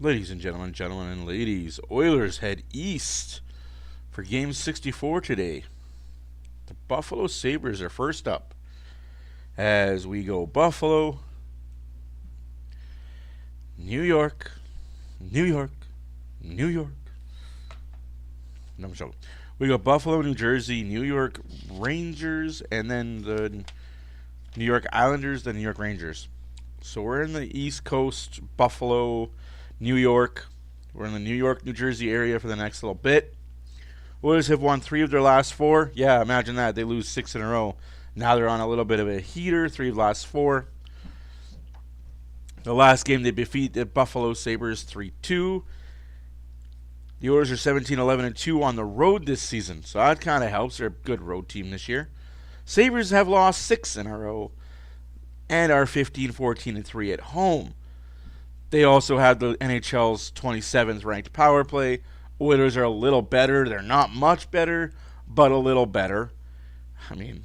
Ladies and gentlemen, and ladies, Oilers head east for Game 64 today. The Buffalo Sabres are first up as we go Buffalo, New York, New York, New York. No, I'm joking. We go Buffalo, New Jersey, New York Rangers, and then the New York Islanders, the New York Rangers. So we're in the East Coast, Buffalo, New York. We're in the New York, New Jersey area for the next little bit. Oilers have won 3 of their last 4. Yeah, imagine that. They lose 6 in a row. Now they're on a little bit of a heater. 3 of the last 4. The last game they defeat the Buffalo Sabres 3-2. The Oilers are 17-11-2 on the road this season, so that kind of helps. They're a good road team this year. Sabres have lost 6 in a row and are 15-14-3 at home. They also have the NHL's 27th ranked power play. Oilers are a little better. They're not much better, but a little better. I mean,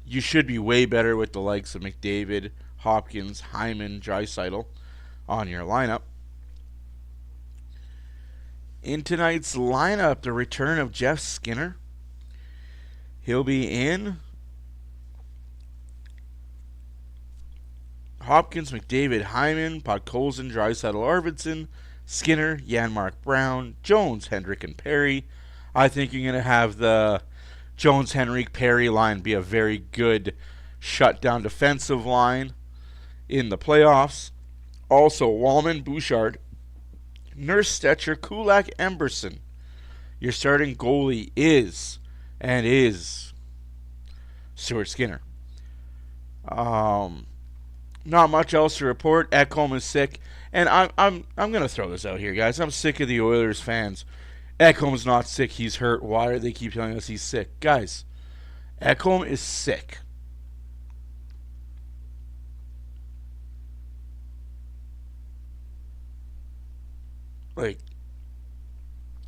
you should be way better with the likes of McDavid, Hopkins, Hyman, Draisaitl on your lineup. In tonight's lineup, the return of Jeff Skinner. He'll be in Hopkins, McDavid, Hyman, Podkolzin, Draisaitl, Arvidsson, Skinner, Janmark Brown, Jones, Hendrick, and Perry. I think you're going to have the Jones, Henrik, Perry line be a very good shutdown defensive line in the playoffs. Also, Wallman, Bouchard, Nurse, Stetcher, Kulak, Emberson. Your starting goalie is Stuart Skinner. Not much else to report. Ekholm is sick, and I'm gonna throw this out here, guys. I'm sick of the Oilers fans. Ekholm's not sick. He's hurt. Why do they keep telling us he's sick, guys? Ekholm is sick. Like,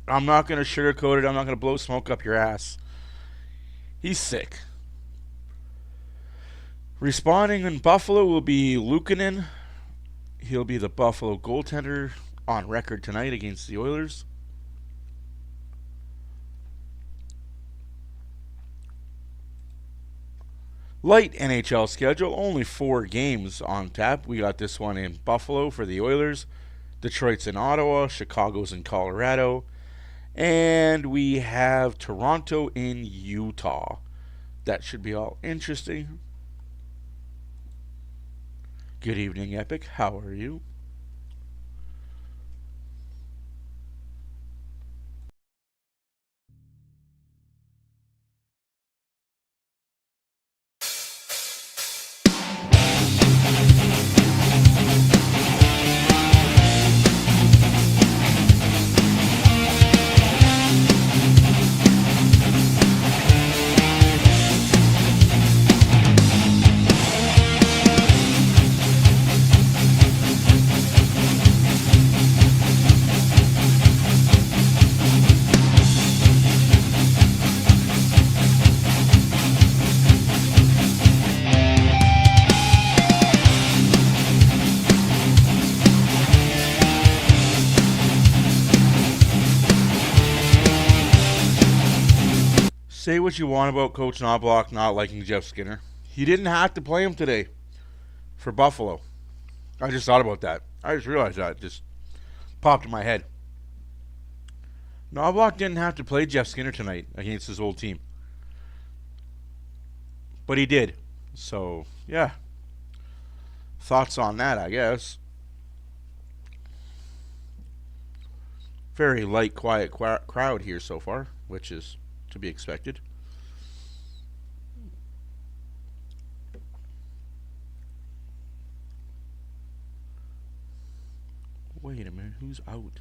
I'm not gonna sugarcoat it. I'm not gonna blow smoke up your ass. He's sick. Responding in Buffalo will be Luukkonen. He'll be the Buffalo goaltender on record tonight against the Oilers. Light NHL schedule, only 4 games on tap. We got this one in Buffalo for the Oilers. Detroit's in Ottawa. Chicago's in Colorado. And we have Toronto in Utah. That should be all interesting. Good evening, Epic. How are you? Say what you want about Coach Knobloch not liking Jeff Skinner. He didn't have to play him today for Buffalo. I just thought about that. I just realized that. It just popped in my head. Knobloch didn't have to play Jeff Skinner tonight against his old team. But he did. So, yeah. Thoughts on that, I guess. Very light, quiet crowd here so far, which is to be expected. Wait a minute, who's out?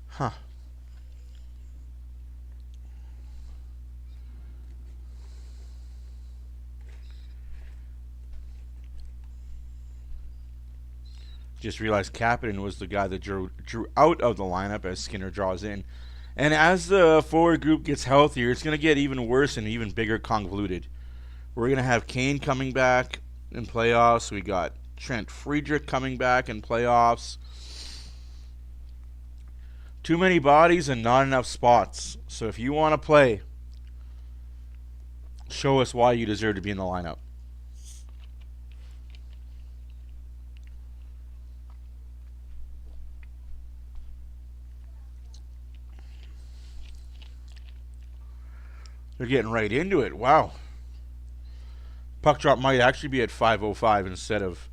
Huh. Just realized Kapanen was the guy that drew out of the lineup as Skinner draws in. And as the forward group gets healthier, it's going to get even worse and even bigger convoluted We're going to have Kane coming back in playoffs. We got Trent Friedrich coming back in playoffs. Too many bodies and not enough spots. So if you want to play, show us why you deserve to be in the lineup. They're getting right into it. Wow. Puck drop might actually be at 5:05 instead of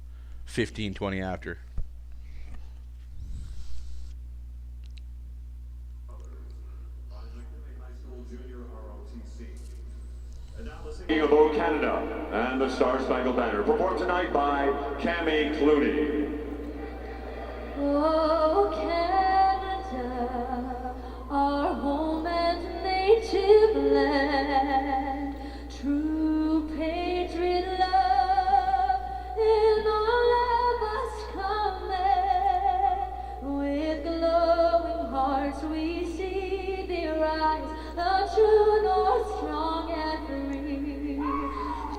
15:20 after. Of Canada and the Star Spangled Banner, performed tonight by Cammy Clooney. Oh, Canada, our home and native land, true patriot love in all of us common. With glowing hearts we see thee rise, the true north strong and free.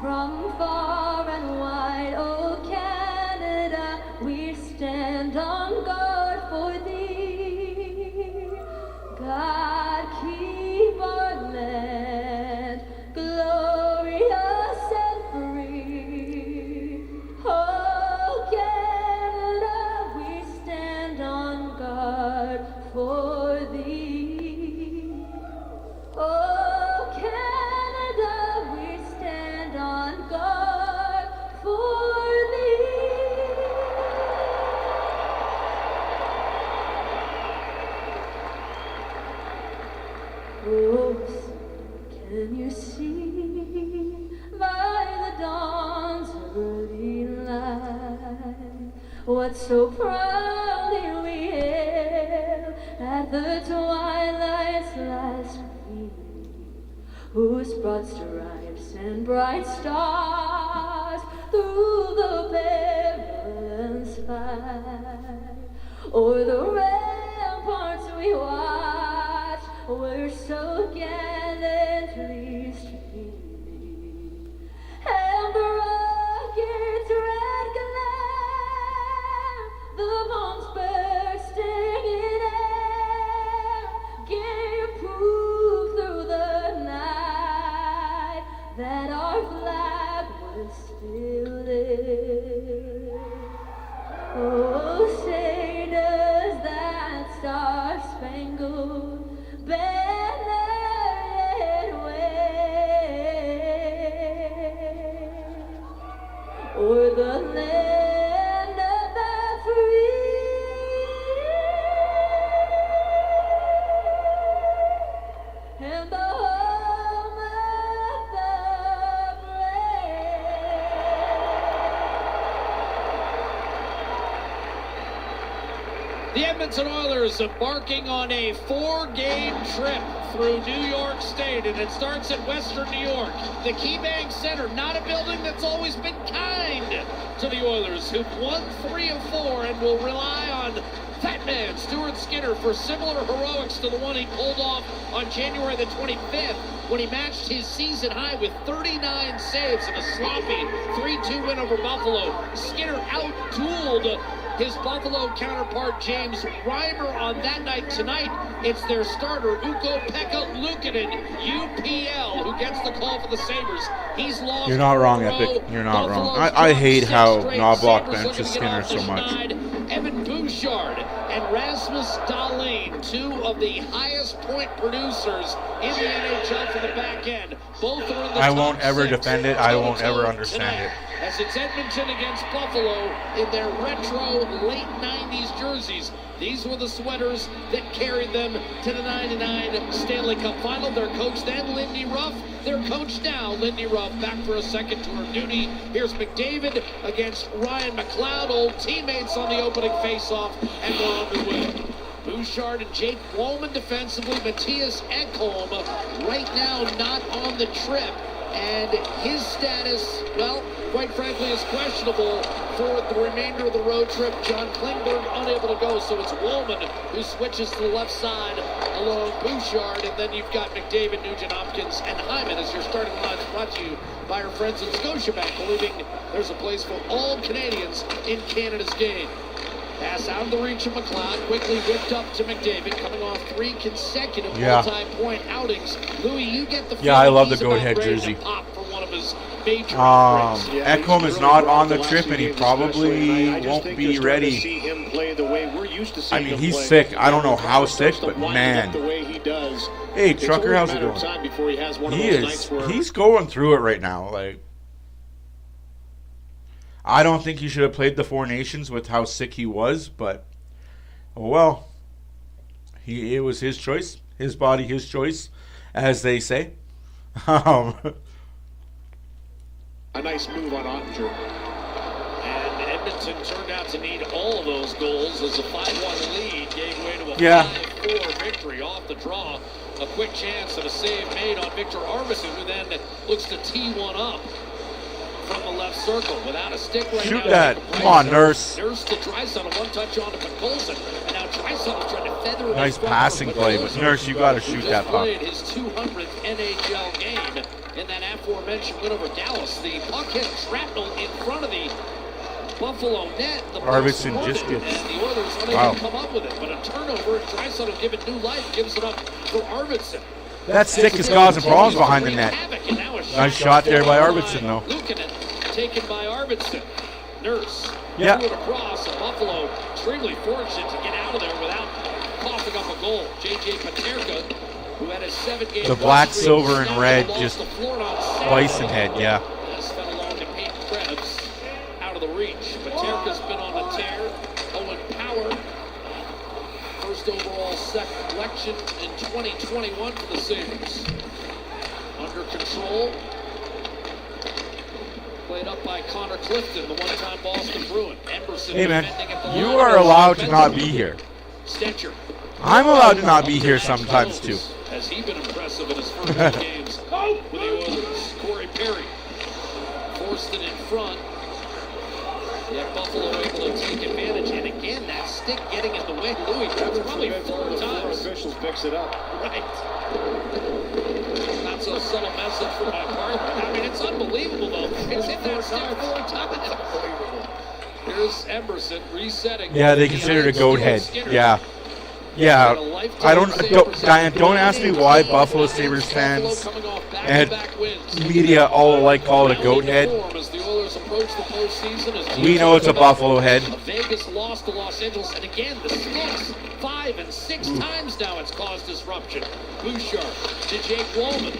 From far and wide, oh Canada, we stand on guard for thee. God keep our land glorious and free. Oh Canada, we stand on guard for thee. Oh Canada, we stand on guard for thee. Oh, can you see by the dawn's early light what so proudly we hailed at the twilight's last gleam, whose broad stripes and bright stars through the perilous fight o'er the ramparts we watch were so gallantly streaming, and the rocket's red glare, the bombs bursting in air, gave proof through the night that our flag was still there. Oh, say does that star-spangled banner yet wave o'er the land of the free and the home of the brave. The Edmonton Oilers embarking on a 4-game trip through New York State, and it starts in Western New York. The KeyBank Center, not a building that's always been kind to the Oilers, who've won 3 of 4 and will rely on Fat Man Stuart Skinner for similar heroics to the one he pulled off on January the 25th when he matched his season high with 39 saves in a sloppy 3-2 win over Buffalo. Skinner out-dueled his Buffalo counterpart James Reimer on that night. Tonight, it's their starter, Ukko-Pekka Luukkonen, UPL, who gets the call for the Sabres. He's lost. You're not wrong, Epic. You're not wrong. I hate how Knobloch benches Skinner so much. Evan Bouchard and Rasmus Dahlin, 2 of the highest point producers in the NHL for the back end. Both are in the I top won't ever 6 defend it. I won't ever tonight, understand it. as it's Edmonton against Buffalo in their retro late 90s jerseys. These were the sweaters that carried them to the 99 Stanley Cup Final. Their coach then, Lindy Ruff. Their coach now, Lindy Ruff, back for a second tour of duty. Here's McDavid against Ryan McLeod, old teammates on the opening faceoff, and we're underway. Bouchard and Jake Bowman defensively. Matthias Ekholm right now not on the trip. And his status, well, quite frankly, is questionable for the remainder of the road trip. John Klingberg unable to go, so it's Woolman who switches to the left side along Bouchard, and then you've got McDavid, Nugent-Hopkins, and Hyman as your starting lines, brought to you by our friends at Scotiabank, believing there's a place for all Canadians in Canada's game. Pass out of the reach of McLeod, quickly whipped up to McDavid, coming off 3 consecutive multi-point outings. Louis, you get the I love the he's about goat-head ready to jersey. pop for one of his major Ekholm is not on the trip, and he probably won't be ready. I mean, he's sick. I don't know how sick, but man. Hey, Trucker, how's it going? He's going through it right now. Like, I don't think he should have played the Four Nations with how sick he was, but oh well. It was his choice, his body, his choice, as they say. A nice move on Ottinger. And Edmonton turned out to need all of those goals as a 5-1 lead gave way to a 5-4 victory off the draw. A quick chance and a save made on Victor Arvidsson, who then looks to tee one up from the left circle without a stick right now. Shoot that. Come on, Nurse. Nurse to Draisaitl, a one-touch on to Colson. And now Draisaitl trying to feather it. Nice passing play, but Nurse, you got to shoot that puck. Played his 200th NHL game in that aforementioned win over Dallas. The puck hit shrapnel in front of the Buffalo net. The Arvidsson just gets. And the Oilers unable to come up with it. But a turnover, and Draisaitl give it new life, gives it up for Arvidsson. That stick is causing problems behind the net. Nice shot there by Arvidsson, though. Luukkonen taken by Arvidsson. Nurse. Yeah. Threw it across, and Buffalo extremely fortunate to get out of there without coughing up a goal. J.J. Paterka, who had a 7-game... The black, silver, and red, just bison head, yeah. Has fell along to Peyton Krebs, out of the reach. Paterka's been on the tear. Owen Power, first overall selection in 2021 for the Sabres. Under control. Played up by Connor Clifton, the one-time Boston Bruin. Emberson. Hey, man, you are allowed to not be here. Stetcher. I'm allowed to not be here sometimes, too. Has he been impressive in his first games with the Oilers? Corey Perry forced it in front. Yet Buffalo able to take advantage. And again, that stick getting in the way. Louis, that's probably 4 times. Officials picks it up. Right. Not so subtle message from my partner. I mean, it's unbelievable, though. It's hit that stick 4 times. Here's Emberson resetting. Yeah, they consider it a goat head. Yeah. Yeah, don't ask me why Buffalo Sabres fans and media all alike call it a goat head. We know it's a Buffalo head. Vegas lost to Los Angeles, and again, the sticks 5 and 6 times now it's caused disruption. Bouchard to Jake Wallman,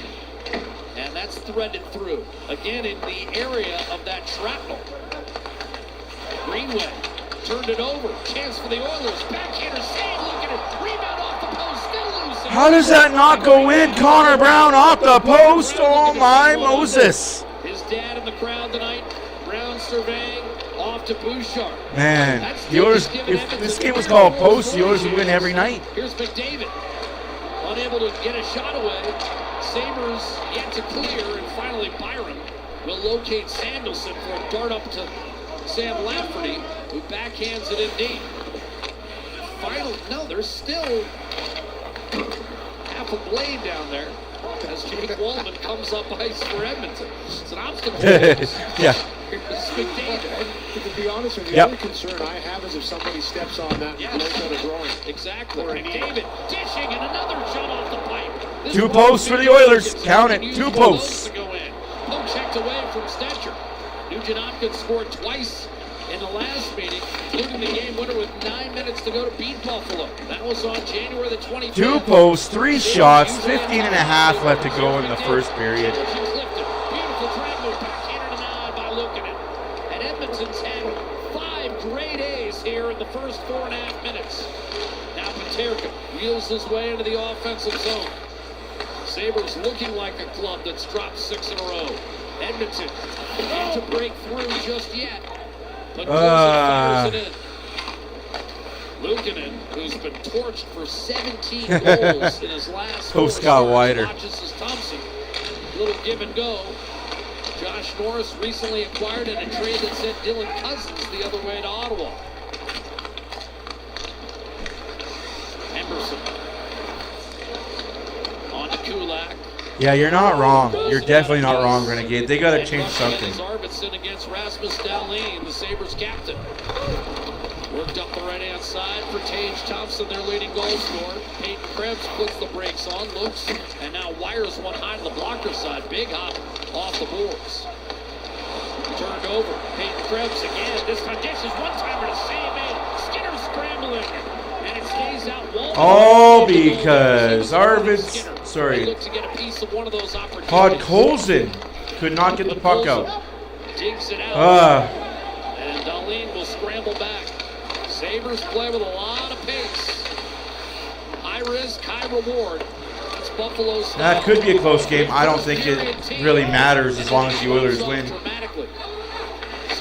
and that's threaded through. Again, in the area of that shrapnel. Greenway turned it over. Chance for the Oilers. Backhander save. Look at it. Rebound off the post. Still loose. How does that not go in? Connor Brown off the post. Oh my Moses. His dad in the crowd tonight. Brown surveying off to Bouchard. Man, the Oilers, if this game was called post, the Oilers would win every night. Here's McDavid. Unable to get a shot away. Sabres yet to clear, and finally Byron will locate Sanderson for a dart up to Sam Lafferty, who backhands it in deep. No, there's still half a blade down there as Jake Wallman comes up ice for Edmonton. It's an obstacle. Yeah. Here's McDavid. To be honest with you, the only concern I have is if somebody steps on that and blows out a groin. Exactly. McDavid dishing, and another shot off the pipe. This 2 posts for the Oilers. Count it. 2 posts. Poke checked away from Stetcher. Nugent-Hopkins scored twice in the last meeting, including the game winner with 9 minutes to go to beat Buffalo. That was on January the 25th. 2 posts, 3 shots, 15 and a half left to go in the first period. Beautiful drag move, backhanded denied by Luukkonen. And Edmonton's had 5 great A's here in the first 4.5 minutes. Now Paterka wheels his way into the offensive zone. Sabres looking like a club that's dropped 6 in a row. Edmonton not to break through just yet, but fires it in. Luukkonen, who's been torched for 17 goals in his last 4 Post got starts, wider. watches as Thompson. Little give and go. Josh Norris recently acquired in a trade that sent Dylan Cousins the other way to Ottawa. Emberson Yeah, you're not wrong. You're definitely not wrong, Renegade. They got to change something. Arvidsson against Rasmus Dahlin, the Sabres captain. Worked up the right-hand side for Tage Thompson, their leading goal scorer. Peyton Krebs puts the brakes on, looks, and now wires one high to the blocker side. Big hop off the boards. Turned over. Peyton Krebs again. This time dishes one-timer to save it. Skinner scrambling. And it stays out. Oh, because Look to get a piece of one of those opportunities. Podkolzin could not get the puck out. Digs it out. And Dahlin will scramble back. Sabres play with a lot of pace. High risk, high reward. That's Buffalo's style. That could be a close game. I don't think it really matters as long as the Oilers win.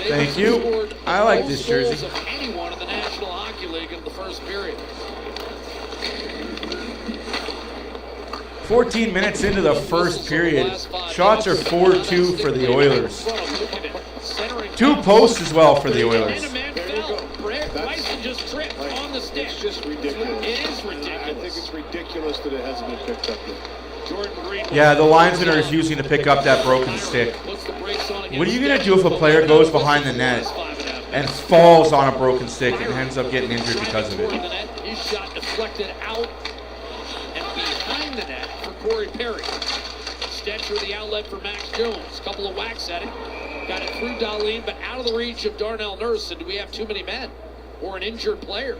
Thank you. I like this jersey. Of anyone in the National Hockey League in the first period. 14 minutes into the first period. Shots are 4-2 for the Oilers. 2 posts as well for the Oilers. It's just ridiculous. It is ridiculous. I think it's ridiculous that it hasn't been picked up yet. Yeah, the linesmen are refusing to pick up that broken stick. What are you going to do if a player goes behind the net and falls on a broken stick and ends up getting injured because of it? His shot deflected out and behind the net for Corey Perry. Stetcher the outlet for Max Jones. Couple of whacks at it. Got it through Dahlin, but out of the reach of Darnell Nurse. And do we have too many men or an injured player?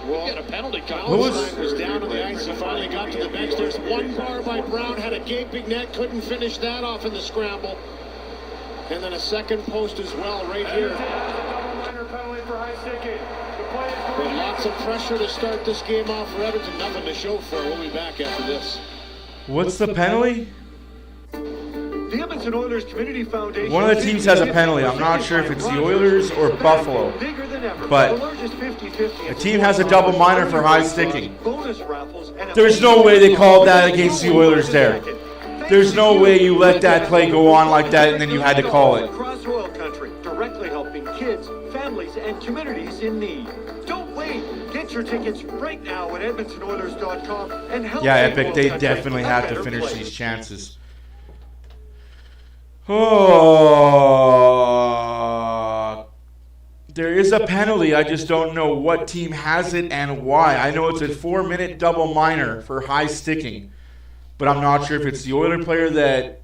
Well, we got a penalty coming. Valentine was down on the ice. He finally got to the bench. There's one bar by Brown. Had a gaping net. Couldn't finish that off in the scramble. And then a second post as well right here. But lots of pressure to start this game off for Edmonton. Nothing to show for it. We'll be back after this. What's the penalty? The Edmonton Oilers Community Foundation. One of the teams has a penalty. I'm not sure if it's the Oilers or Buffalo. But the team has a double minor for high sticking. There's no way they called that against the Oilers there. There's no way you let that play go on like that and then you had to call it. Across oil country, directly helping kids, families, and communities in need. Don't wait. Get your tickets right now at EdmontonOilers.com and help. Yeah, Epic, they definitely have to finish these chances. Oh, there is a penalty. I just don't know what team has it and why. I know it's a 4-minute double minor for high sticking, but I'm not sure if it's the Oiler player that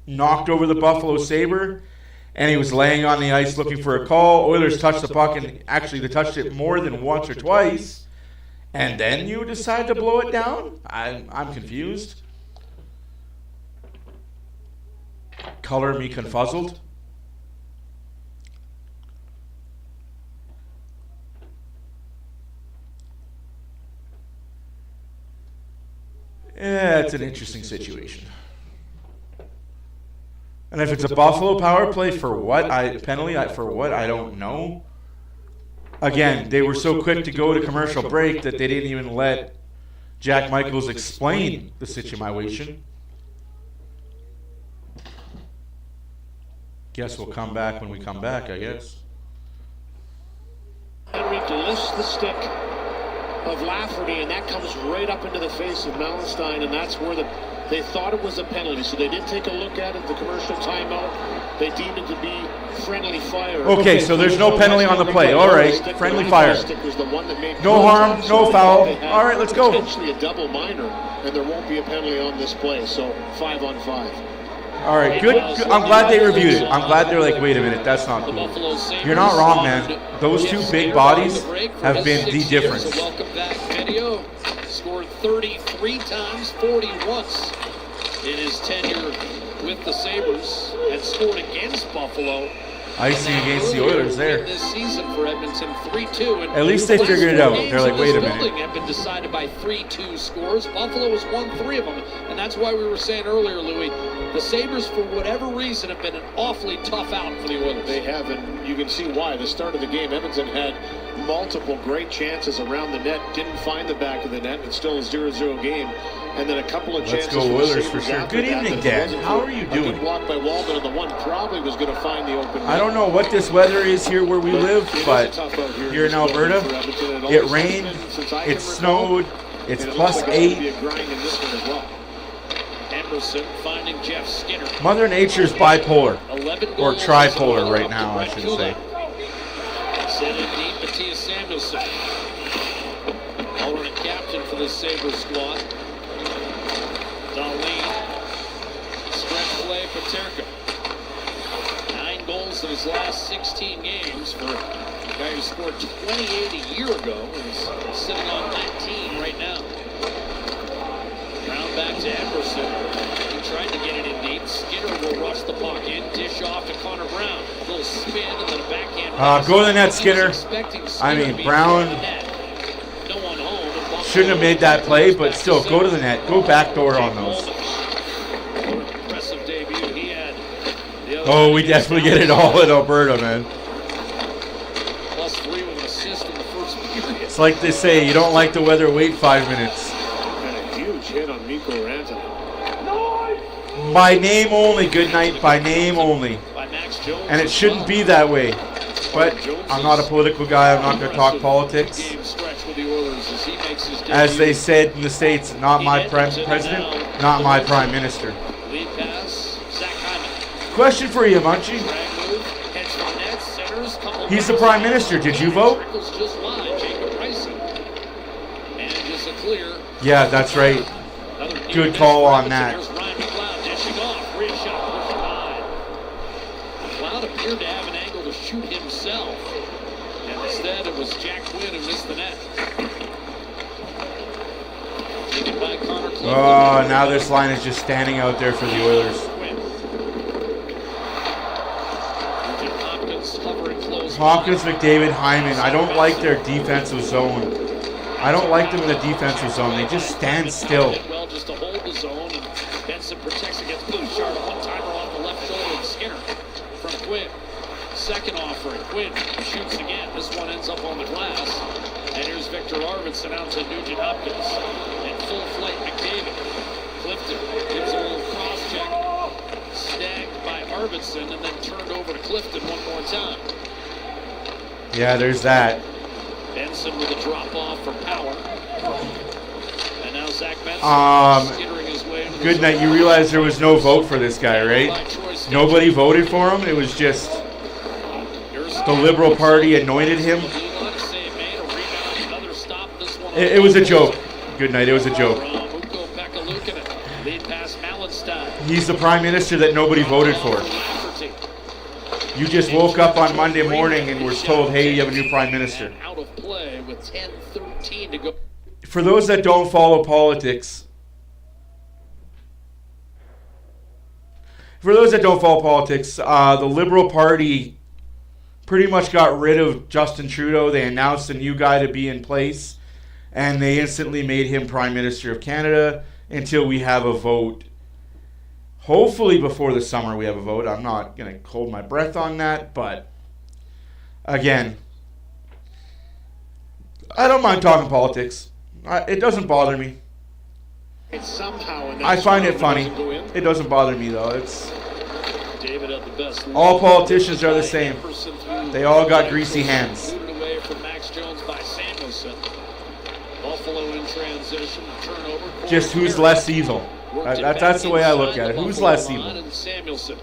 knocked over the Buffalo Sabre and he was laying on the ice looking for a call. Oilers touched the puck, and actually they touched it more than once or twice, and then you decide to blow it down? I'm confused. Color me confuzzled. Yeah, it's an interesting situation. And if it's a Buffalo power play for what? Penalty for what? I don't know. Again, they were so quick to go to commercial break that they didn't even let Jack Michaels explain the situation. Guess we'll come back when we come back, I guess. Henry lifts the stick of Lafferty, and that comes right up into the face of Mallenstein, and that's where they thought it was a penalty. So they did take a look at it, the commercial timeout. They deemed it to be friendly fire. Okay, so there's no penalty on the play. All right, friendly fire. No harm, no foul. All right, let's go. Potentially a double minor, and there won't be a penalty on this play. So 5-on-5. All right, good. I'm glad they reviewed it. I'm glad they're like, wait a minute, that's not cool. You're not wrong, man. Those two big bodies have been the difference. Welcome back video. Scored 33 times, 40 once in his tenure with the Sabres, and scored against Buffalo. Icing against the Oilers there. This season for Edmonton, 3-2. At least they figured it out. They're like, wait a minute. Have been decided by 3-2 scores. Buffalo has won 3 of them, and that's why we were saying earlier, Louis, the Sabres, for whatever reason, have been an awfully tough out for the Oilers. They have, and you can see why. The start of the game, Edmonton had multiple great chances around the net, didn't find the back of the net. It's still a 0-0 game. And then a couple of chances. Let's go Oilers for sure. Good evening, Dan. How are you doing? Blocked by Walden, and the one probably was going to find the open net. I don't know what this weather is here where we live, but here in Alberta, it rained, it snowed, It's And it plus looks like it's gonna be 8. a grind in this one as well. Emerson finding Jeff Skinner. Mother Nature's bipolar. 11 Or goals tripolar as right up to now, I Brett should Kulak. say. Send it deep, Matthias Samuelsson. Alternate captain for the Sabres squad. Darlene. Stretch play, Paterka. 9 goals in his last 16 games for a guy who scored 28 a year ago and is sitting on 19 right now. Round back to Emerson. He tried to get it in deep. Skinner will rush the puck in. Dish off to Connor Brown. A little spin and then a backhand. pass. Go to the net, Skinner. I mean, Brown No one home. shouldn't have made that play, but still, go to the net. Go backdoor on those. Impressive debut. He had the other Oh, we night. definitely get it all in Alberta, man. Plus 3 with an assist in the first period. It's like they say, you don't like the weather, wait 5 minutes. And a huge hit on Mikko Rantanen. By name only, good night, by name only. By Max Jones. And it shouldn't be that way. But I'm not a political guy, I'm not going to talk politics. Game stretch with the Oilers as he makes his As debut. they said in the States, not my president, not my prime minister. Lead pass, Zach Hyman. Question for you, Munchie. Drag move, heads for net, centers, couple He's the passes. prime minister. Did you vote? Trickles just wide, Jacob Pricey. And just a clear. Yeah, that's right. Another near Good miss call for on Edmonton. that. Here's Ryan McLeod dishing off. Great shot, pushing high. McLeod appeared to have an angle to shoot himself. And instead it was Jack Quinn who missed the net. Taken by Connor Clifton. Oh, now this line is just standing out there for the Oilers. Quinn. Nugent Hopkins hovering close. Hopkins, McDavid, Hyman. I don't like their defensive zone. I don't like them in the defensive zone. They just stand still. Well, just to hold the zone, and Benson protects against Bouchard. One-timer off the left shoulder of Skinner from Quinn. Second offering, Quinn shoots again. This one ends up on the glass. And here's Victor Arvidsson out to Nugent Hopkins. And full flight McDavid. Clifton gives a little cross check. Snagged by Arvidsson and then turned over to Clifton one more time. Yeah, there's that. Benson with a drop off for power. And now Zach Benson skittering his way into the Good night. You realize there was no vote for this guy, right? Nobody voted for him. It was just the Liberal Party anointed him. It was a joke. Good night. It was a joke. He's the prime minister that nobody voted for. You just woke up on Monday morning and were told, hey, you have a new prime minister. Out of play with 10:13 to go. For those that don't follow politics, the Liberal Party pretty much got rid of Justin Trudeau. They announced a new guy to be in place, and they instantly made him Prime Minister of Canada until we have a vote. Hopefully before the summer we have a vote. I'm not going to hold my breath on that, but again, I don't mind talking politics. It doesn't bother me. It's somehow I find it funny. It doesn't bother me though. It's David had the best. all politicians are the same. They all got greasy hands. Booted away from Max Jones by Samuelsson. Buffalo in transition, turnover. Just who's less evil. That's the way I look at it. Who's less evil? Samuelsson.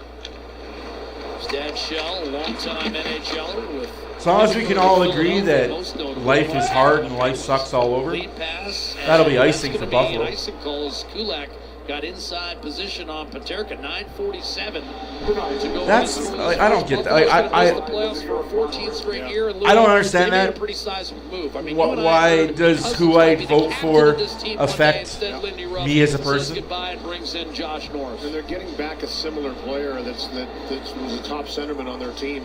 Dad Shell, a long-time NHLer with. As long as we can all agree that life is hard and life sucks all over, Lead pass, that'll be and icing that's for gonna be Buffalo. an icing call as Kulak got inside position on Paterka. 9:47 to go. That's I don't get that. Buffalo's gonna miss the playoffs for a 14th straight year. And I don't they understand made that. A pretty sizable move. I mean, you and I Why heard does Cousins who might I be the vote captain for of this team one day. affect Instead, Lindy Ruff me as a says person? goodbye and brings in Josh Norris. And they're getting back a similar player that was a top centerman on their team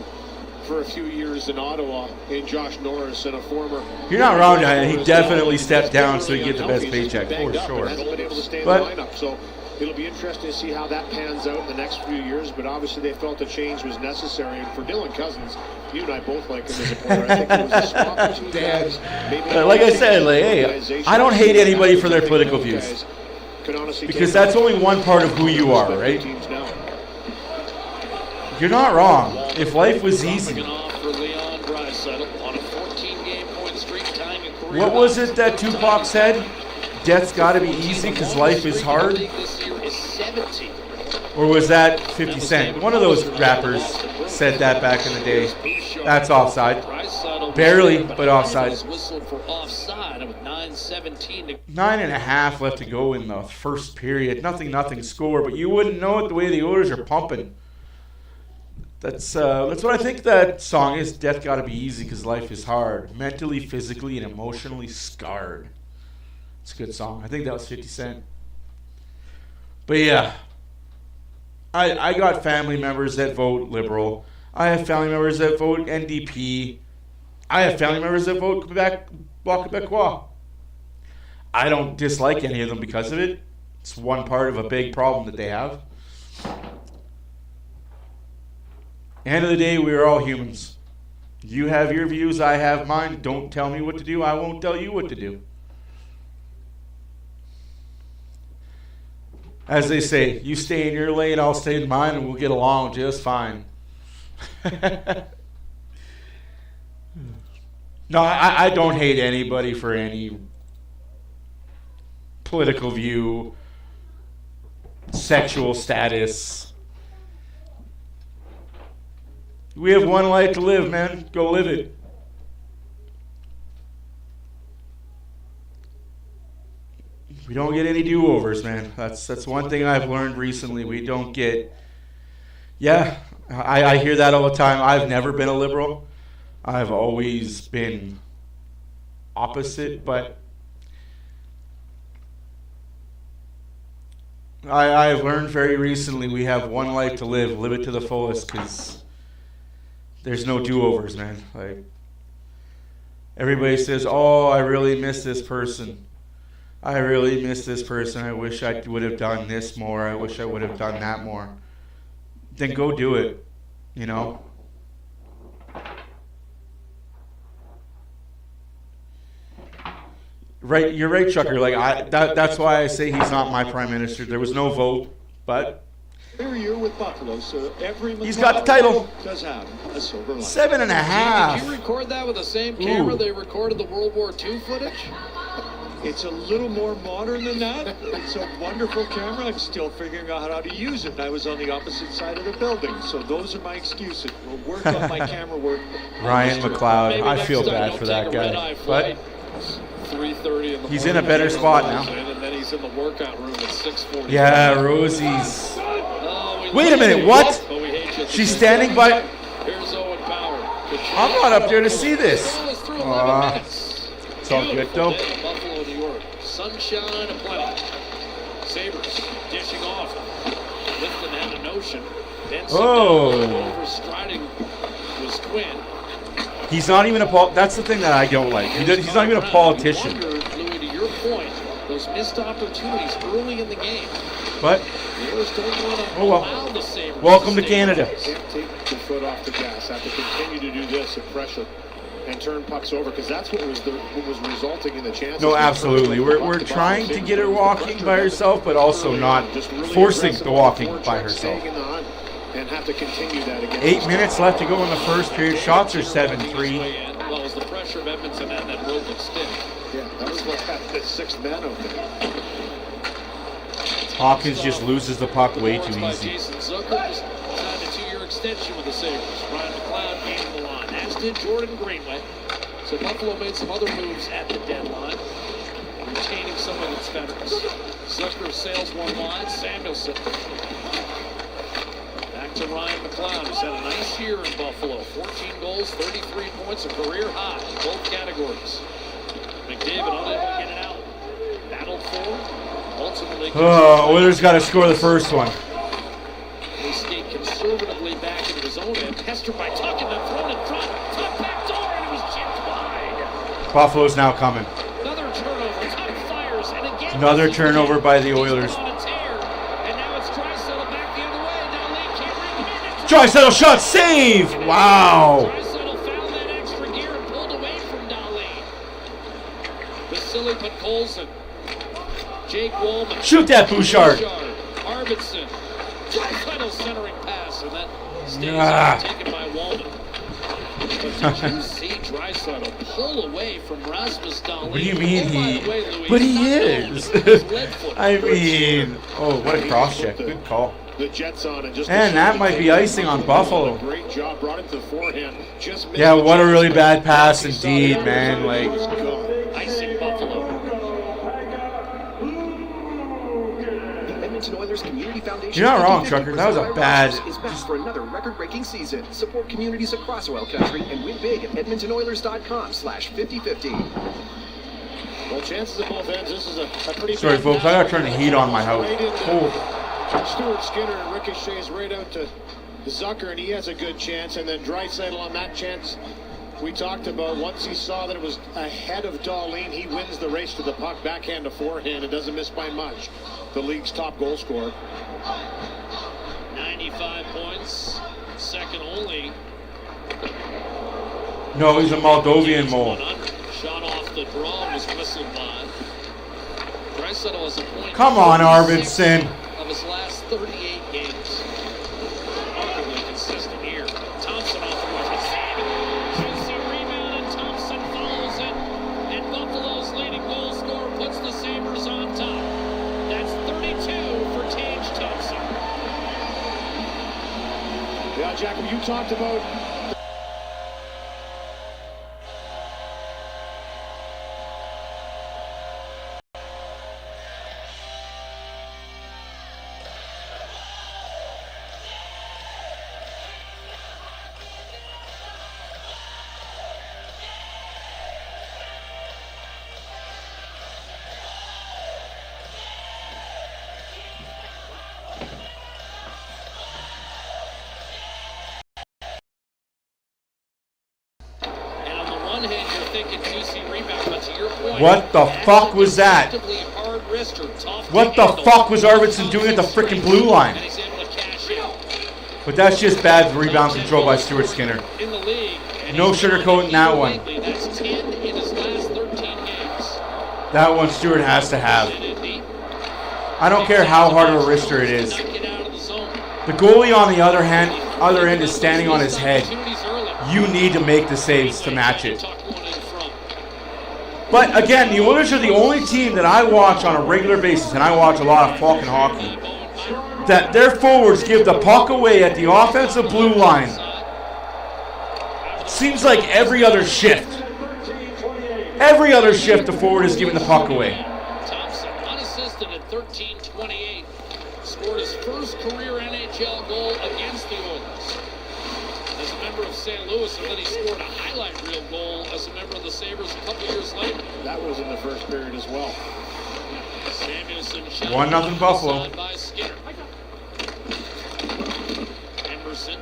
for a few years in Ottawa, in Josh Norris, and a former. You're not wrong. He definitely stepped down so he could get the best paycheck for sure. Hasn't been able to stay in But the lineup, so it'll be interesting to see how that pans out in the next few years. But obviously, they felt a change was necessary. And for Dylan Cousins, you and I both like him as a player. I think it was a swap of two guys. Like I said, hey, I don't hate anybody for their political views, because that's only one part of who you are, right? You're not wrong. If life was easy. What was it that Tupac said? Death's Gotta Be Easy because life is hard? This year is 17. Or was that 50 Cent? One of those rappers said that back in the day. That's offside. Barely, but offside. Whistled for offside with 9:17 to 9.5 left to go in the first period. Nothing score, but you wouldn't know it the way the Oilers are pumping. That's what I think that song is. Death Gotta Be Easy because life is hard. Mentally, physically, and emotionally scarred. It's a good song. I think that was 50 Cent. But yeah, I got family members that vote Liberal. I have family members that vote NDP. I have family members that vote Quebec, Bloc Québécois. I don't dislike any of them because of it. It's one part of a big problem that they have. End of the day, we are all humans. You have your views, I have mine. Don't tell me what to do, I won't tell you what to do. As they say, you stay in your lane, I'll stay in mine, and we'll get along just fine. No, I don't hate anybody for any political view, sexual status. We have one life to live, man. Go live it. We don't get any do-overs, man. That's one thing I've learned recently. We don't get... Yeah, I hear that all the time. I've never been a liberal. I've always been opposite, but I've learned very recently we have one life to live. Live it to the fullest, because there's no do-overs, man. Like, everybody says, oh, I really miss this person. I really miss this person. I wish I would have done this more. I wish I would have done that more. Then go do it, you know? Right, you're right, Chucker. Like that's why I say he's not my prime minister. There was no vote, but Year with Buffalo, so every he's got the title. does have a silver lining. 7.5. Did you record that with the same camera Ooh. they recorded the World War II footage? It's a little more modern than that. It's a wonderful camera. I'm still figuring out how to use it. I was on the opposite side of the building, so those are my excuses. We'll work on my camera work. Ryan McLeod. Maybe I next feel time bad don't for take that a red-eye guy, flight. but 3:30 in the he's in a morning. better spot now. And then he's in the workout room at 6:40. Yeah, Rosie's. Oh, Wait a minute, what? Oh, we hate you at the She's same standing time. by. Here's Owen Power. I'm not up there to see this. Through 11 minutes. It's all good though. Beautiful day in Buffalo, New York. Sunshine aplenty. Sabres dishing off. Lifton had a notion. Then overstriding was Quinn. He's not even a that's the thing that I don't like. He's not even a politician. I wonder, Louis, to your point, those missed opportunities early in the game. But The Oilers don't want to oh well. allow the Sabres Welcome to stay Canada. close. Can't take your foot off the gas. Have to continue to do this and pressure and turn pucks over, because that's what was resulting in the chances. No, absolutely. We're trying to get her walking by herself, but also not forcing the walking by herself. And have to continue that again. 8 minutes left to go in the first period. Shots are 7-3. Well, it was the pressure of Edmonton and that broken stick. Yeah, that was what had the sixth man out there. Hawkins just loses the puck way too By easy. Jason Zucker just signed a 2-year extension with the Sabres. Ryan McLeod gained the line, as did Jordan Greenway. So Buffalo made some other moves at the deadline, retaining some of its veterans. Zucker sails one line, Samuelson. Back to Ryan McLeod, who's had a nice year in Buffalo. 14 goals, 33 points, a career high in both categories. McDavid unable to get it out. Battled for, ultimately. Oilers got to score the first one. They skate conservatively back into his own end. Pestered by Tuck and then thrown in front. Tuck back door, and it was chipped wide. Buffalo's now coming. Another turnover. Tuck fires, and again. Another turnover by the Oilers. On a tear, and now it's Draisaitl back the other way. Now Lee can't bring him in. Draisaitl shot, save! Wow. Draisaitl found that extra gear and pulled away from Dali. Vasily Podkolzin. Jake Woolman. Shoot that, Bouchard. Arvidsson. Draisaitl centering pass, and that stays taken by Woolman. But did you see Draisaitl pull away from Rasmus Dahlin. What do you mean by the way, Louis, But he not is. known as lead-footed. I mean, oh, what a cross check. Good call. The Jets on and just And that might be icing on Buffalo. Great job, brought it to the forehand. Just Yeah, what a really bad pass indeed, man. Like, Icing Buffalo. The Edmonton Oilers Community Foundation. You're not wrong, Trucker. That was a bad. Is back for another record-breaking season. Support communities across oil country and win big at EdmontonOilers.com/50/50. Well, chances at both ends. This is a pretty. Sorry, bad folks. I gotta turn the heat on my house. Right into Oh. Stuart Skinner ricochets right out to Zucker, and he has a good chance. And then Draisaitl on that chance we talked about. Once he saw that it was ahead of Dahlin, he wins the race to the puck, backhand to forehand, and doesn't miss by much. The league's top goal scorer. 95 points, second only. No, he's a Moldovan mole. Shot off the draw was whistled by. Draisaitl has a point. Come on, Arvidsson. Of his last 38 games. Remarkably consistent here. Thompson off the rush. Juicy rebound, and Thompson follows it. And Buffalo's leading goal scorer puts the Sabres on top. That's 32 for Tage Thompson. Yeah, Jacob, you talked about. What the fuck was that? What the fuck was Arvidsson doing at the frickin' blue line? But that's just bad rebound control by Stuart Skinner. No sugarcoating that one. That one Stuart has to have. I don't care how hard of a wrister it is. The goalie on the other end is standing on his head. You need to make the saves to match it. But again, the Oilers are the only team that I watch on a regular basis, and I watch a lot of fucking hockey, that their forwards give the puck away at the offensive blue line. It seems like every other shift. Every other shift, the forward is giving the puck away. Thompson, unassisted at 13:28, scored his first career NHL goal against the Oilers as a member of St. Louis, and then he scored a highlight reel goal as a member of the Sabres a couple years later. That was in the first period as well. Samuelson shot 1-0 Buffalo. by Skinner. Emerson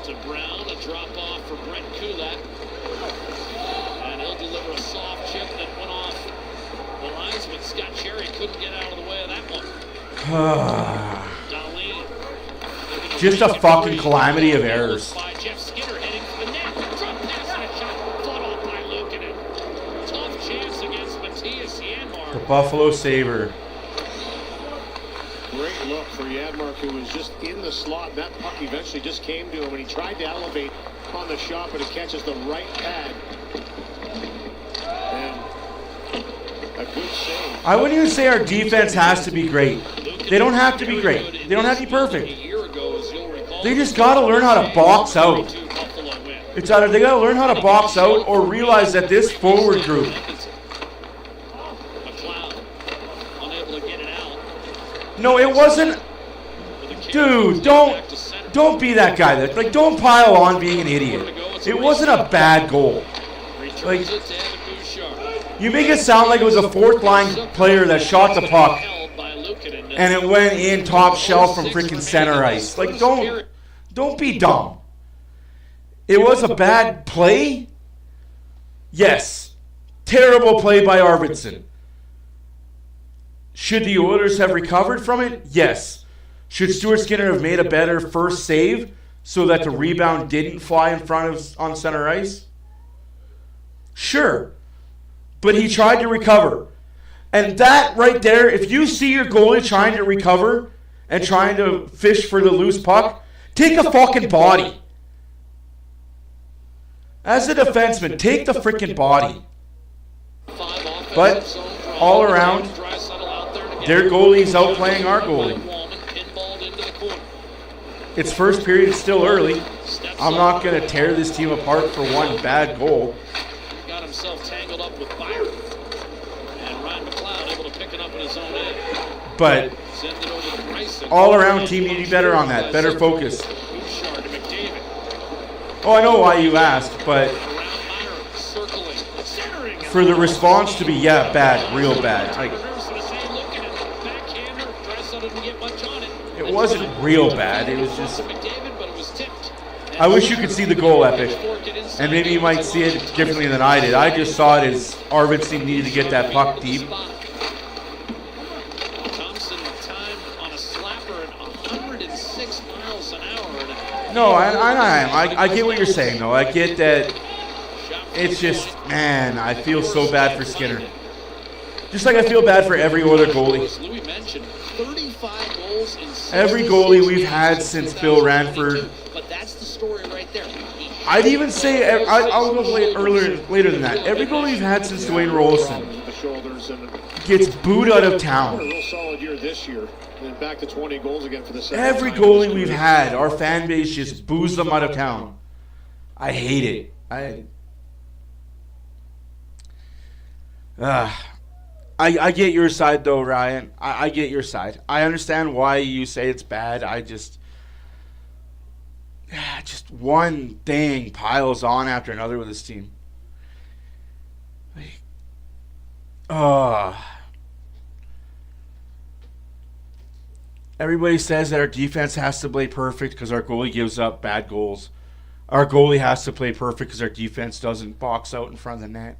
to Brown, a drop off for Brett Kulak. And he'll deliver a soft chip that went off the linesman. Scott Cherry couldn't get out of the way of that one. Dahlin. Just a fucking calamity of errors. By Jeff Skinner heading for the net. Drop pass and a shot. Fought off by Luukkonen. Tough chance against Matthias Janmark. The Buffalo Sabre. Great look for Janmark, who was just in the slot. That puck eventually just came to him, and he tried to elevate on the shot, but it catches the right pad. And a good save. I wouldn't even say our defense has to be great. They don't have to be great. They don't have to be perfect. They just got to learn how to box out. It's either they got to learn how to box out or realize that this forward group. No, it wasn't. Dude, don't be that guy. Like, don't pile on being an idiot. It wasn't a bad goal. Like, you make it sound like it was a fourth line player that shot the puck and it went in top shelf from freaking center ice. Like, don't be dumb. It was a bad play? Yes. Terrible play by Arvidsson. Should the Oilers have recovered from it? Yes. Should Stuart Skinner have made a better first save so that the rebound didn't fly in front of on center ice? Sure. But he tried to recover. And that right there, if you see your goalie trying to recover and trying to fish for the loose puck, take a fucking body. As a defenseman, take the freaking body. But all around, their goalie's outplaying our goalie. It's first period, it's still early. I'm not going to tear this team apart for one bad goal. Got himself tangled up with Byron. And Ryan McLeod able to pick it up in his own end. But all around team need to be better on that. Better focus. Oh, I know why you asked, but for the response to be, yeah, bad, real bad. Like, it wasn't real bad. It was just... I wish you could see the goal, Epic. And maybe you might see it differently than I did. I just saw it as Arvidsson needed to get that puck deep. Thompson time on a slapper at 106 miles an hour. No, I get what you're saying, though. I get that it's just, man, I feel so bad for Skinner. Just like I feel bad for every other goalie. Every goalie we've had since Bill Ranford. But that's the story right there. I'd even say, I'll go later than that. Every goalie we've had since Dwayne Rolson gets booed out of town. A real solid year this year. And back to 20 goals again for the second Every time. goalie we've had, our fan base just boos them out of town. I hate it. I get your side, though, Ryan. I get your side. I understand why you say it's bad. I just one thing piles on after another with this team. Everybody says that our defense has to play perfect because our goalie gives up bad goals. Our goalie has to play perfect because our defense doesn't box out in front of the net.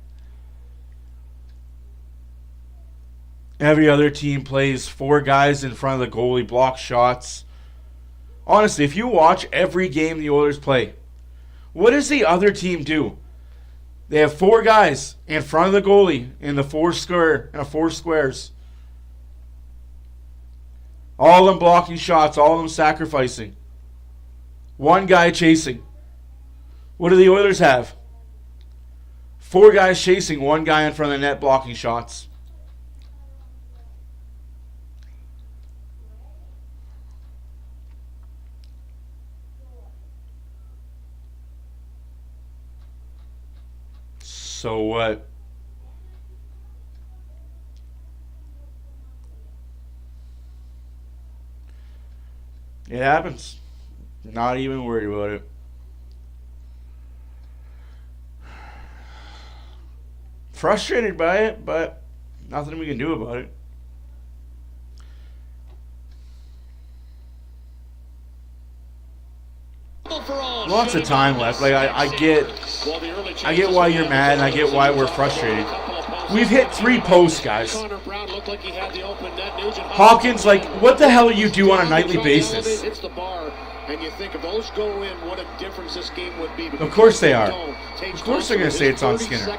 Every other team plays 4 guys in front of the goalie, block shots. Honestly, if you watch every game the Oilers play, what does the other team do? They have 4 guys in front of the goalie in the 4 squares. All of them blocking shots, all of them sacrificing. 1 guy chasing. What do the Oilers have? 4 guys chasing, 1 guy in front of the net blocking shots. So what? It happens. Not even worried about it. Frustrated by it, but nothing we can do about it. Lots of time left. Like I get why you're mad, and I get why we're frustrated. We've hit 3 posts, guys. Hawkins, like, what the hell do you do on a nightly basis? And you think if those go in, what a difference this game would be. Of course they are. Of course they're going to say it's on Skinner.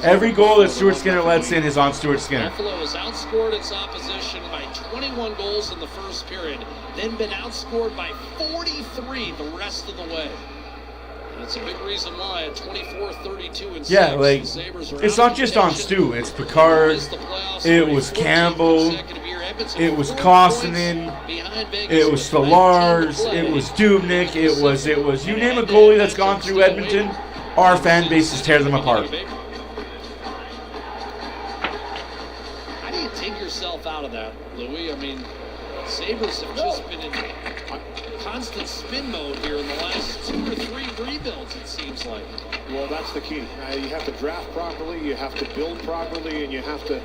Every goal that Stuart Skinner lets in is on Stuart Skinner. Buffalo has outscored its opposition by 21 goals in the first period, then been outscored by 43 the rest of the way. That's a big reason why at 24-32 and 6, like, the Sabres are it's not just on Stu. It's Picard. It was Campbell. It was Koskinen. It was Stallars. It was Dubnyk. It was you name a goalie that's gone through Edmonton, our fan bases tear them apart. How do you take yourself out of that, Louis? I mean, Sabres have just been in constant spin mode here in the last 2 or 3 rebuilds, it seems like. Well, that's the key. You have to draft properly, you have to build properly, and you have to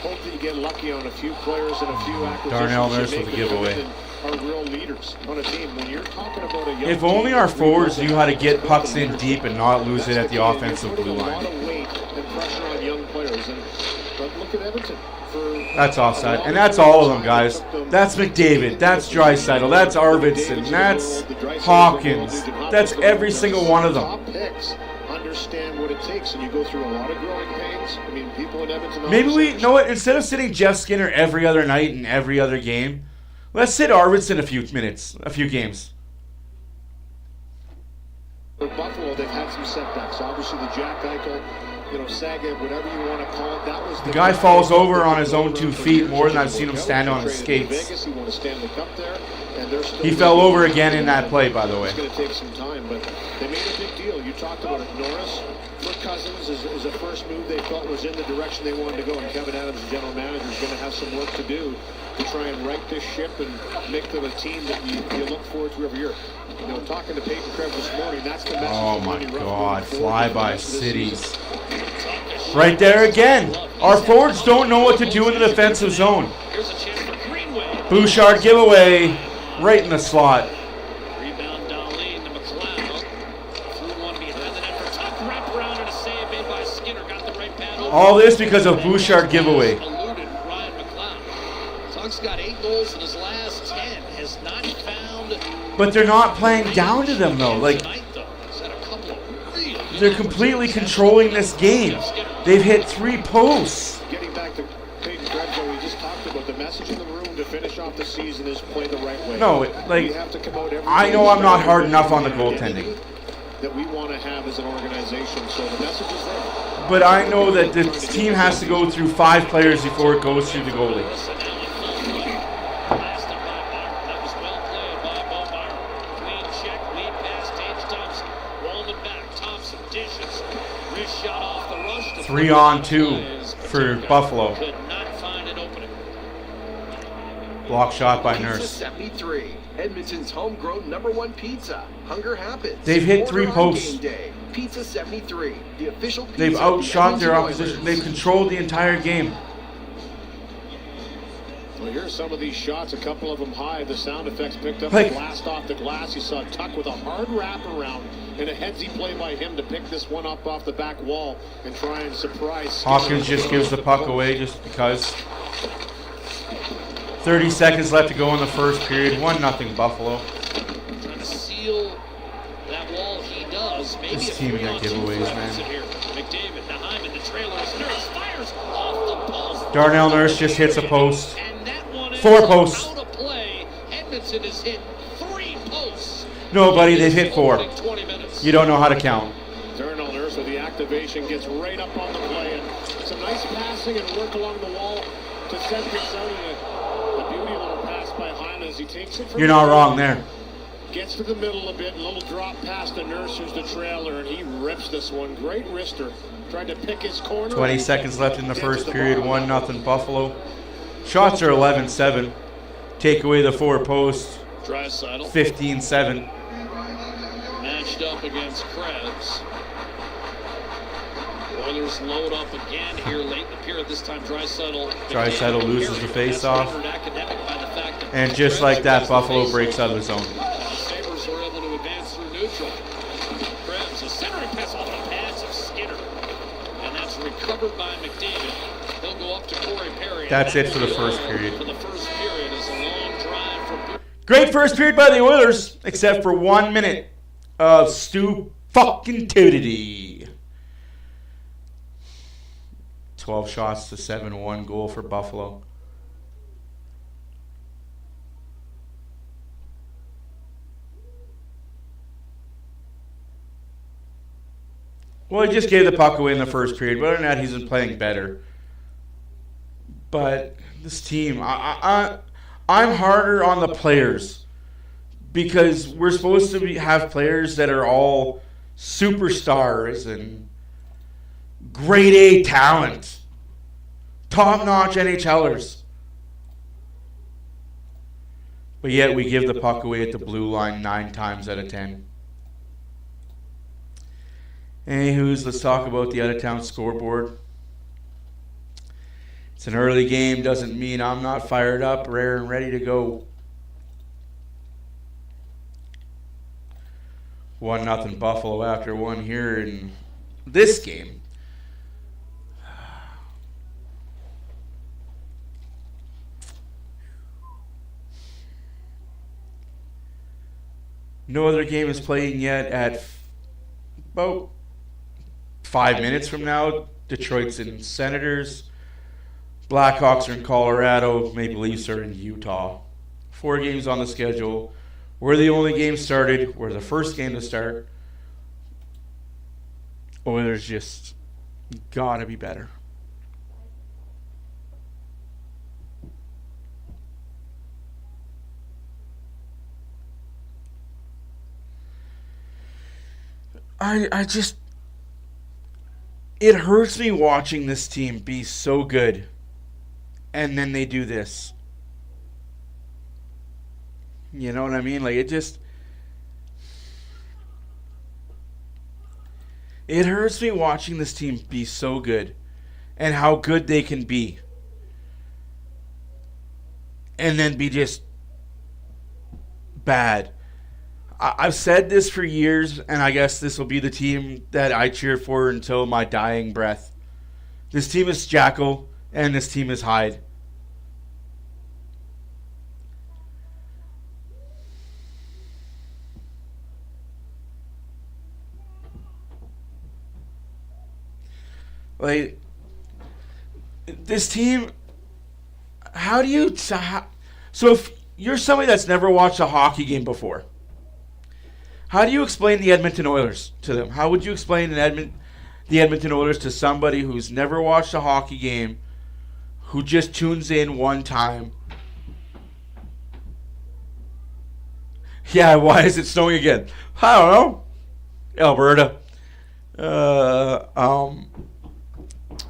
hope that you get lucky on a few players and a few acquisitions. Darnell Nurse with a giveaway. Are real leaders on a team. When you're talking about a young if only our forwards knew how to get pucks in deep and not lose it at the offensive blue line. A lot of weight and pressure on young players. But look at Edmonton. That's offside. And that's all of them, guys. That's McDavid. That's Draisaitl. That's Arvidsson. That's Hawkins. That's every single one of them. Understand what it takes, and you go through a lot of growing pains. I mean, people in Edmonton. Maybe we know what. Instead of sitting Jeff Skinner every other night and every other game, let's sit Arvidsson a few games. For Buffalo, they've had some setbacks. Obviously, the Jack Eichel, Saga, whatever you want to call it, that was The guy falls over on his own 2 feet more than I've seen him stand on his skates. He won a Stanley Cup there, and they're still He fell over again in that play, by the way. It's going to take some time, but they made a big deal. You talked about it. Norris for Cousins is a first move they felt was in the direction they wanted to go, and Kevin Adams, the general manager, is going to have some work to do to try and right this ship and make them a team that you look forward to every year. Talking to Peyton Krebs this morning, that's the message. Oh my God, fly-by cities. Right there again. Our forwards don't know what to do in the defensive zone. Bouchard giveaway right in the slot. Rebound Darlene to McLeod. Threw one behind the net for Tuck. Wrap around and a save made by Skinner. Got the right pad over. All this because of Bouchard giveaway. Eluded Ryan McLeod. Tuck's got 8 goals in his last 10. Has not found. But they're not playing down to them though. Like, they're completely controlling this game. They've hit 3 posts. Getting back to Peyton Krebs, we just talked about the message in the room to finish off the season is play the right way. No, like, I know I'm not hard enough on the goaltending. That we want to have as an organization, so the message is there. But I know that the team has to go through 5 players before it goes through the goalie. That was well played by Bobart. Clean check, lead pass, Tage Thompson. Rolling back, Thompson dishes. Wrist shot off the rush. 3-on-2 for Buffalo. Could not find an opening. Block shot by Pizza Nurse. 73, Edmonton's homegrown #1 pizza. Hunger happens. They've hit Order 3 on posts. Game day. Pizza 73, the official pizza They've of the outshot their Edmonton opposition. Oilers. They've controlled the entire game. Well, here's some of these shots, a couple of them high. The sound effects picked up Like- the blast off the glass. You saw Tuck with a hard wrap around and a headsy play by him to pick this one up off the back wall and try and surprise. Hopkins just gives the puck away just because. 30 seconds left to go in the first period. 1-0 Buffalo. Trying to seal that wall. He does. Maybe This a team and their 3-on-2 giveaways, threat man. here. McDavid, Naheim the trailers. Nurse fires off the post. Darnell Nurse just hits a post. And that one is 4 posts. out of play. Edmonton has hit 3 posts. No, buddy, they've hit 4. 20 minutes. You don't know how to count. Darnell Nurse with the activation gets right up on the play and some nice passing and work along the wall to set this out. And a beauty little pass by Hyman as he takes it from You're not wrong there. Gets to the middle a bit, a little drop past the Nurse who's the trailer, and he rips this one. Great wrister. Tried to pick his corner. 20 seconds left in the first period. 1-0 Buffalo. Shots are 11-7. Take away the 4 posts. Draisaitl 15-7. matched up against Krebs. Oilers load up again here late in the period. This time Draisaitl loses the face-off. And just like that, Buffalo breaks out of the zone. The Sabres were able to advance through neutral. Krebs, a centering pass off the pads of Skinner. And that's recovered by McDavid. He'll go up to Corey Perry. That's it for the first period. For the first period is a long drive from Great first period by the Oilers, except for 1 minute of stupidity. 12 shots to 7-1 goal for Buffalo. Well, he just gave the puck away in the first period. But other than that, he's been playing better. But this team, I'm harder on the players because we're supposed to have players that are all superstars and grade A talent, top-notch NHLers. But yet we give the puck away at the blue line 9 times out of 10. Anywho's, let's talk about the out-of-town scoreboard. It's an early game, doesn't mean I'm not fired up, rare and ready to go. 1-0 Buffalo after 1 here in this game. No other game is playing yet at about 5 minutes from now. Detroit's in Senators. Blackhawks are in Colorado. Maple Leafs are in Utah. 4 games on the schedule. We're the only game started. We're the first game to start. Oilers just gotta be better. I just, it hurts me watching this team be so good and then they do this. You know what I mean? Like, it hurts me watching this team be so good and how good they can be and then be just bad. I've said this for years, and I guess this will be the team that I cheer for until my dying breath. This team is Jackal, and this team is Hyde. Like, this team, how do you... So if you're somebody that's never watched a hockey game before, how do you explain the Edmonton Oilers to them? How would you explain the Edmonton Oilers to somebody who's never watched a hockey game, who just tunes in one time? Yeah, why is it snowing again? I don't know. Alberta.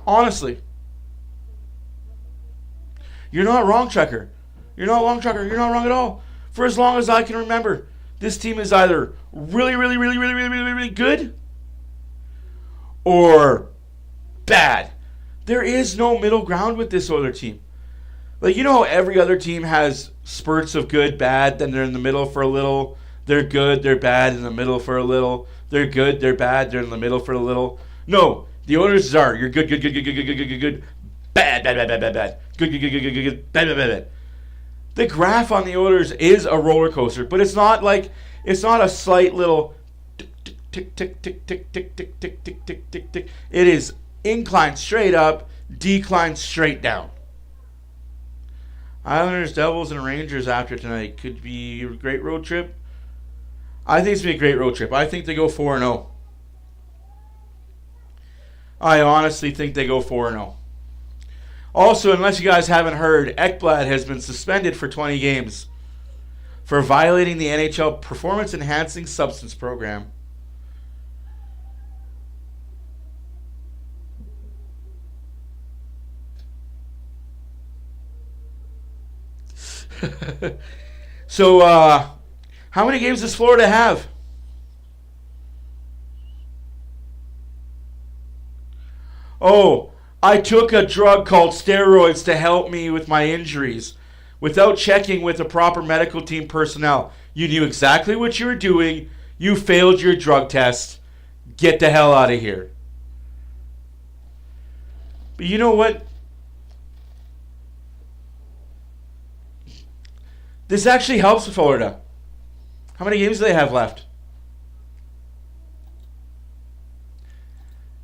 Honestly. You're not wrong, Checker. You're not wrong, Checker. You're not wrong at all. For as long as I can remember, this team is either really good or bad. There is no middle ground with this Oilers team. Like, you know how every other team has spurts of good, bad, then they're in the middle for a little. They're good, they're bad, in the middle for a little. They're good, they're bad, they're in the middle for a little. No, the Oilers are, you're good, bad, good, bad. The graph on the Oilers is a roller coaster, but it's not a slight little tick, tick, tick, tick, tick, tick, tick, tick, tick, tick, tick. It is incline straight up, decline straight down. Islanders, Devils, and Rangers after tonight could be a great road trip. I think it's going to be a great road trip. I think they go 4-0. I honestly think they go 4-0. Also, unless you guys haven't heard, Ekblad has been suspended for 20 games for violating the NHL performance-enhancing substance program. So, how many games does Florida have? Oh, I took a drug called steroids to help me with my injuries. Without checking with the proper medical team personnel. You knew exactly what you were doing. You failed your drug test. Get the hell out of here. But you know what? This actually helps Florida. How many games do they have left?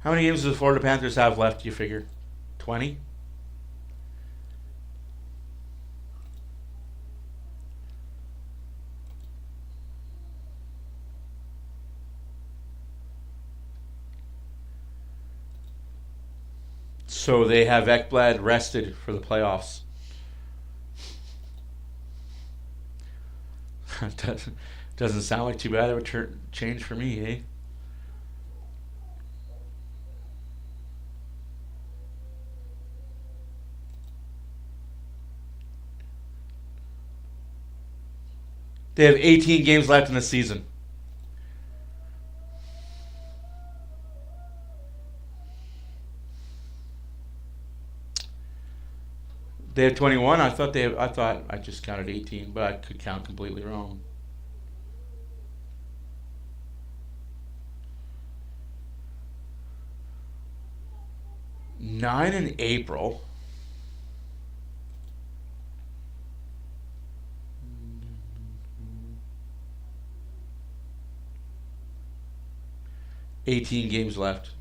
How many games do the Florida Panthers have left, do you figure? 20? So they have Ekblad rested for the playoffs. Doesn't sound like too bad of a change for me, eh? They have 18 games left in the season. They have 21. I thought I just counted 18, but I could count completely wrong. Nine in April. $18 games left.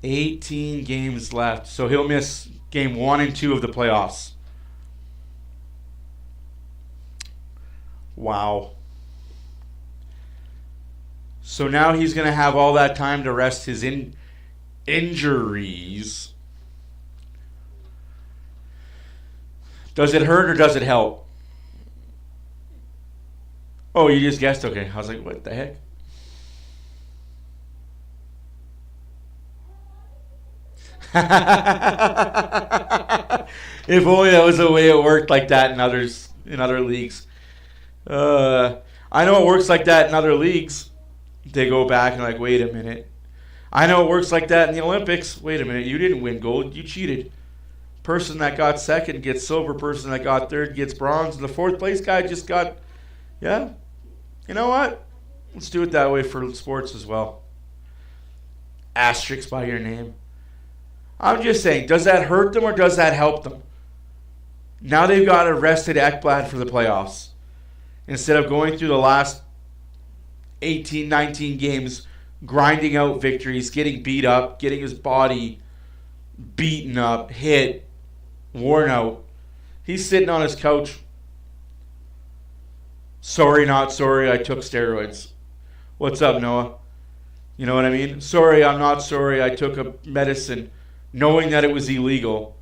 18 games left. So he'll miss game 1 and 2 of the playoffs. Wow. So now he's going to have all that time to rest his injuries. Does it hurt or does it help? Oh, you just guessed. Okay. I was like, what the heck? If only that was the way it worked like that in other leagues. I know it works like that in other leagues. They go back and like, wait a minute. I know it works like that in the Olympics. Wait a minute, you didn't win gold. You cheated. Person that got second gets silver. Person that got third gets bronze. And the fourth place guy just got, yeah. You know what? Let's do it that way for sports as well. Asterisks by your name. I'm just saying, does that hurt them or does that help them? Now they've got arrested Ekblad for the playoffs. Instead of going through the last 18, 19 games, grinding out victories, getting beat up, getting his body beaten up, hit, worn out. He's sitting on his couch. Sorry, not sorry, I took steroids. What's up, Noah? You know what I mean? Sorry, I'm not sorry, I took a medicine knowing that it was illegal,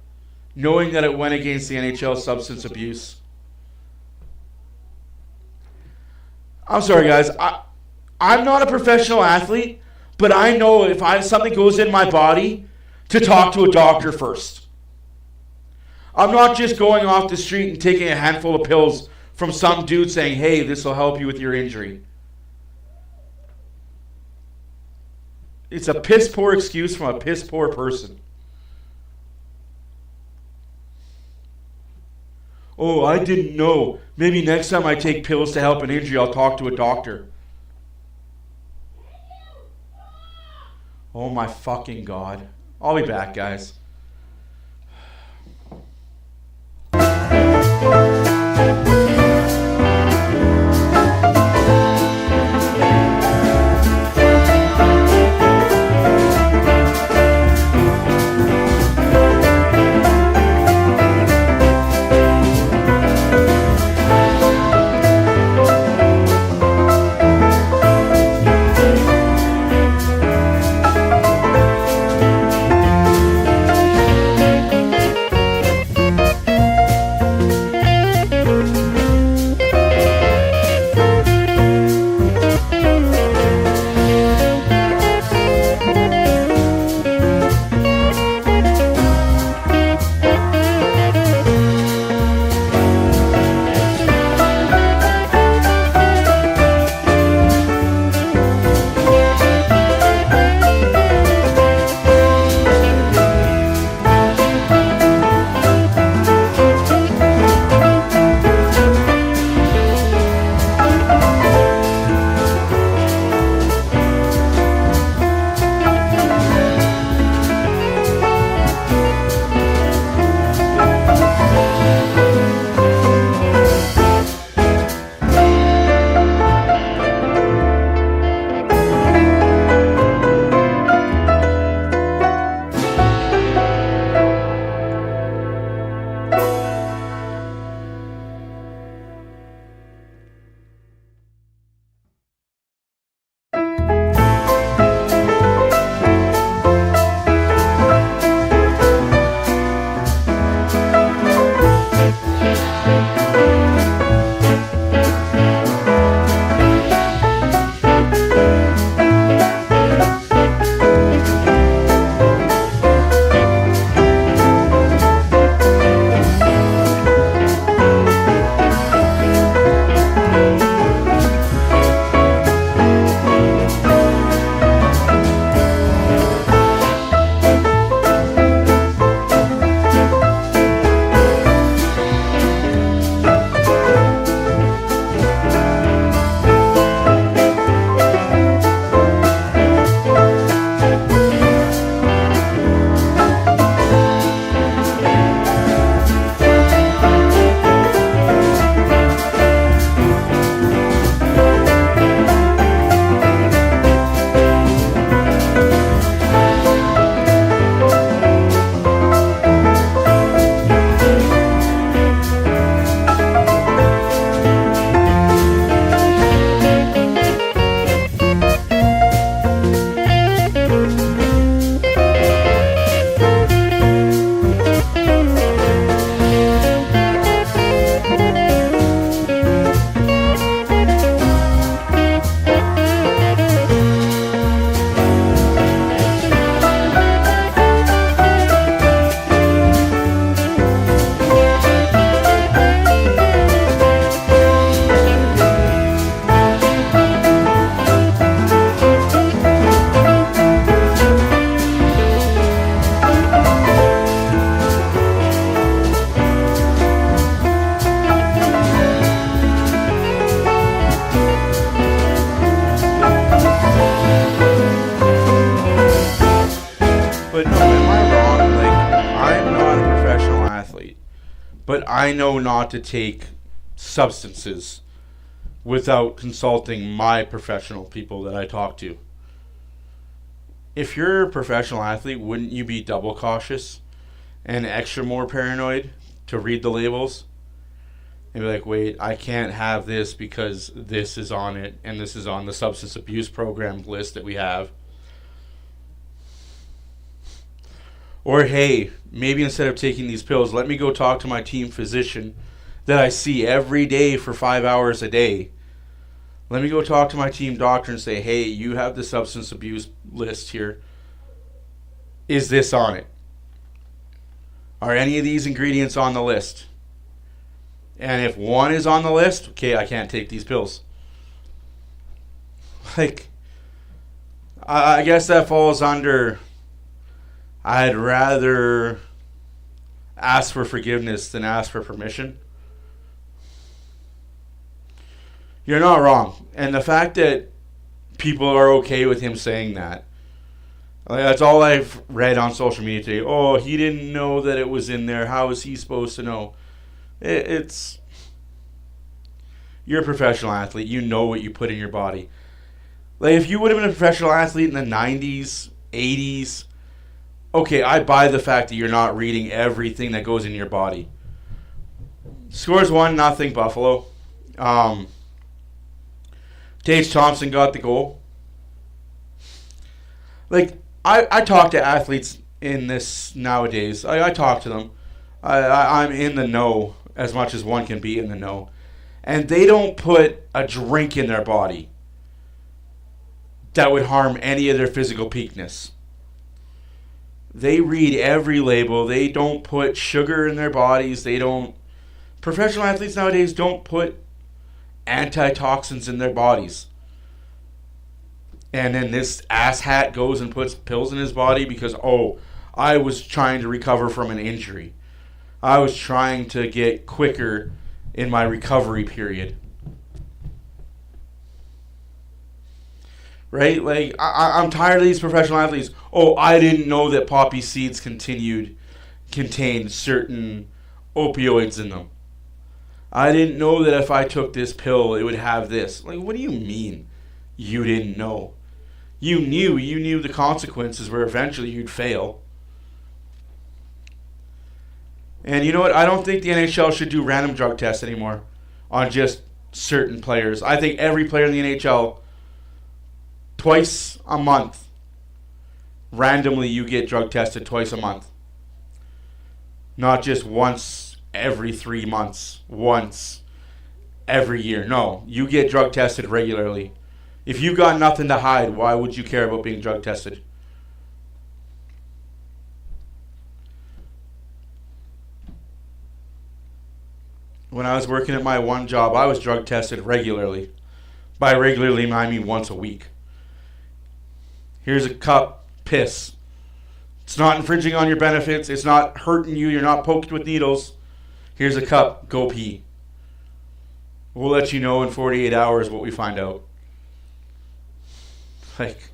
knowing that it went against the NHL substance abuse. I'm sorry, guys. I'm not a professional athlete, but I know if something goes in my body, to talk to a doctor first. I'm not just going off the street and taking a handful of pills from some dude saying, hey, this will help you with your injury. It's a piss poor excuse from a piss poor person. Oh, I didn't know. Maybe next time I take pills to help an injury, I'll talk to a doctor. Oh my fucking God. I'll be back, guys. but I know not to take substances without consulting my professional people that I talk to. If you're a professional athlete, wouldn't you be double cautious and extra more paranoid to read the labels? And be like, wait, I can't have this because this is on it, and this is on the substance abuse program list that we have. Or, hey, maybe instead of taking these pills, let me go talk to my team physician that I see every day for 5 hours a day. Let me go talk to my team doctor and say, hey, you have the substance abuse list here. Is this on it? Are any of these ingredients on the list? And if one is on the list, okay, I can't take these pills. Like, I guess that falls under, I'd rather ask for forgiveness than ask for permission. You're not wrong. And the fact that people are okay with him saying that, like, that's all I've read on social media today. Oh, he didn't know that it was in there. How is he supposed to know? It's, you're a professional athlete. You know what you put in your body. Like, if you would have been a professional athlete in the 90s, 80s, okay, I buy the fact that you're not reading everything that goes in your body. Scores 1-0 Buffalo. Tage Thompson got the goal. Like, I talk to athletes in this nowadays. I talk to them. I'm in the know as much as one can be in the know. And they don't put a drink in their body that would harm any of their physical peakness. They read every label. They don't put sugar in their bodies. They don't. Professional athletes nowadays don't put antitoxins in their bodies. And then this asshat goes and puts pills in his body because, oh, I was trying to recover from an injury. I was trying to get quicker in my recovery period. Right? Like, I'm tired of these professional athletes. Oh, I didn't know that poppy seeds contained certain opioids in them. I didn't know that if I took this pill, it would have this. Like, what do you mean you didn't know? You knew the consequences were eventually you'd fail. And you know what? I don't think the NHL should do random drug tests anymore on just certain players. I think every player in the NHL, twice a month, randomly you get drug tested twice a month. Not just once every 3 months, once every year. No, you get drug tested regularly. If you've got nothing to hide, why would you care about being drug tested? When I was working at my one job, I was drug tested regularly. By regularly, I mean once a week. Here's a cup, piss. It's not infringing on your benefits. It's not hurting you. You're not poked with needles. Here's a cup, go pee. We'll let you know in 48 hours what we find out. Like,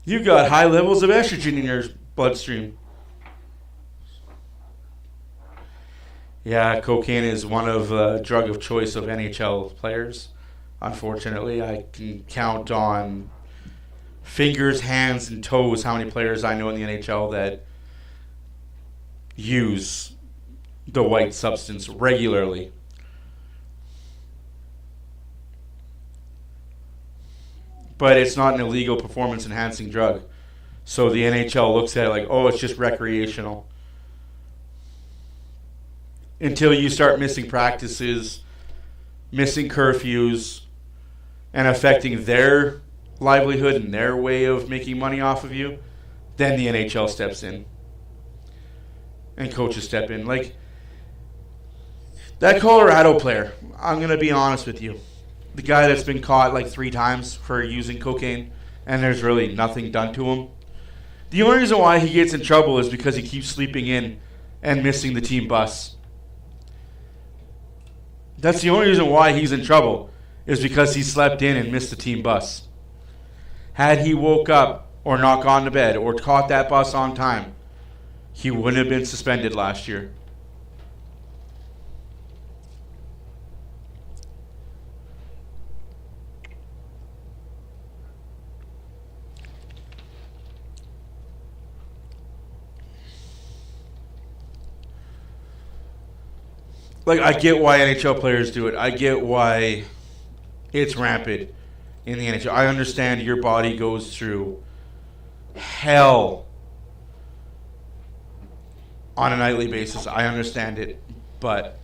you got high levels of estrogen in your bloodstream. Yeah, cocaine is one of the drug of choice of NHL players. Unfortunately, I can count on fingers, hands, and toes how many players I know in the NHL that use the white substance regularly. But it's not an illegal performance-enhancing drug. So the NHL looks at it like, oh, it's just recreational. Until you start missing practices, missing curfews, and affecting their livelihood and their way of making money off of you, then the NHL steps in. And coaches step in. Like, that Colorado player, I'm going to be honest with you. The guy that's been caught like 3 times for using cocaine, and there's really nothing done to him. The only reason why he gets in trouble is because he keeps sleeping in and missing the team bus. That's the only reason why he's in trouble, is because he slept in and missed the team bus. Had he woke up or not gone to bed or caught that bus on time, he wouldn't have been suspended last year. Like, I get why NHL players do it. I get why it's rampant in the NHL. I understand your body goes through hell on a nightly basis. I understand it. But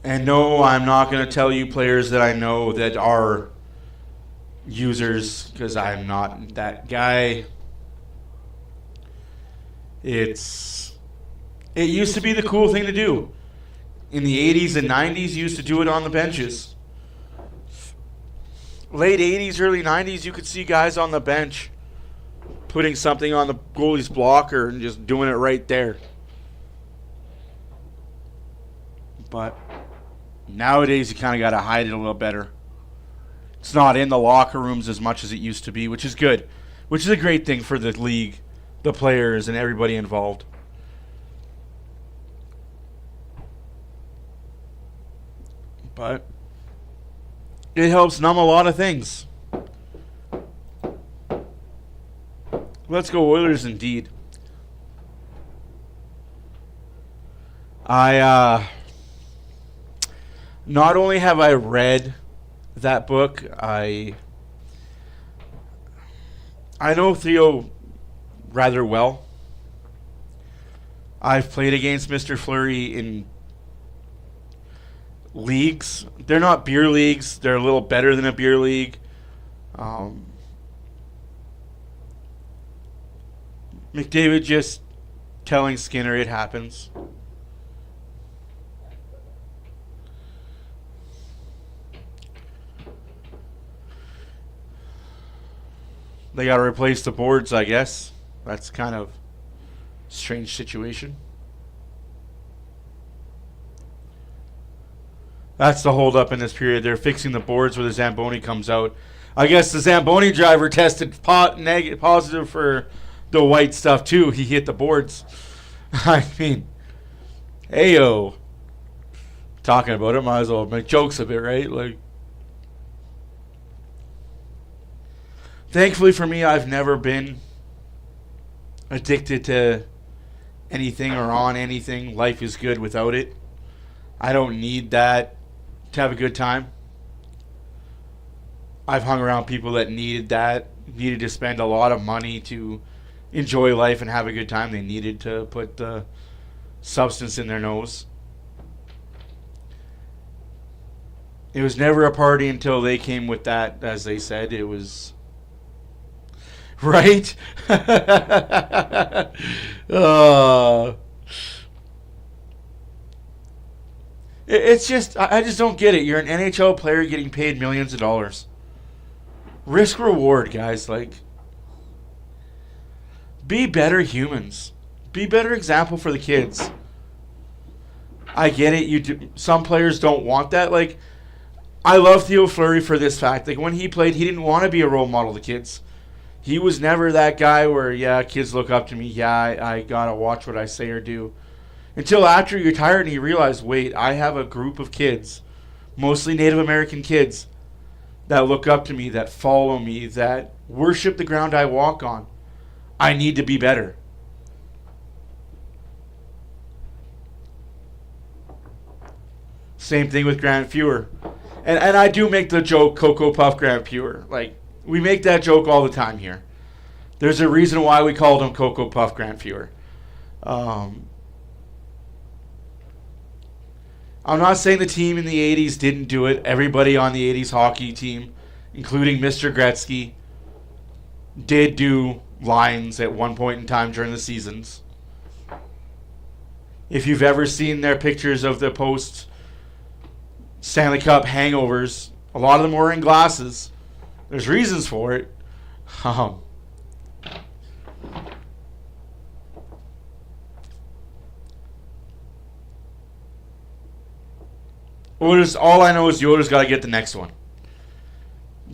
and no, I'm not going to tell you players that I know that are users, because I'm not that guy. It used to be the cool thing to do. In the 80s and 90s, you used to do it on the benches. Late 80s, early 90s, you could see guys on the bench putting something on the goalie's blocker and just doing it right there. But nowadays, you kind of got to hide it a little better. It's not in the locker rooms as much as it used to be, which is good. Which is a great thing for the league, the players, and everybody involved. But it helps numb a lot of things. Let's go Oilers indeed. Not only have I read that book, I know Theo rather well. I've played against Mr. Fleury in leagues. They're not beer leagues. They're a little better than a beer league. McDavid just telling Skinner it happens. They got to replace the boards, I guess. That's kind of a strange situation. That's the holdup in this period. They're fixing the boards where the Zamboni comes out. I guess the Zamboni driver tested positive for the white stuff too. He hit the boards. I mean, heyo. Talking about it, might as well make jokes of it, right? Like, thankfully for me, I've never been addicted to anything or on anything. Life is good without it. I don't need that to have a good time. I've hung around people that needed to spend a lot of money to enjoy life and have a good time. They needed to put the substance in their nose. It was never a party until they came with that, as they said. It was... Right? It's just, I just don't get it. You're an NHL player getting paid millions of dollars. Risk reward, guys. Like, be better humans. Be better example for the kids. I get it. Some players don't want that. Like, I love Theo Fleury for this fact. Like, when he played, he didn't want to be a role model to kids. He was never that guy where, yeah, kids look up to me. Yeah, I got to watch what I say or do. Until after he retired and he realized, wait, I have a group of kids, mostly Native American kids, that look up to me, that follow me, that worship the ground I walk on. I need to be better. Same thing with Grant Fuhr. And I do make the joke, Cocoa Puff Grant Fuhr. Like, we make that joke all the time here. There's a reason why we called him Cocoa Puff Grant Fuhr. I'm not saying the team in the 80s didn't do it. Everybody on the 80s hockey team, including Mr. Gretzky, did do lines at one point in time during the seasons. If you've ever seen their pictures of the post Stanley Cup hangovers, a lot of them were in glasses. There's reasons for it. Oilers. All I know is the Oilers got to get the next one.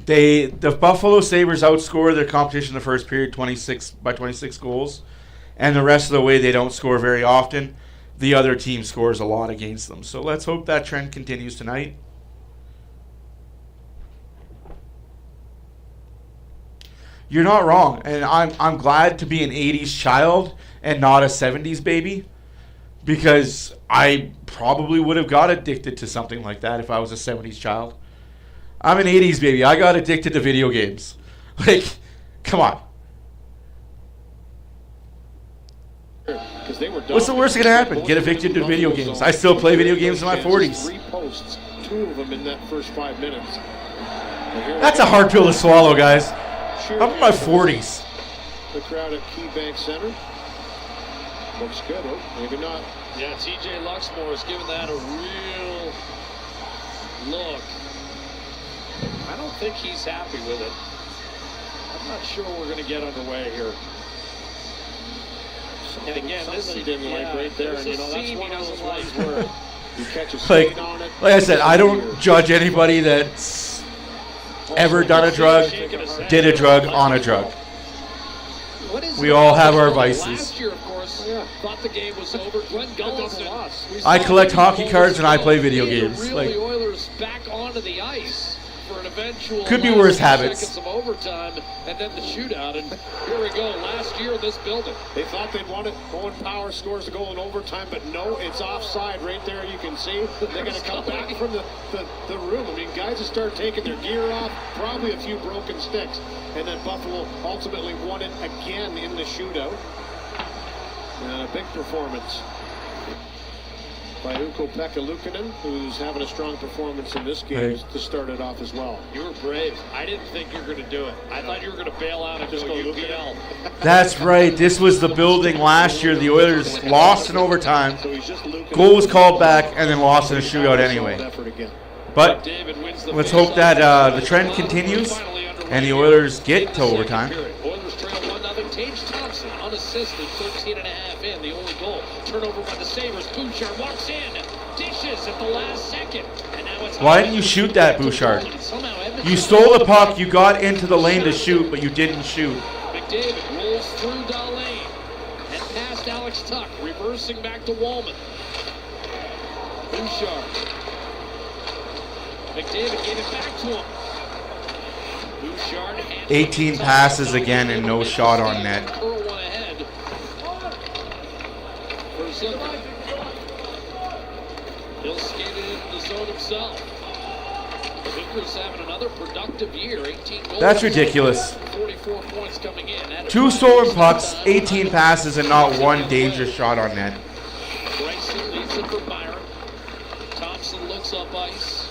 The Buffalo Sabres outscore their competition in the first period 26 goals, and the rest of the way they don't score very often. The other team scores a lot against them. So let's hope that trend continues tonight. You're not wrong, and I'm glad to be an 80s child and not a 70s baby, because I probably would have got addicted to something like that if I was a 70s child. I'm an 80s baby. I got addicted to video games. Like, come on. What's the worst that can happen? Get addicted to video games. I still play video games in my 40s. 3 posts, 2 of them in that first 5 minutes. That's a hard pill to swallow, guys. I'm in my 40s. The crowd at KeyBank Center. Looks good, oh, maybe not. Yeah, TJ Luxmore has given that a real look. I don't think he's happy with it. I'm not sure we're going to get underway here. And again, this didn't like right there, and you know that's one of those ones where you catch a like, skate on it. like I said, I don't judge anybody that's ever done a drug, did a drug, on a drug. We all have our vices. Last year, of course, thought the game was over. Glenn Gullis. I collect hockey cards and I play video games. Reel Like, the Oilers back onto the ice for an eventual could be last worse 2 habits. seconds of overtime, and then the shootout. And here we go. Last year in this building. They thought they'd want it going power scores to go in overtime, but no, it's offside right there. You can see they're going to come back from the room. I mean, guys will start taking their gear off, probably a few broken sticks, and then Buffalo ultimately won it again in the shootout. And a big performance by Ukko-Pekka Luukkonen, who's having a strong performance in this game to start it off as well. You were brave. I didn't think you were going to do it. I thought you were going to bail out and just go UPL. that's right. This was the building last year. The Oilers lost in overtime. Goal was called back and then lost in a shootout anyway. But let's hope that the trend continues and the Oilers get to overtime. Oilers trail 1-0. Tage Thompson unassisted, 13.5 in, the only goal. Turnover by the Sabres. Bouchard walks in, dishes at the last second. And now it's Why didn't you shoot that, Bouchard? You stole the puck, you got into the lane to shoot, but you didn't shoot. McDavid rolls through Dallane and past Alex Tuck, reversing back to Wallman. Bouchard. McDavid gave it back to him. Bouchard 18 passes again and no shot on net. Curl one ahead. For Zucker. He'll skate it into the zone himself. Zucker's having another productive year. 18 goals. That's ridiculous. 44 points coming in. 2 stolen pucks, 18 passes, and not one dangerous shot on net. Bryson leads it for Byron. Thompson looks up ice.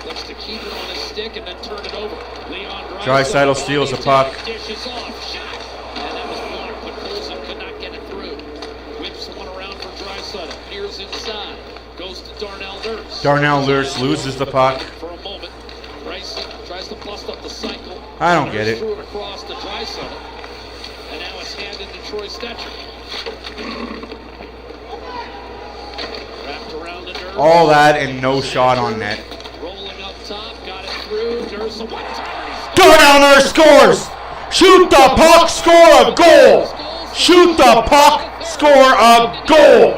Looks to keep it on his stick and then turn it over. Leon Draisaitl steals a puck. Dishes off. Shot. And that was blocked, but Colson could not get it through. Whips one around for Draisaitl. Peers inside. Goes to Darnell Nurse. Darnell Nurse loses the puck. For a moment. Bryson tries to bust up the cycle. I don't get it. Threw it across to Draisaitl. And now it's handed to Troy Stetcher. Wrapped around the Nurse. All that and no shot on net. Rolling up top, got it through. Nurse a one-timer. Darnell Nurse scores! Shoot the puck, score a goal! Shoot the puck, score a goal!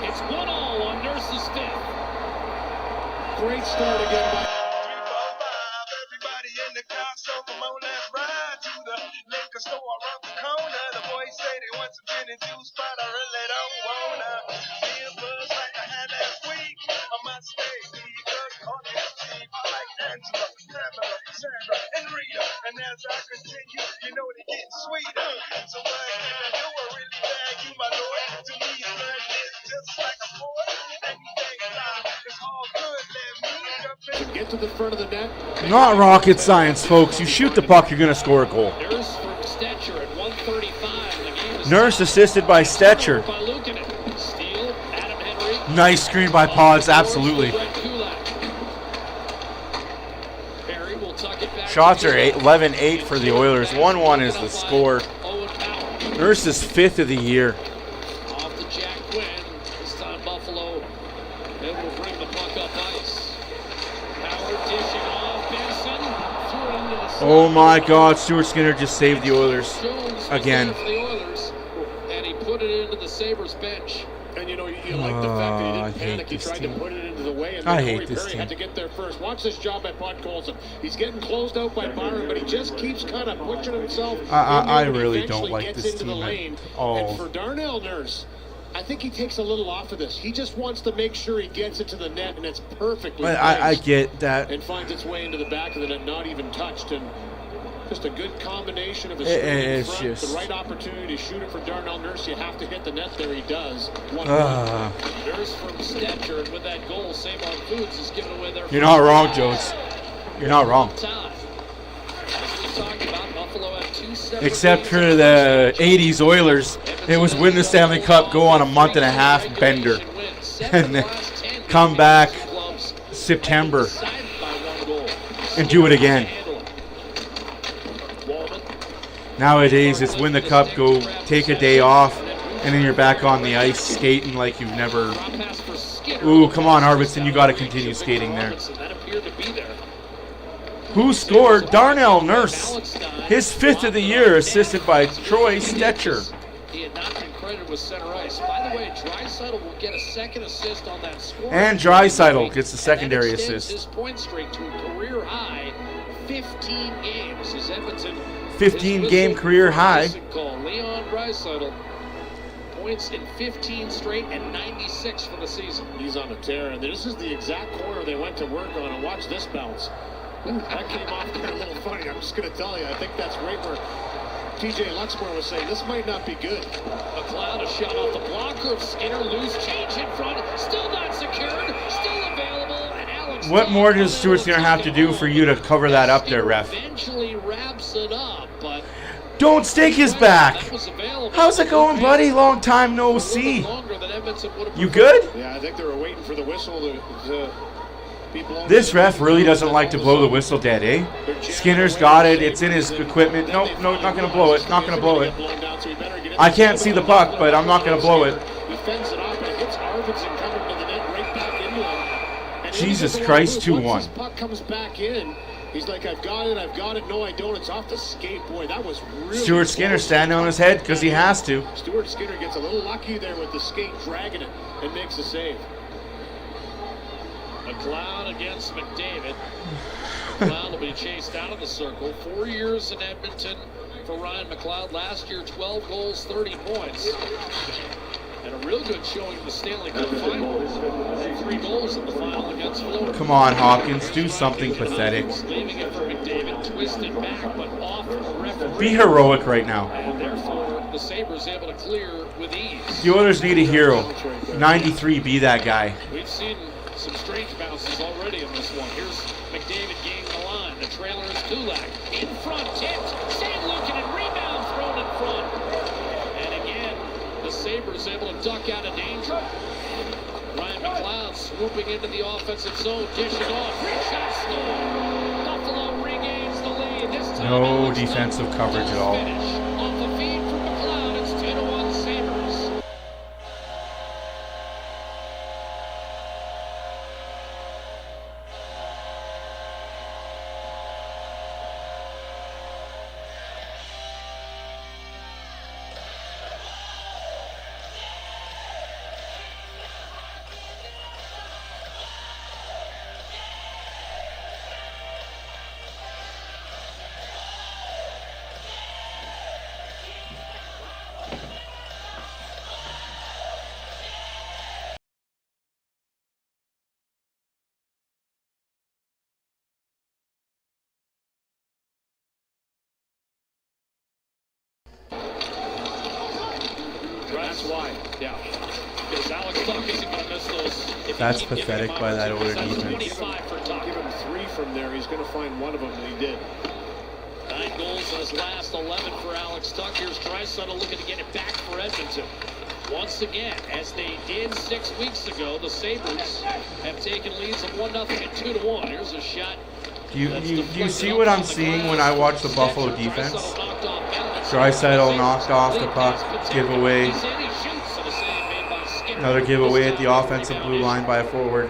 It's 1-1 on Nurse's fifth. Great start again by Everybody in the car, so come on, let's ride to the liquor store around the corner. The boys say they want some gin and juice, but I really don't wanna. Feel buzz like I had last week. I must stay because coffee is cheap. I like Angela, Pamela, Sandra, and Rita. And as I continue, you know they get sweeter. So what can I do? I really bag you, my lord. To me, blood is just like a boy. Anything it's all good. Let me jump in. to get to the front of the net. Not rocket science, folks. You shoot the puck, you're going to score a goal. Nurse from Stetcher at 1:35. The game is Nurse assisted by Stetcher. by Luukkonen. Steal, Adam Henry. Nice screen by Pods, absolutely. Brett Kulak. Perry will tuck it back. Shots are 11-8 for the Oilers. 1-1 is the score. Owen Powell. Nurse is 5th of the year. Off to Jack Quinn. This time Buffalo able to bring the puck up ice. Oh my God, Stuart Skinner just saved the Oilers again. For the Oilers, and he put it into the Sabres bench. And you know, you like the fact that he I didn't hate panic. He this tried team. to put it into the way, and I then hate Corey this Perry team. had to get there first. Watch this job at Bud Colson. He's getting closed out by Byron, but he just keeps kind of pushing himself. I in there, but really eventually don't like gets this into team the at lane. all. And for Darnell Nurse, I think he takes a little off of this. He just wants to make sure he gets it to the net, and it's perfectly I placed, get that. and finds its way into the back of the net, not even touched. And just a good combination of his It's front, just the right opportunity to shoot it for Darnell Nurse. You have to hit the net there. He does. 1-1. Nurse from Stetcher, and with that goal, Save on Foods is giving away their. You're not wrong, Jones. You're not wrong. Time. As we talked about, Buffalo had 2 separate Except games for in the 80s Oilers, it was win the Stanley Cup, go on a month and a half bender, and then come back September and do it again. Nowadays, it's win the cup, go take a day off, and then you're back on the ice skating like you've never. Ooh, come on, Arvidsson, you got to continue skating there. Who scored? Darnell Nurse. His 5th of the year, assisted by Troy Stetcher. He had not been credited with center ice. By the way, Draisaitl will get a second assist on that score. And Draisaitl gets the secondary and that extends assist. his point streak to a career high 15 games. As Edmonton 15-game career high. Call. Leon Draisaitl points in 15 straight and 96 for the season. He's on a tear, and this is the exact corner they went to work on. And watch this bounce. That came off there a little funny. I'm just going to tell you, I think that's right where TJ Luxmore was saying this might not be good. McLeod, a shot off the blocker of Skinner, loose change in front, still not secured, still available, and Alex. What more does Stuart Skinner have to do for you to cover that up there, ref? Eventually wraps it up, but Don't stake his back. that was available. How's it going, buddy? Long time no see. You good? Yeah, I think they were waiting for the whistle to be blown. This ref really doesn't like to blow the whistle dead, eh? Skinner's got it. It's in his equipment. Nope, no, not going to blow it. Not going to blow it. I can't see the puck, but I'm not going to blow it. He fends it off, and it hits Arvidsson coming to the net right back into him. And Jesus Christ, 2-1. Once his puck comes back in, he's like, I've got it. No, I don't. It's off the skate. Boy, that was really Stuart Skinner standing on his head because he has to. Stuart Skinner gets a little lucky there with the skate, dragging it, and makes a save. McLeod against McDavid. McLeod will be chased out of the circle. 4 years in Edmonton for Ryan McLeod. Last year, 12 goals, 30 points. And a real good showing in the Stanley Cup final. 3 goals in the final against Florida. Come on, Hawkins. Do something pathetic. Leaving it for McDavid, twisted back, but off the referee. Be heroic right now. And therefore, the Sabres able to clear with ease. The Oilers need a hero. 93, be that guy. We've seen some strange bounces already in this one. Here's McDavid gaining the line. The trailer is Kulak. In front, tipped. Save Lukin and rebound thrown in front. And again, the Sabres able to duck out of danger. Ryan McLeod swooping into the offensive zone, dishing off. Great shot score. Buffalo regains the lead. This time No Alex defensive Tuck coverage at all. finish. Off the feed from McLeod, it's 2-1 Sabres. That's why, yeah. Because Alex Tuck isn't going to miss those. That's pathetic by that Oilers defense. 25 for Tuck. Give him 3 from there. He's going to find one of them, and he did. 9 goals in his last 11 for Alex Tuck. Here's Draisaitl looking to get it back for Edmonton. Once again, as they did 6 weeks ago, the Sabres have taken leads of 1-0 and 2-1. Here's a shot. Do you see what I'm seeing when I watch the Buffalo defense? Draisaitl knocked off the puck, giveaway. Another giveaway at the offensive blue line by a forward.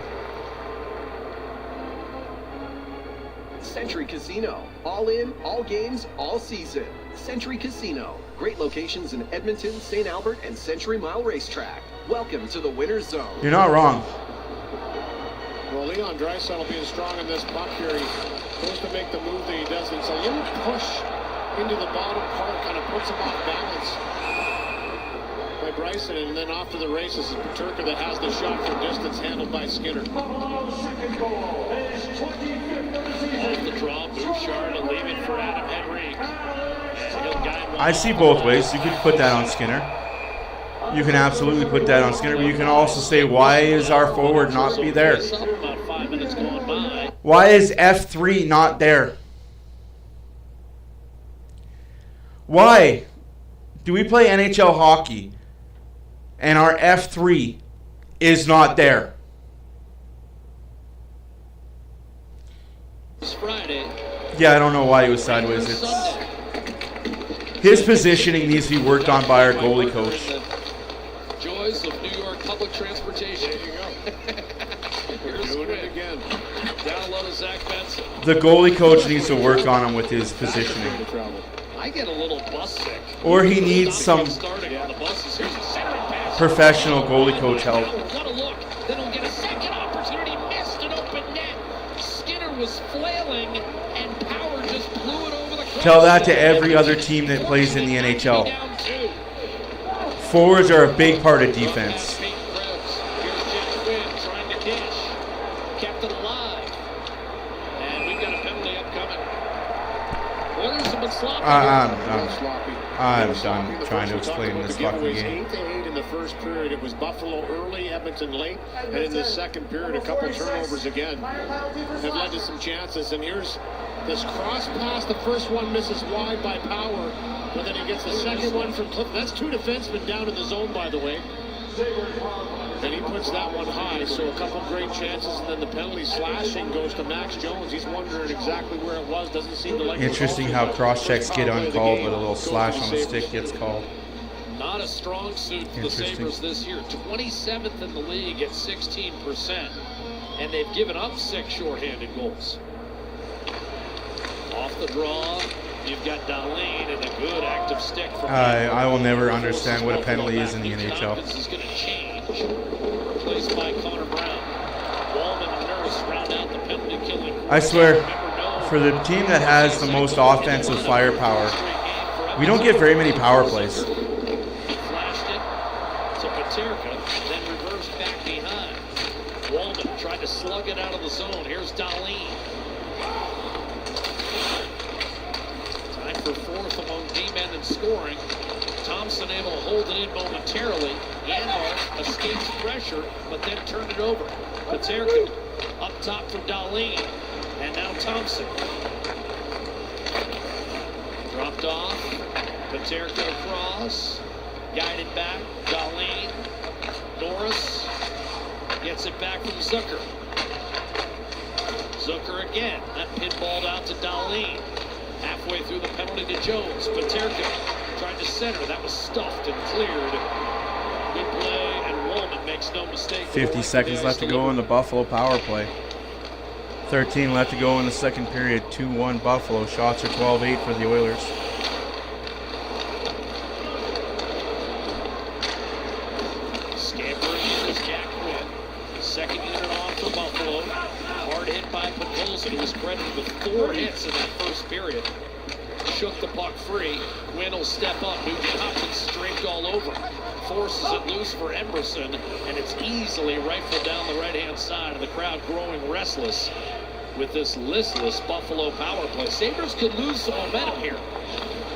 Century Casino. All in, all games, all season. Century Casino. Great locations in Edmonton, St. Albert, and Century Mile Racetrack. Welcome to the Winner's Zone. You're not wrong. Well, Leon Draisaitl being strong in this puck here. He goes to make the move that he does. It's a little push into the bottom part, kind of puts him off balance by Bryson, and then off to the races is Peterka that has the shot from distance, handled by Skinner. Buffalo's second goal is 25th of the season. Off the draw, Bouchard to leave it for Adam Henrique. And he'll guide one I see both ways. You could put that on Skinner. You can absolutely put that on Skinner, but you can also say, why is our forward not be there? About 5 minutes going by. Why is F3 not there? Why do we play NHL hockey and our F3 is not there? It's Friday. Yeah, I don't know why he was sideways. His positioning needs to be worked on by our goalie coach. Joys of New York public transportation. There you go. Here's Doing it again. down low to Zach Benson. The goalie coach needs to work on him with his positioning. I get a little bus sick. Or he needs some Starting on the buses. Here's a centering pass. professional goalie coach help. What a look. Then he'll get a second opportunity. Missed an open net. Skinner was flailing, and Power just blew it over the cross. Tell that to every other team that plays in the NHL. Forwards are a big part of defense. Here's Jeff Quinn trying to dish. Kept it alive. And we've got a penalty upcoming. Oilers have been sloppy. I'm done trying to explain this fucking game. 8-8 in the first period. It was Buffalo early, Edmonton late, and in the second period, a couple turnovers again have led to some chances. And here's this cross pass. The first one misses wide by Power, but then he gets the second one from Cliff. That's two defensemen down in the zone, by the way. And he puts that one high, so a couple great chances, and then the penalty slashing goes to Max Jones. He's wondering exactly where it was. Doesn't seem to like. Interesting how cross-checks get uncalled, but a little slash on the stick gets called. Not a strong suit for the Sabres this year. 27th in the league at 16%. And they've given up 6 shorthanded goals. Off the draw, you've got Dahlin and a good active stick from I will never understand what a penalty is in the NHL. This is going to change. Replaced by Connor Brown. Wallman and Nurse round out the penalty killing. I swear, for the team that has the most offensive firepower, we don't get very many power plays. Flashed it to Peterka, then reversed back behind. Wallman tried to slug it out of the zone. Here's Dahlin. Time for fourth among D-men in scoring. Thompson able to hold it in momentarily. Yanmark escapes pressure, but then turned it over. Peterka up top for Dahlin. And now Thompson. Dropped off. Peterka across. Guided back. Dahlin. Norris gets it back from Zucker. Zucker again. That pinballed out to Dahlin. Halfway through the penalty to Jones. Peterka tried to center. That was stuffed and cleared. Good play, and Wallman makes no mistake. 50 seconds left to go in the Buffalo power play. 13 left to go in the second period. 2-1 Buffalo. Shots are 12-8 for the Oilers. Scampering in is Jack Quinn. Second unit off for Buffalo. Hard hit by Podkolzin, who was credited with 4 hits in that first period. Shook the puck free. Quinn will step up. Nugent Hopkins draped all over. Forces it loose for Emberson, and it's easily rifled down the right-hand side, and the crowd growing restless with this listless Buffalo power play. Sabres could lose some momentum here.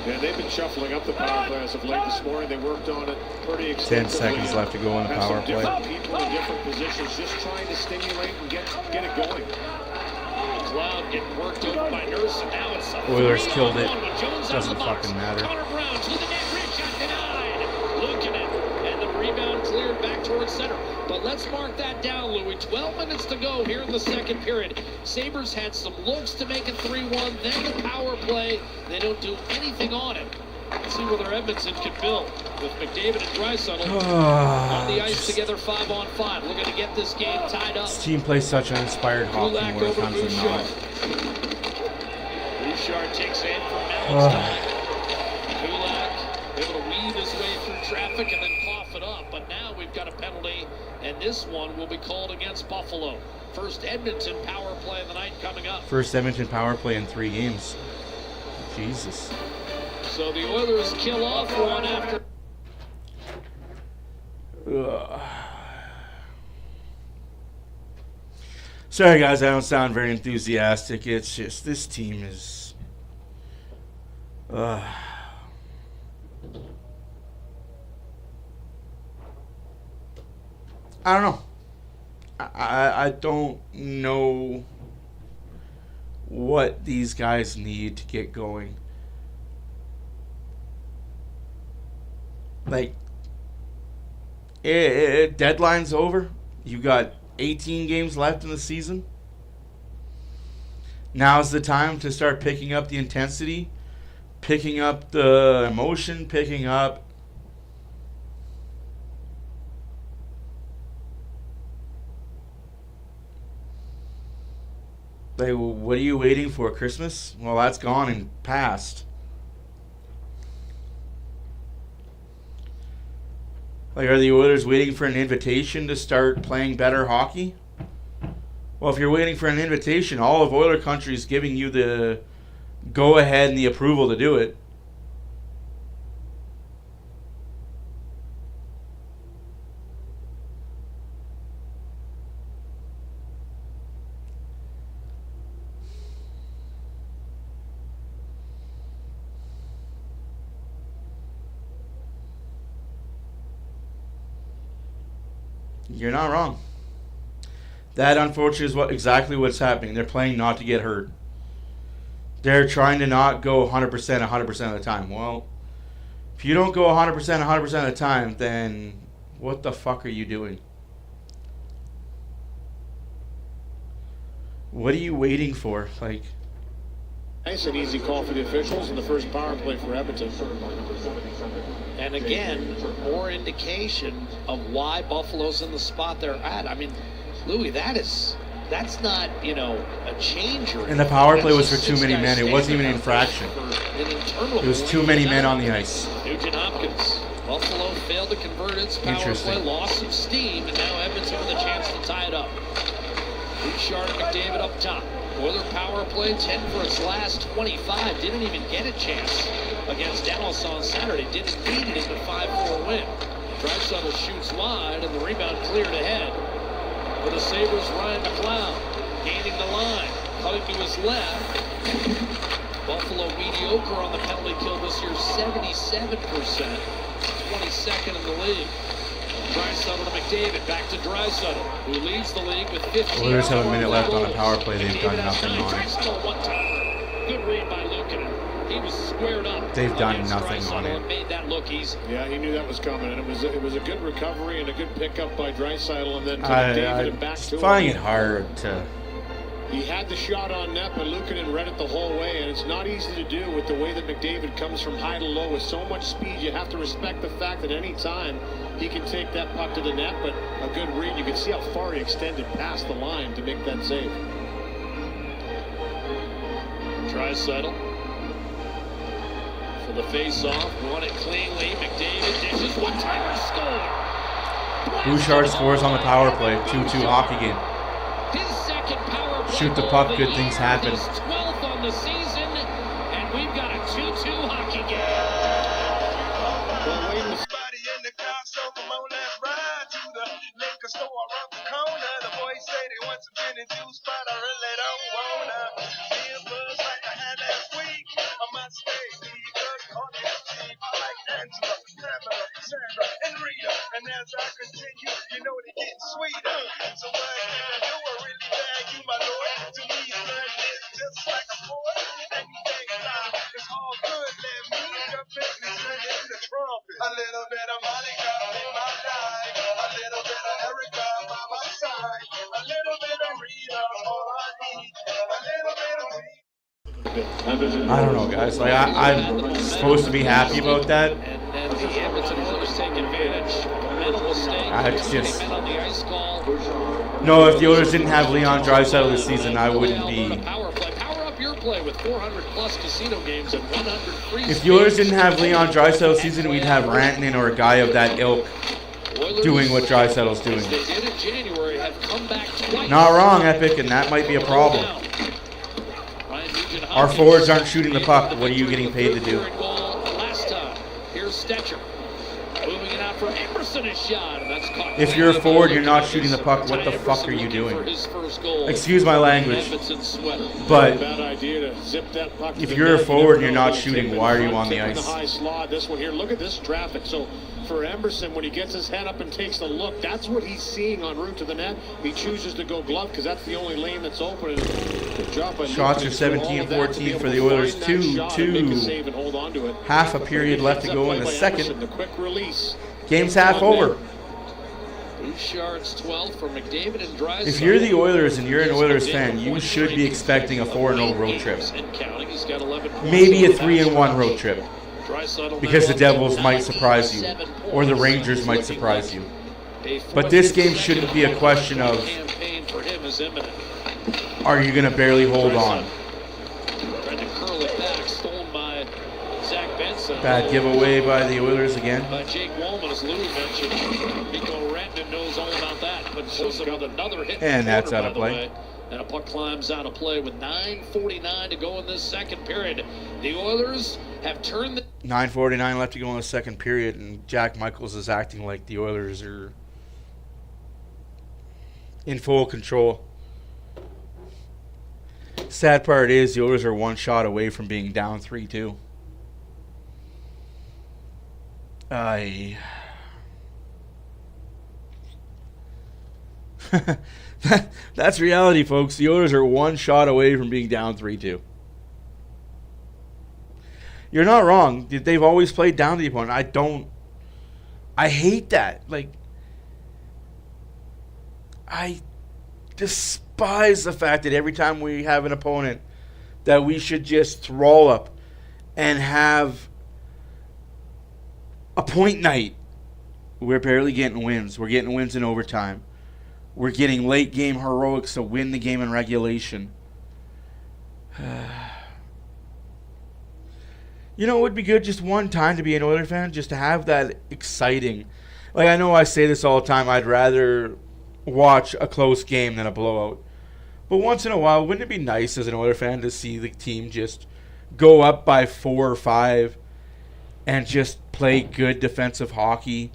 Yeah, they've been shuffling up the power play as of late this morning. They worked on it pretty extensively. 10 seconds left to go in the Had power some play. different people in different positions, just trying to stimulate and get it going. McLeod getting worked over by Nurse, and now it's a Oilers 3-on-1 killed it. with Jones out of Doesn't the box. fucking matter. Connor Brown to the net, rich shot denied. Looking at it, and the rebound cleared back towards center. But let's mark that down, Louis. 12 minutes to go here in the second period. Sabres had some looks to make it 3-1, then the power play. They don't do anything on it. Let's see whether Edmonton can build with McDavid and Draisaitl on the ice together 5-on-5. Looking to get this game tied up. This team plays such uninspired hockey Kulak more over times than not. Bouchard. Bouchard takes aim from Mellenstein. Kulak able to weave his way through traffic and then cough it up. But now we've got a penalty, and this one will be called against Buffalo. First Edmonton power play of the night coming up. First Edmonton power play in 3 games. Jesus. So the Oilers kill off one after. Ugh. Sorry guys, I don't sound very enthusiastic. It's just this team is I don't know. I don't know what these guys need to get going. Like, deadline's over. You got 18 games left in the season. Now's the time to start picking up the intensity, picking up the emotion, picking up like, what are you waiting for? Christmas? Well, that's gone and passed. Like, are the Oilers waiting for an invitation to start playing better hockey? Well, if you're waiting for an invitation, all of Oiler country is giving you the go-ahead and the approval to do it. You're not wrong. That, unfortunately, is exactly what's happening. They're playing not to get hurt. They're trying to not go 100% of the time. Well, if you don't go 100% of the time, then what the fuck are you doing? What are you waiting for? Like, Nice and easy call for the officials in the first power play for Edmonton. And again, more indication of why Buffalo's in the spot they're at. I mean, Louis, that's not, a changer. and the power play was for too many men. It wasn't even an infraction. It was too many men on the ice. Nugent Hopkins. Buffalo failed to convert its power play, lost some steam, and now Edmonton with a chance to tie it up. Bouchard and McDavid up top. Oiler power play, 10 for its last 25. Didn't even get a chance against Dallas on Saturday. Didn't need it in the 5-4 win. Draisaitl shoots wide, and the rebound cleared ahead. For the Sabres, Ryan McLeod gaining the line, cutting to his left. Buffalo mediocre on the penalty kill this year, 77%, 22nd in the league. Draisaitl to McDavid, back to Draisaitl, who leads the league with 15. Oilers have a minute left on a power play. They've done nothing on it. Draisaitl one-timer. Good read by Luukkonen. He was squared up. They've done nothing on it. And made that look easy. Yeah, he knew that was coming, and it was a good recovery and a good pickup by Draisaitl, and then to McDavid and back to him. I find it hard to. He had the shot on net, but Luukkonen read it the whole way, and it's not easy to do with the way that McDavid comes from high to low with so much speed. You have to respect the fact that any time he can take that puck to the net, but a good read. You can see how far he extended past the line to make that save. Draisaitl for the face-off, won it cleanly. McDavid dishes, one-timer, score! Bouchard scores on the power play. 2-2 hockey game. His second power play Shoot the goal puck, of good year, things happen. His 12th on the season, and we've got a 2-2 hockey game. Everybody in the car, so come on, let's ride to the liquor store around the corner. The boys say they want some gin and juice, but I really don't wanna. Feel buzz like I had last week. I must stay because coffee is cheap. Like Angela, Pamela, Sandra, and Rita. And as I continue, you know they get sweeter. So what can I do? I really bag you, my lord. To me, son, is just like a boy. Anything time, it's all good. Let me jump in and sing in the trumpet. A little bit of Monica in my life. A little bit of Erica by my side. A little bit of Rita, all I need. A little bit of me. I don't know, guys. Like, I'm supposed to be happy about that. And the Edmonton Oilers take advantage. Mental mistake. I just- They met on the ice call. No, if the Oilers didn't have Leon Draisaitl this season, I wouldn't be. Power play. Power up your play with 400-plus casino games and 100 free If the Oilers didn't have Leon Draisaitl season, we'd have Rantanen or a guy of that ilk doing what Draisaitl's doing. They did in January, have come back twice. Not wrong, Epic, and that might be a problem. Our forwards aren't shooting the puck. What are you getting paid to do? Last time. Here's Stetcher. Moving it out for Emerson, a shot, and that's caught. If you're a forward, you're not shooting the puck. What the fuck are you doing? Excuse my language, but if you're a forward and you're not shooting, why are you on the ice? This one here, look at this traffic. So for Emerson, when he gets his head up and takes a look, that's what he's seeing en route to the net. He chooses to go glove because that's the only lane that's open. Shots are 17-14 for the Oilers. 2-2. Half a period left to go in the second. Game's half over. Bouchard's 12 for McDavid and Draisaitl. If you're the Oilers and you're an Oilers fan, you should be expecting a 4-0 road trip. Maybe a 3-1 road trip. Because the Devils might surprise you, or the Rangers might surprise you. But this game shouldn't be a question of, are you going to barely hold on? Bad giveaway by the Oilers again. Jake Wallman, as Lou mentioned, Mikko Rantanen knows all about that, but shows him with another hit. And that's out of play. And a puck climbs out of play with 9:49 to go in this second period. The Oilers have turned the 9:49 left to go in the second period, and Jack Michaels is acting like the Oilers are in full control. Sad part is the Oilers are one shot away from being down 3-2. That's reality, folks. The Oilers are one shot away from being down 3-2. You're not wrong. They've always played down to the opponent. I hate that. Like, I despise the fact that every time we have an opponent that we should just throw up and have a point night. We're barely getting wins. We're getting wins in overtime. We're getting late game heroics to win the game in regulation. You know, it would be good just one time to be an Oilers fan, just to have that exciting. Like, I know I say this all the time, I'd rather watch a close game than a blowout. But once in a while, wouldn't it be nice as an Oilers fan to see the team just go up by 4 or 5 and just play good defensive hockey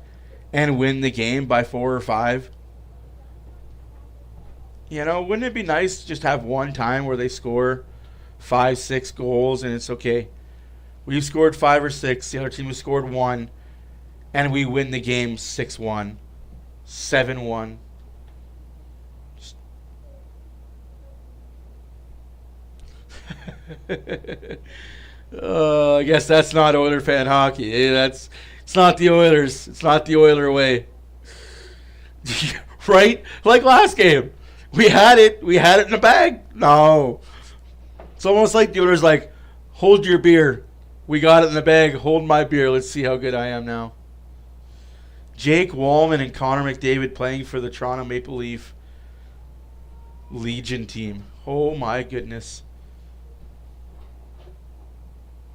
and win the game by 4 or 5? You know, wouldn't it be nice to just have one time where they score 5, 6 goals and it's okay? We've scored 5 or 6, the other team has scored 1, and we win the game 6-1, 7-1. I guess that's not Oiler fan hockey. It's not the Oilers. It's not the Oiler way. Right? Like last game. We had it in the bag. No. It's almost like the Oilers like, hold your beer. We got it in the bag. Hold my beer. Let's see how good I am now. Jake Wallman and Connor McDavid playing for the Toronto Maple Leaf Legion team. Oh my goodness.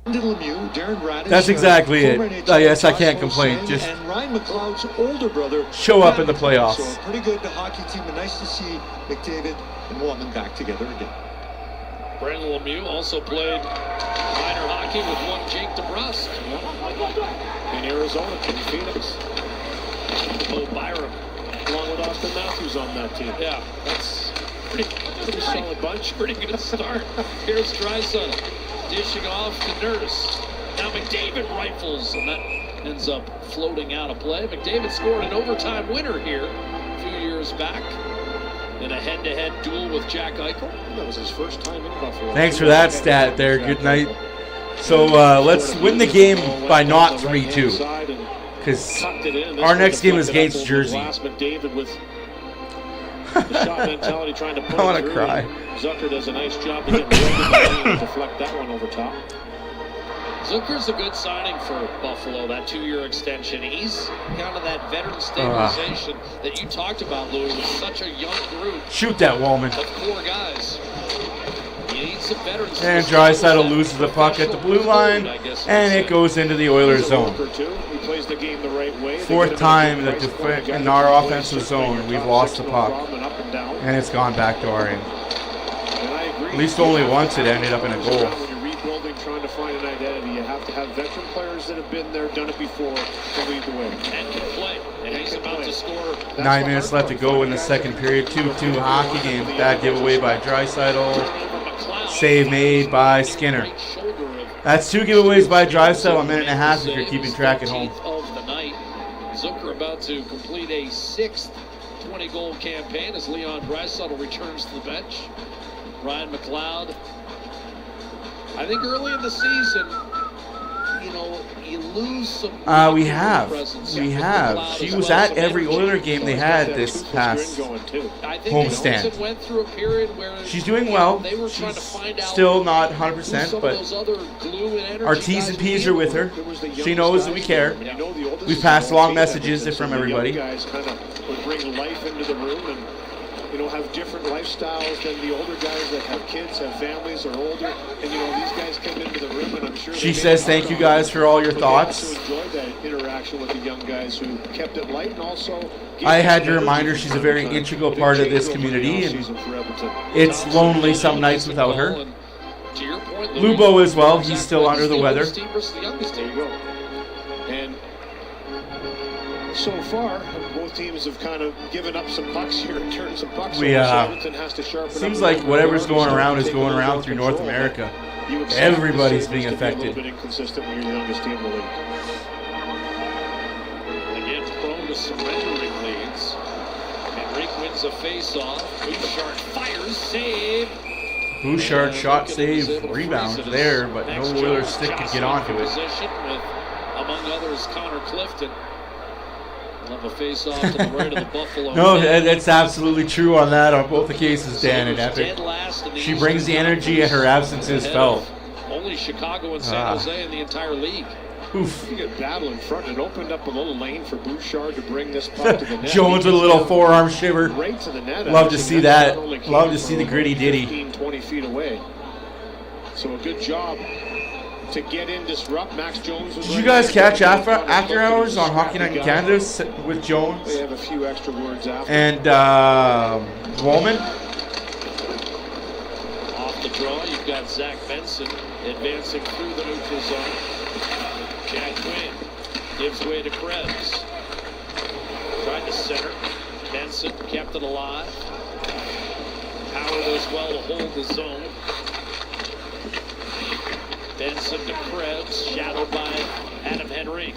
That's exactly it. Yes, I can't complain. Just and Ryan McLeod's older brother show up in the playoffs. So pretty good hockey team, and nice to see McDavid and Wallman back together again. Brandon Lemieux also played minor hockey with one Jake DeBrusk In Arizona, in Phoenix. Bo Byram, Along with Austin Matthews on that team. yeah, that's pretty solid bunch. Pretty good start. Here's Draisaitl dishing off to Nurse. Now McDavid rifles, and that ends up floating out of play. McDavid scored an overtime winner here a few years back in a head-to-head duel with Jack Eichel. That was his first time in Buffalo. Thanks for that stat there. Good night. So let's win the game by not 3-2. Because our next game is against Jersey. McDavid with the shot mentality trying to put I want to cry. Zucker does a nice job to get ready to deflect that one over top. Zucker's a good signing for Buffalo, that 2-year extension. He's kind of that veteran stabilization that you talked about, Louis, with such a young group Shoot that, Wallman. of core guys. You need some veterans. And Draisaitl loses the puck at the blue line, and it goes into the Oilers zone. He plays the game the right way. Fourth time that in our offensive zone we've lost the puck, and it's gone back to our end. At least only once it ended up in a goal. When you're rebuilding, trying to find an identity, you have to have veteran players that have been there, done it before to lead the way. And can play. And he's about to score. 9 minutes left to go in the second period. 2-2 hockey game. Bad giveaway by Draisaitl. Save made by Skinner. That's 2 giveaways by Draisaitl, a minute and a half if you're keeping track at home. Of the night. Zucker about to complete a 6th 20-goal campaign as Leon Draisaitl returns to the bench. Ryan McLeod. I think early in the season, you know, you lose some. We have. She was at every Oiler game they had this past homestand. Went through a period where she's doing well. They were She's trying to find out still not 100%, but our T's and P's are with her. She knows that we care. We've passed along messages from everybody. Guys kind of would bring life into the room and, you know, have different lifestyles than the older guys that have kids, have families, are older. And, you know, these guys come into the room, and I'm sure she says thank you guys for all your thoughts. To enjoy that interaction with the young guys who kept it light, and also I had to remind her she's a very integral part of this community, and it's lonely some nights without her. Lubo as well, he's still under the weather. There you go. And so far, both teams have kind of given up some pucks here and turned some pucks. Seems like whatever's going around is going around through North America. Everybody's being affected. A little bit inconsistent when you're the youngest team in the league. Again, prone to surrendering leads. Henrique wins a face-off. Bouchard fires, save. Bouchard shot, save, rebound there, but no Oilers stick could get onto it. With, among others, Connor Clifton. Have a face-off to the right of the Buffalo. No, that's absolutely true on that, on both the cases, Dan and Epic. She brings the energy and her absence is felt. Only Chicago and San Jose in the entire league. Oof. You get battle in front. It opened up a little lane for Bouchard to bring this puck to the net. Jones with a little forearm shiver. Right to the net. Love to see that. Love to see the gritty ditty. 15, 20 feet away. So a good job to get in, disrupt. Max Jones was. Did you guys catch after hours on Hockey Night in Canada with Jones? They have a few extra words after. And Woolman? Off the draw, you've got Zach Benson advancing through the neutral zone. Chad Quinn gives way to Krebs. Tried to center. Benson kept it alive. Howard as well to hold the zone. Benson to Krebs, shadowed by Adam Henrique.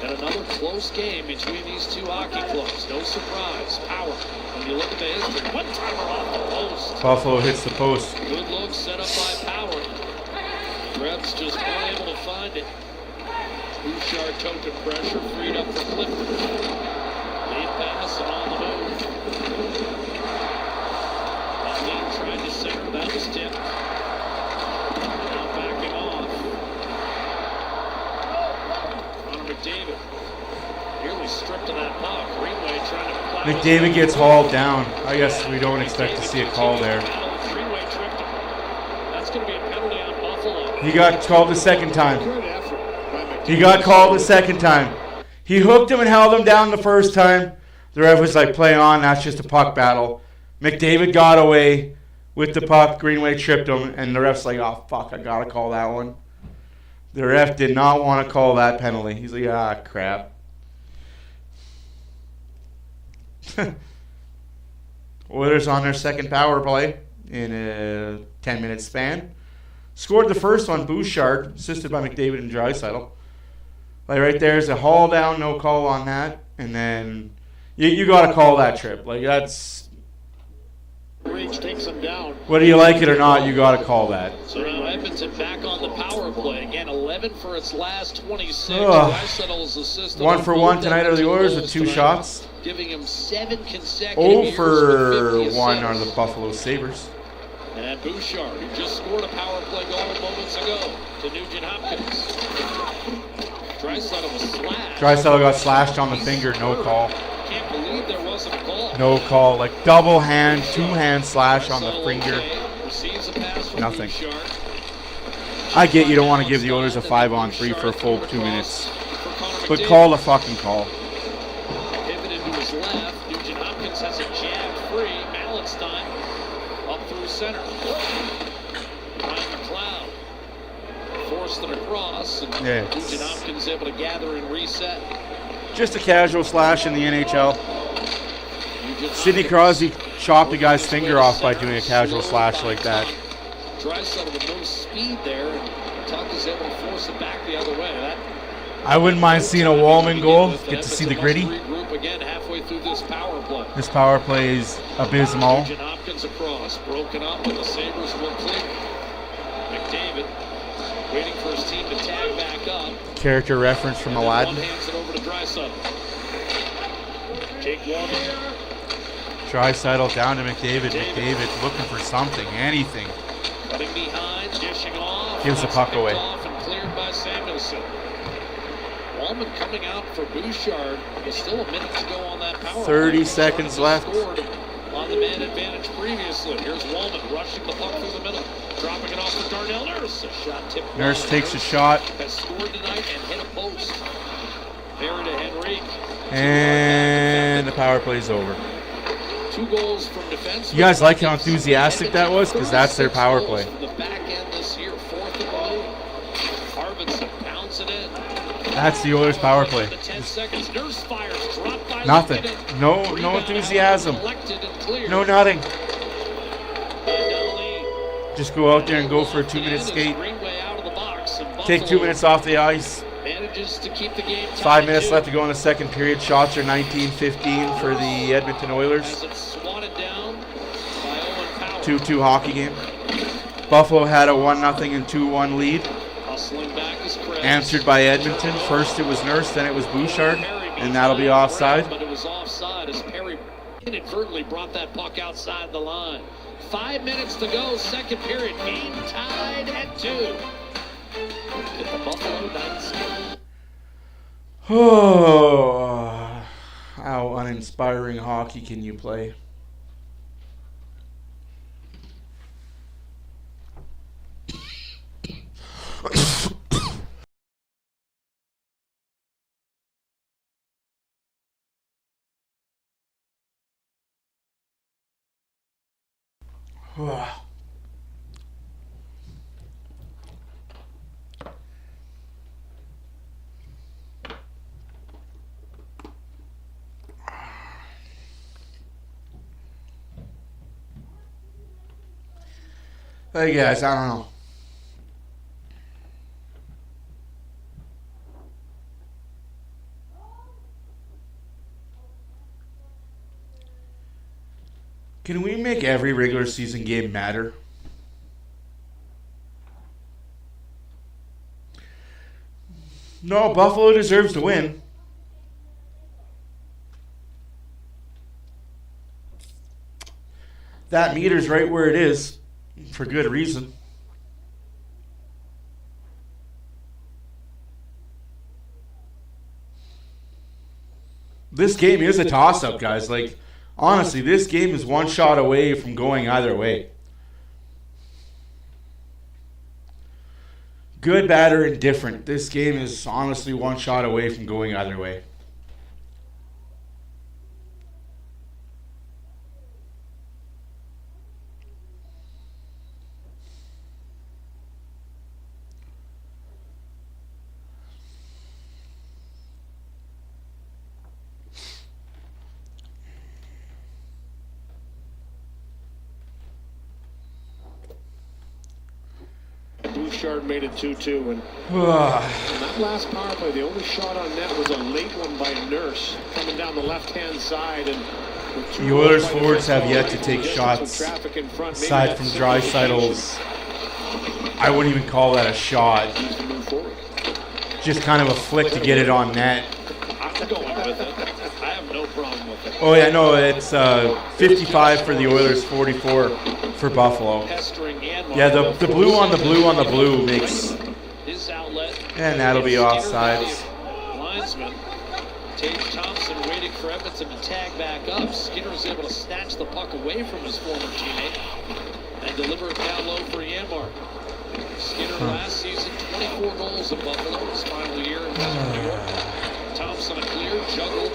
And another close game between these two hockey clubs. No surprise. Power. When you look at the history, one-timer off the post. Buffalo hits the post. Good look set up by Power. Krebs just unable to find it. Bouchard token pressure, freed up for Clifford. Lead pass and on the move. Pauline tried to center, that was tipped. Now backing off. Connor McDavid nearly stripped of that puck. Greenway trying to plow. McDavid gets hauled down. I guess we don't expect to see a call there. Greenway tripped him. That's going to be a penalty on Buffalo. He got called the second time. He got called the second time. He hooked him and held him down the first time. The ref was like, play on, that's just a puck battle. McDavid got away with the puck. Greenway tripped him, and the ref's like, oh, fuck, I got to call that one. The ref did not want to call that penalty. He's like, ah, crap. Oilers on their second power play in a 10-minute span. Scored the first one, Bouchard, assisted by McDavid and Draisaitl. Like right there's a haul down, no call on that, and then you got to call that trip. Like that's. Reach takes him down. Whether you like it or not, you got to call that. So now Edmonton back on the power play again. 11 for its last 26. Draisaitl's assist. 1 for 1 tonight are the Oilers with 2 shots. Giving him 7 consecutive 0 for 1 are the Buffalo Sabres. And Bouchard, who just scored a power play goal moments ago to Nugent Hopkins. Draisaitl was slashed. Draisaitl got slashed on the finger, no call. Can't believe there wasn't a call. No call, like double hand, 2-hand slash on the finger. from Nothing. Bouchard. I get you don't want to give the Oilers a 5-on-3 for a full 2 minutes. For Connor But McDavid. call the fucking call. Pivoted to his left. Nugent Hopkins has a jab free. Mallenstein up through center. Ryan McLeod forced it across. And Yeah. Nugent Hopkins able to gather and reset. Just a casual slash in the NHL. Nugent Sidney Hopkins Crosby chopped a guy's finger off by doing a casual slash like that. Draisaitl with no speed there, and Tuck is able to force it back the other way. That I wouldn't mind seeing a Wallman goal. Get to see the gritty. regroup again halfway through this power play. This power play is abysmal. Nugent Hopkins across, broken up, and the Sabres will clear. McDavid waiting for his team to tag back up. Character reference from And then Aladdin. one hands it over to Draisaitl. Jake Wallman. Draisaitl down to McDavid. McDavid looking for something, anything. Cutting behind, dishing off. Gives the That's puck picked away. Off and cleared by Samuelson. Wallman coming out for Bouchard. There's still a minute to go on that power 30 play. seconds Bouchard left. scored on the man advantage previously. Here's Wallman rushing the puck through the middle. Dropping it off to Darnell Nurse. A shot tipped. Nurse wide. takes a Nurse shot. has scored tonight and hit a post. Barry to Henrique. And the power play's over. 2 goals from defense. You guys like how enthusiastic that was? Because that's their power play. From the back end this year, 4th in the league. Arvidsson pounds it in. That's the Oilers power play. The 10 seconds. Nurse fires. Dropped by Nothing. Lehkonen. No Rebound enthusiasm. collected and cleared. No nothing. Donnelly. Just go out there and go for a 2-minute skate. Greenway out of the box, and Take 2 Buffalo minutes off the ice. manages to keep the game tied. 5 minutes too. left to go in the second period. Shots are 19-15 for the Edmonton Oilers. As it's swatted down by Owen Power. 2-2 hockey game. Buffalo had a 1-0 and 2-1 lead. Hustling back is Krebs. Answered by Edmonton. First it was Nurse, then it was Bouchard. And that'll be offside. But it was offside as Perry inadvertently brought that puck outside the line. 5 minutes to go, second period. Game tied at 2. Get the Buffalo Knights. Oh, how uninspiring hockey can you play? Hey guys, I don't know. Can we make every regular season game matter? No, Buffalo deserves to win. That meter's right where it is, for good reason. This game is a toss-up, guys. Like, honestly, this game is one shot away from going either way. Good, bad, or indifferent. This game is honestly one shot away from going either way. Bouchard made it 2-2, and that last power play, the only shot on net was a late one by Nurse coming down the left-hand side. And the Oilers forwards have yet to take shots aside from Draisaitl's. I wouldn't even call that a shot. Just kind of a flick to get it on net. I'm going with it. I have no problem with it. Oh yeah, no, it's 55 for the Oilers, 44 for Buffalo. Yeah, the blue on the blue on the blue makes, His outlet. and that'll be offsides. Linesman. Tage Thompson waiting for Edmonton to tag back up. Skinner's able to snatch the puck away from his former teammate. and deliver it down low for Yanmark. Skinner last season, 24 goals in Buffalo, his final year in New York. Thompson a clear, juggled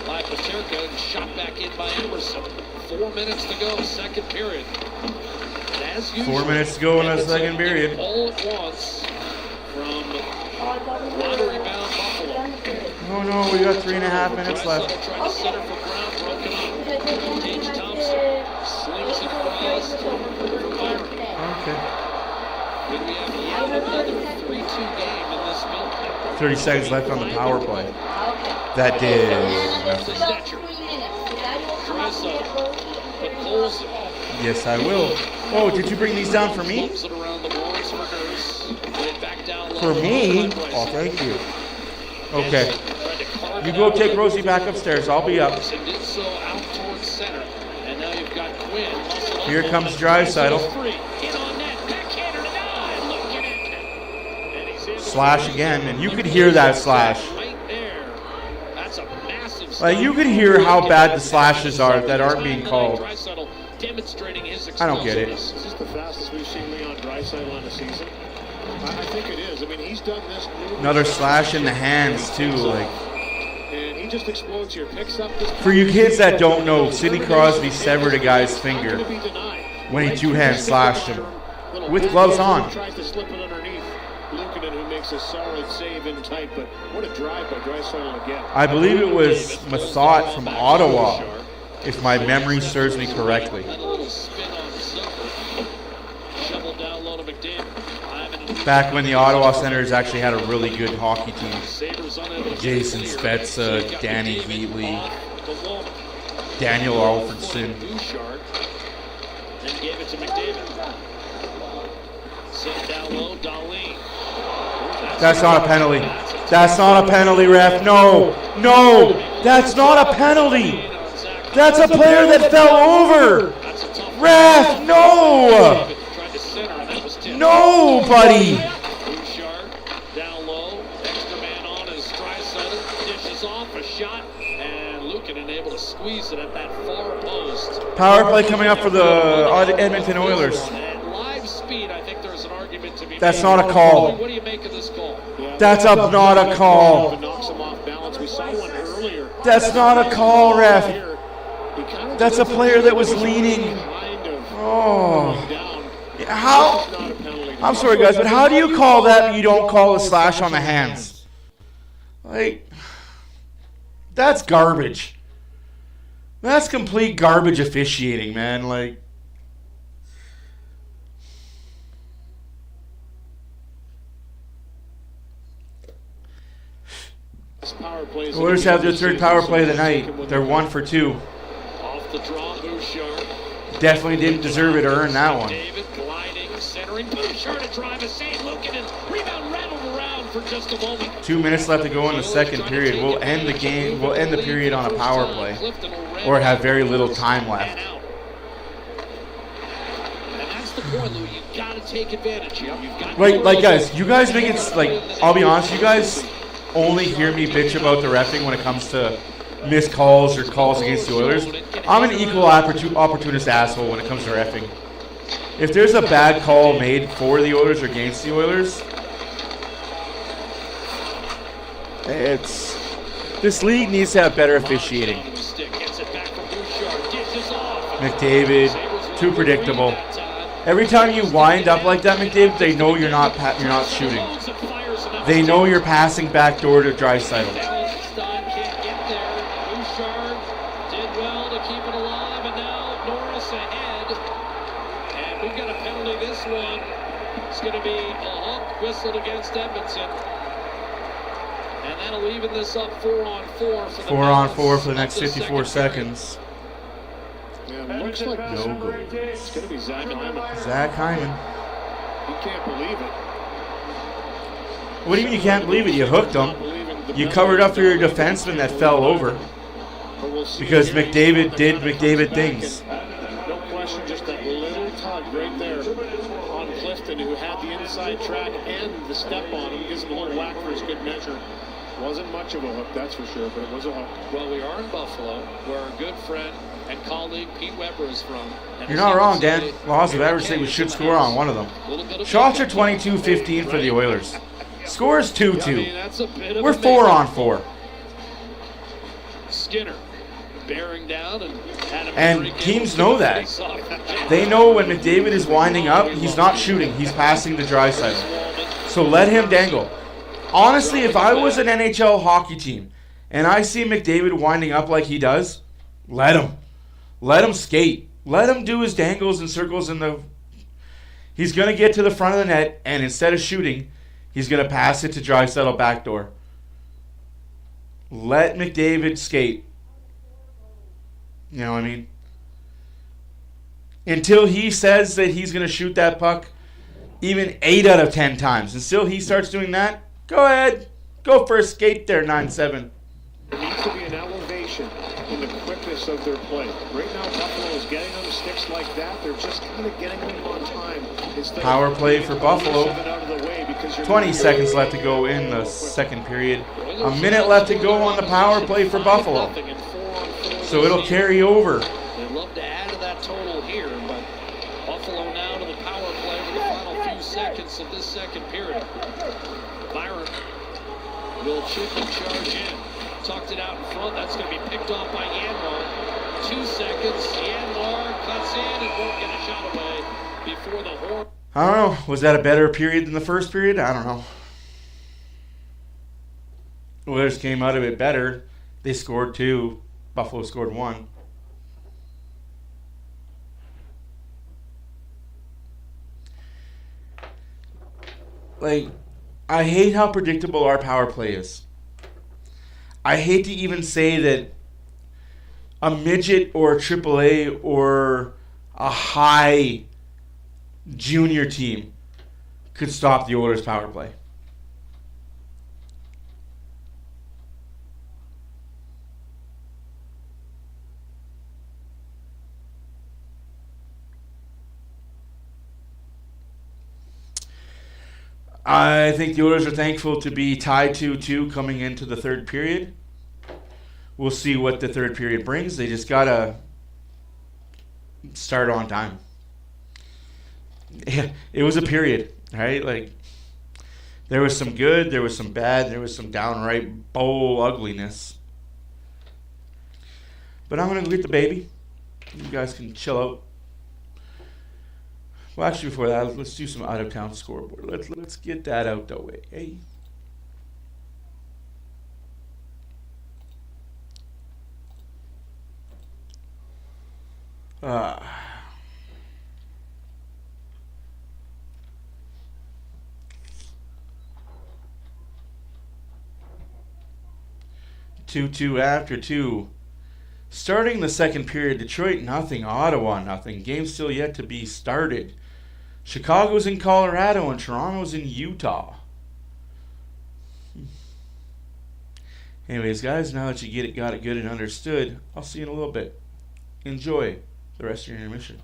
by Paterka and shot back in by Emerson. 4 minutes to go, second period. And as usual, 4 minutes to go in the second period. All at once from lottery-bound Buffalo. Oh no, we got 3.5 minutes left. Trying to center for Brown, broken up. Gage Thompson slings it across for Byron. Okay. Could we have yet another 3-2 game in this building? 30 seconds left on the power play. That did nothing. Draisaitl, but Coles Yes, I will. Oh, did you bring these down for me? moves it around the boards for Nurse. Put it back down low. For me? Oh, thank you. Okay. You go take Rosie back upstairs. I'll be up. And did so out towards center. And now you've got Quinn. Here comes Draisaitl. In on net, backhander denied. Look at it. And he's able to Slash again, and you could hear that slash. right there. That's a massive Like, you could hear how bad the slashes are that aren't being called. Draisaitl demonstrating his I don't get it. explosiveness. Is this the fastest we've seen Leon Draisaitl on a season? I think it is. I mean, he's done this. Another slash in the hands, too. Like, And he just explodes here. Picks up this. for you kids that don't know, Sidney Crosby severed a guy's finger when he two-hand slashed him with gloves on. Tries to slip it underneath. Luukkonen, who makes a solid save in tight, but what a drive by Draisaitl again. I believe it was Mathot from Ottawa, if my memory serves me correctly. And a little spin on Silver. Shovel down low to McDavid. Back when the Ottawa Senators actually had a really good hockey team. Sabres unable to Jason clear. Spezza, Danny Heatley, Off the wall. Daniel Alfredson. Bouchard. Then gave it to McDavid. Set down low, Darlene. That's not a penalty. That's not a penalty, ref. No, no, that's not a penalty. That's a player that fell over. Ref, no. Tried to center, and that was tipped. No, buddy. Bouchard down low. Extra man on as Draisaitl dishes off a shot, and Luukkonen able to squeeze it at that far post. Power play coming up for the Edmonton Oilers. At live speed, I think there's an argument to be That's made. not a call. What do you make of this call? That's not a call. Knocks him off balance. We saw one earlier. That's not a call, ref. Here, he kind of That's a player that was leaning. kind of Oh. down. How? It's not a penalty. I'm sorry, guys, but how do you call that when you don't call a slash on the hands? Like, that's garbage. That's complete garbage officiating, man. Like, Power plays. the Oilers have their third power play of the night. They're 1 for 2. Off the draw, Bouchard. Definitely didn't deserve it to earn that one. David gliding, centering. Bouchard to drive a save. Luukkonen. Rebound rattled around for just a moment. 2 minutes left to go in the second period. We'll end the game. We'll end the period on a power play, or have very little time left. And that's the point, Lou. You've got to take advantage. You've got Like guys, you guys make it like, I'll be honest, you guys only hear me bitch about the reffing when it comes to missed calls or calls against the Oilers. I'm an equal opportunist asshole when it comes to reffing. If there's a bad call made for the Oilers or against the Oilers, this league needs to have better officiating. McDavid, too predictable. Every time you wind up like that, McDavid, they know you're not shooting. They know you're passing backdoor to Draisaitl. Stein can't get there. Bouchard did well to keep it alive, and now Norris ahead. And we've got a penalty this one. It's going to be a hook whistled against Edmonton. And that'll even this up 4-on-4 for the 4-on-4 for the next 54 seconds. Yeah, it looks like No goal. it's going to be Zach Hyman. Zach Hyman. You can't believe it. What do you mean you can't believe it? You hooked him. You covered up for your defenseman that fell over. Because McDavid did McDavid things. No question, just that little tug right there on Clifton, who had the inside track and the step on him. Gives him a little whack for his good measure. Wasn't much of a hook, that's for sure, but it was a hook. Well, we are in Buffalo, where our good friend and colleague Pete Weber is from. And You're not wrong, Dan. Laws of average say we should score on one of them. Shots are 22-15 for the Oilers. Score is 2-2. That's a bit of We're 4 on 4. Skinner bearing down and teams know that. They know when McDavid is winding up, he's not shooting, he's passing to Draisaitl. So let him dangle. Honestly, if I was an NHL hockey team and I see McDavid winding up like he does, let him. Let him skate. Let him do his dangles and circles in the... He's going to get to the front of the net, and instead of shooting, he's going to pass it to Draisaitl backdoor. Let McDavid skate. You know what I mean? Until he says that he's going to shoot that puck even 8 out of 10 times. Until he starts doing that, go ahead. Go for a skate there, 9-7. There needs to be an elevation in the quickness of their play. Right now, Buffalo is getting on the sticks like that. They're just kind of getting them on time. Power play for Buffalo. 20 seconds left to go in the second period. A minute left to go on the power play for Buffalo. So it'll carry over. They'd love to add to that total here, but Buffalo now to the power play for the final few seconds of this second period. Byron will chip and charge in. Tucked it out in front. That's going to be picked off by Yanmar. 2 seconds. Yanmar cuts in and won't get a shot away before the horn. I don't know. Was that a better period than the first period? I don't know. Oilers came out of it better. They scored 2. Buffalo scored 1. Like, I hate how predictable our power play is. I hate to even say that a midget or a AAA or a high junior team could stop the Oilers' power play. I think the Oilers are thankful to be tied 2-2 coming into the third period. We'll see what the third period brings. They just got to start on time. Yeah, it was a period, right? Like, there was some good, there was some bad, there was some downright bowl ugliness. But I'm going to go get the baby. You guys can chill out. Well, actually, before that, let's do some out-of-town scoreboard. Let's get that out the way. Hey. Two after 2. Starting the second period, Detroit 0, Ottawa 0. Game still yet to be started. Chicago's in Colorado and Toronto's in Utah. Anyways, guys, now that you got it good and understood, I'll see you in a little bit. Enjoy the rest of your intermission.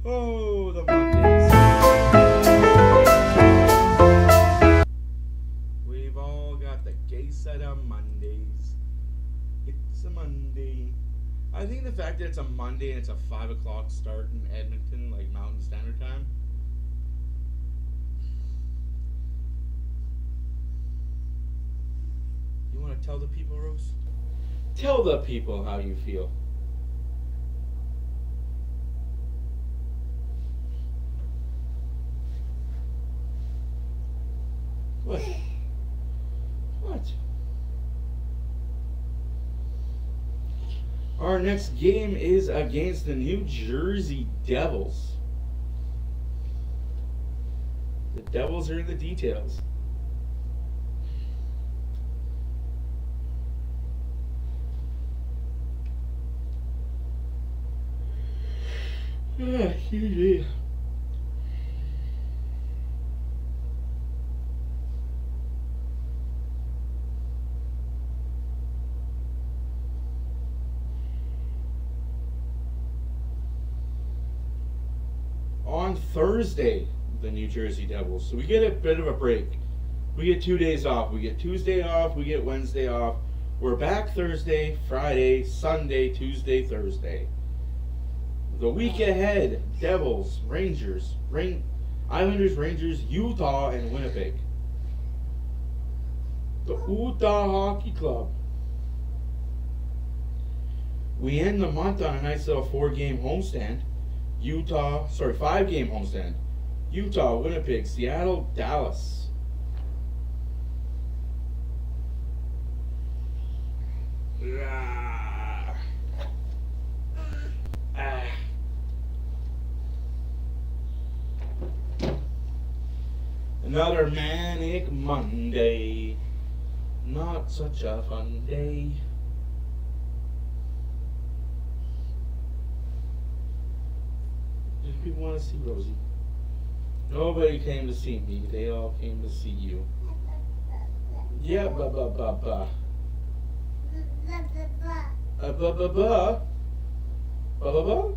Oh, the Mondays. We've all got the gay set of Mondays. It's a Monday. I think the fact that it's a Monday and it's a 5 o'clock start in Edmonton, like Mountain Standard Time. You want to tell the people, Rose? Tell the people how you feel. What? What? Our next game is against the New Jersey Devils. The Devils are in the details. Excuse me. On Thursday, the New Jersey Devils. So we get a bit of a break. We get 2 days off. We get Tuesday off. We get Wednesday off. We're back Thursday, Friday, Sunday, Tuesday, Thursday. The week ahead, Devils, Rangers, Islanders, Rangers, Utah, and Winnipeg. The Utah Hockey Club. We end the month on a nice little 4-game homestand. 5-game homestand. Utah, Winnipeg, Seattle, Dallas. Another manic Monday. Not such a fun day. Did people want to see Rosie? Nobody came to see me. They all came to see you. Yeah, ba ba ba ba. Ba ba ba ba. Ba ba ba.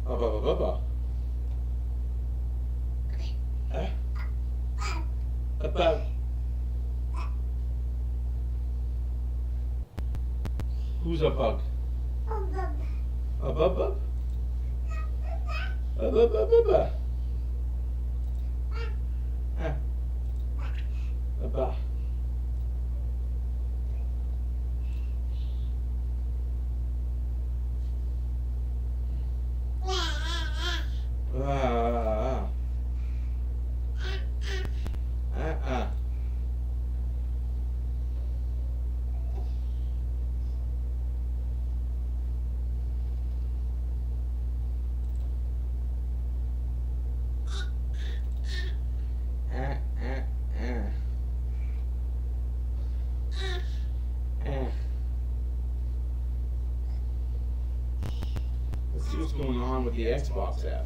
Ba ba ba ba. About. Who's a bug? A bug? A bug? A bug. Let's see what's going on with the Xbox app.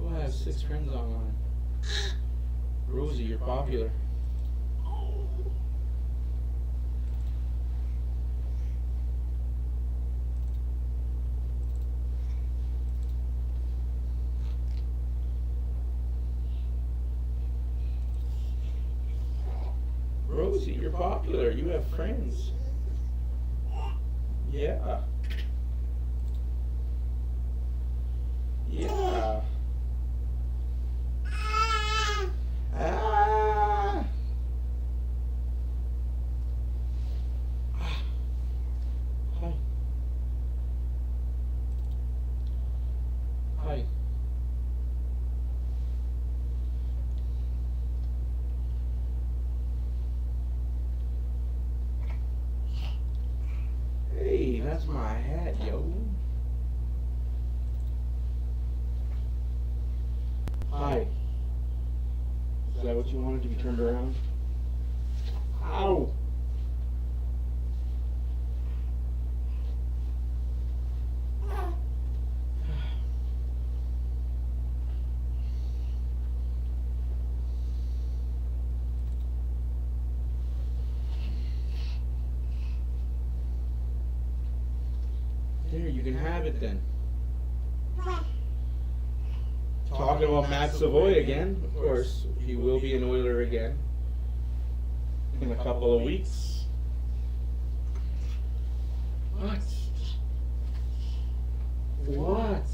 Oh, I have 6 friends online. Rosie, you're popular. Rosie, you're popular. You have friends. Yeah. Yeah. Ah. Hi. Hi. Hey, that's my hat, yo. Hi. Is that what you wanted to be turned around? Ow! There, you can have it then. Talking about Matt Savoy again, of course, he will be an Oiler again in a couple of weeks. What? What?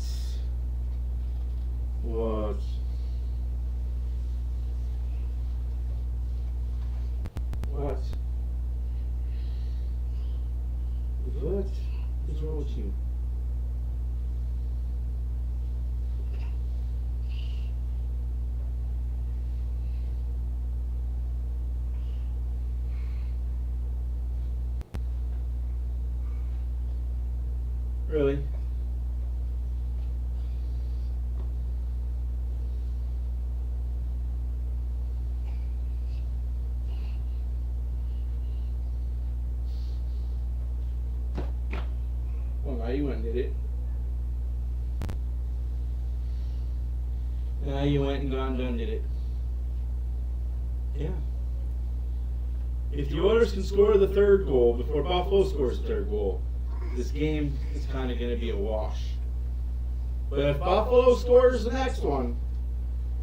What? What? What is wrong with you? Really? Well, now you went and did it. Now you went and gone done did it. Yeah. If the Oilers can score the third goal before Buffalo scores the third goal, this game is kind of going to be a wash. But if Buffalo scores the next one,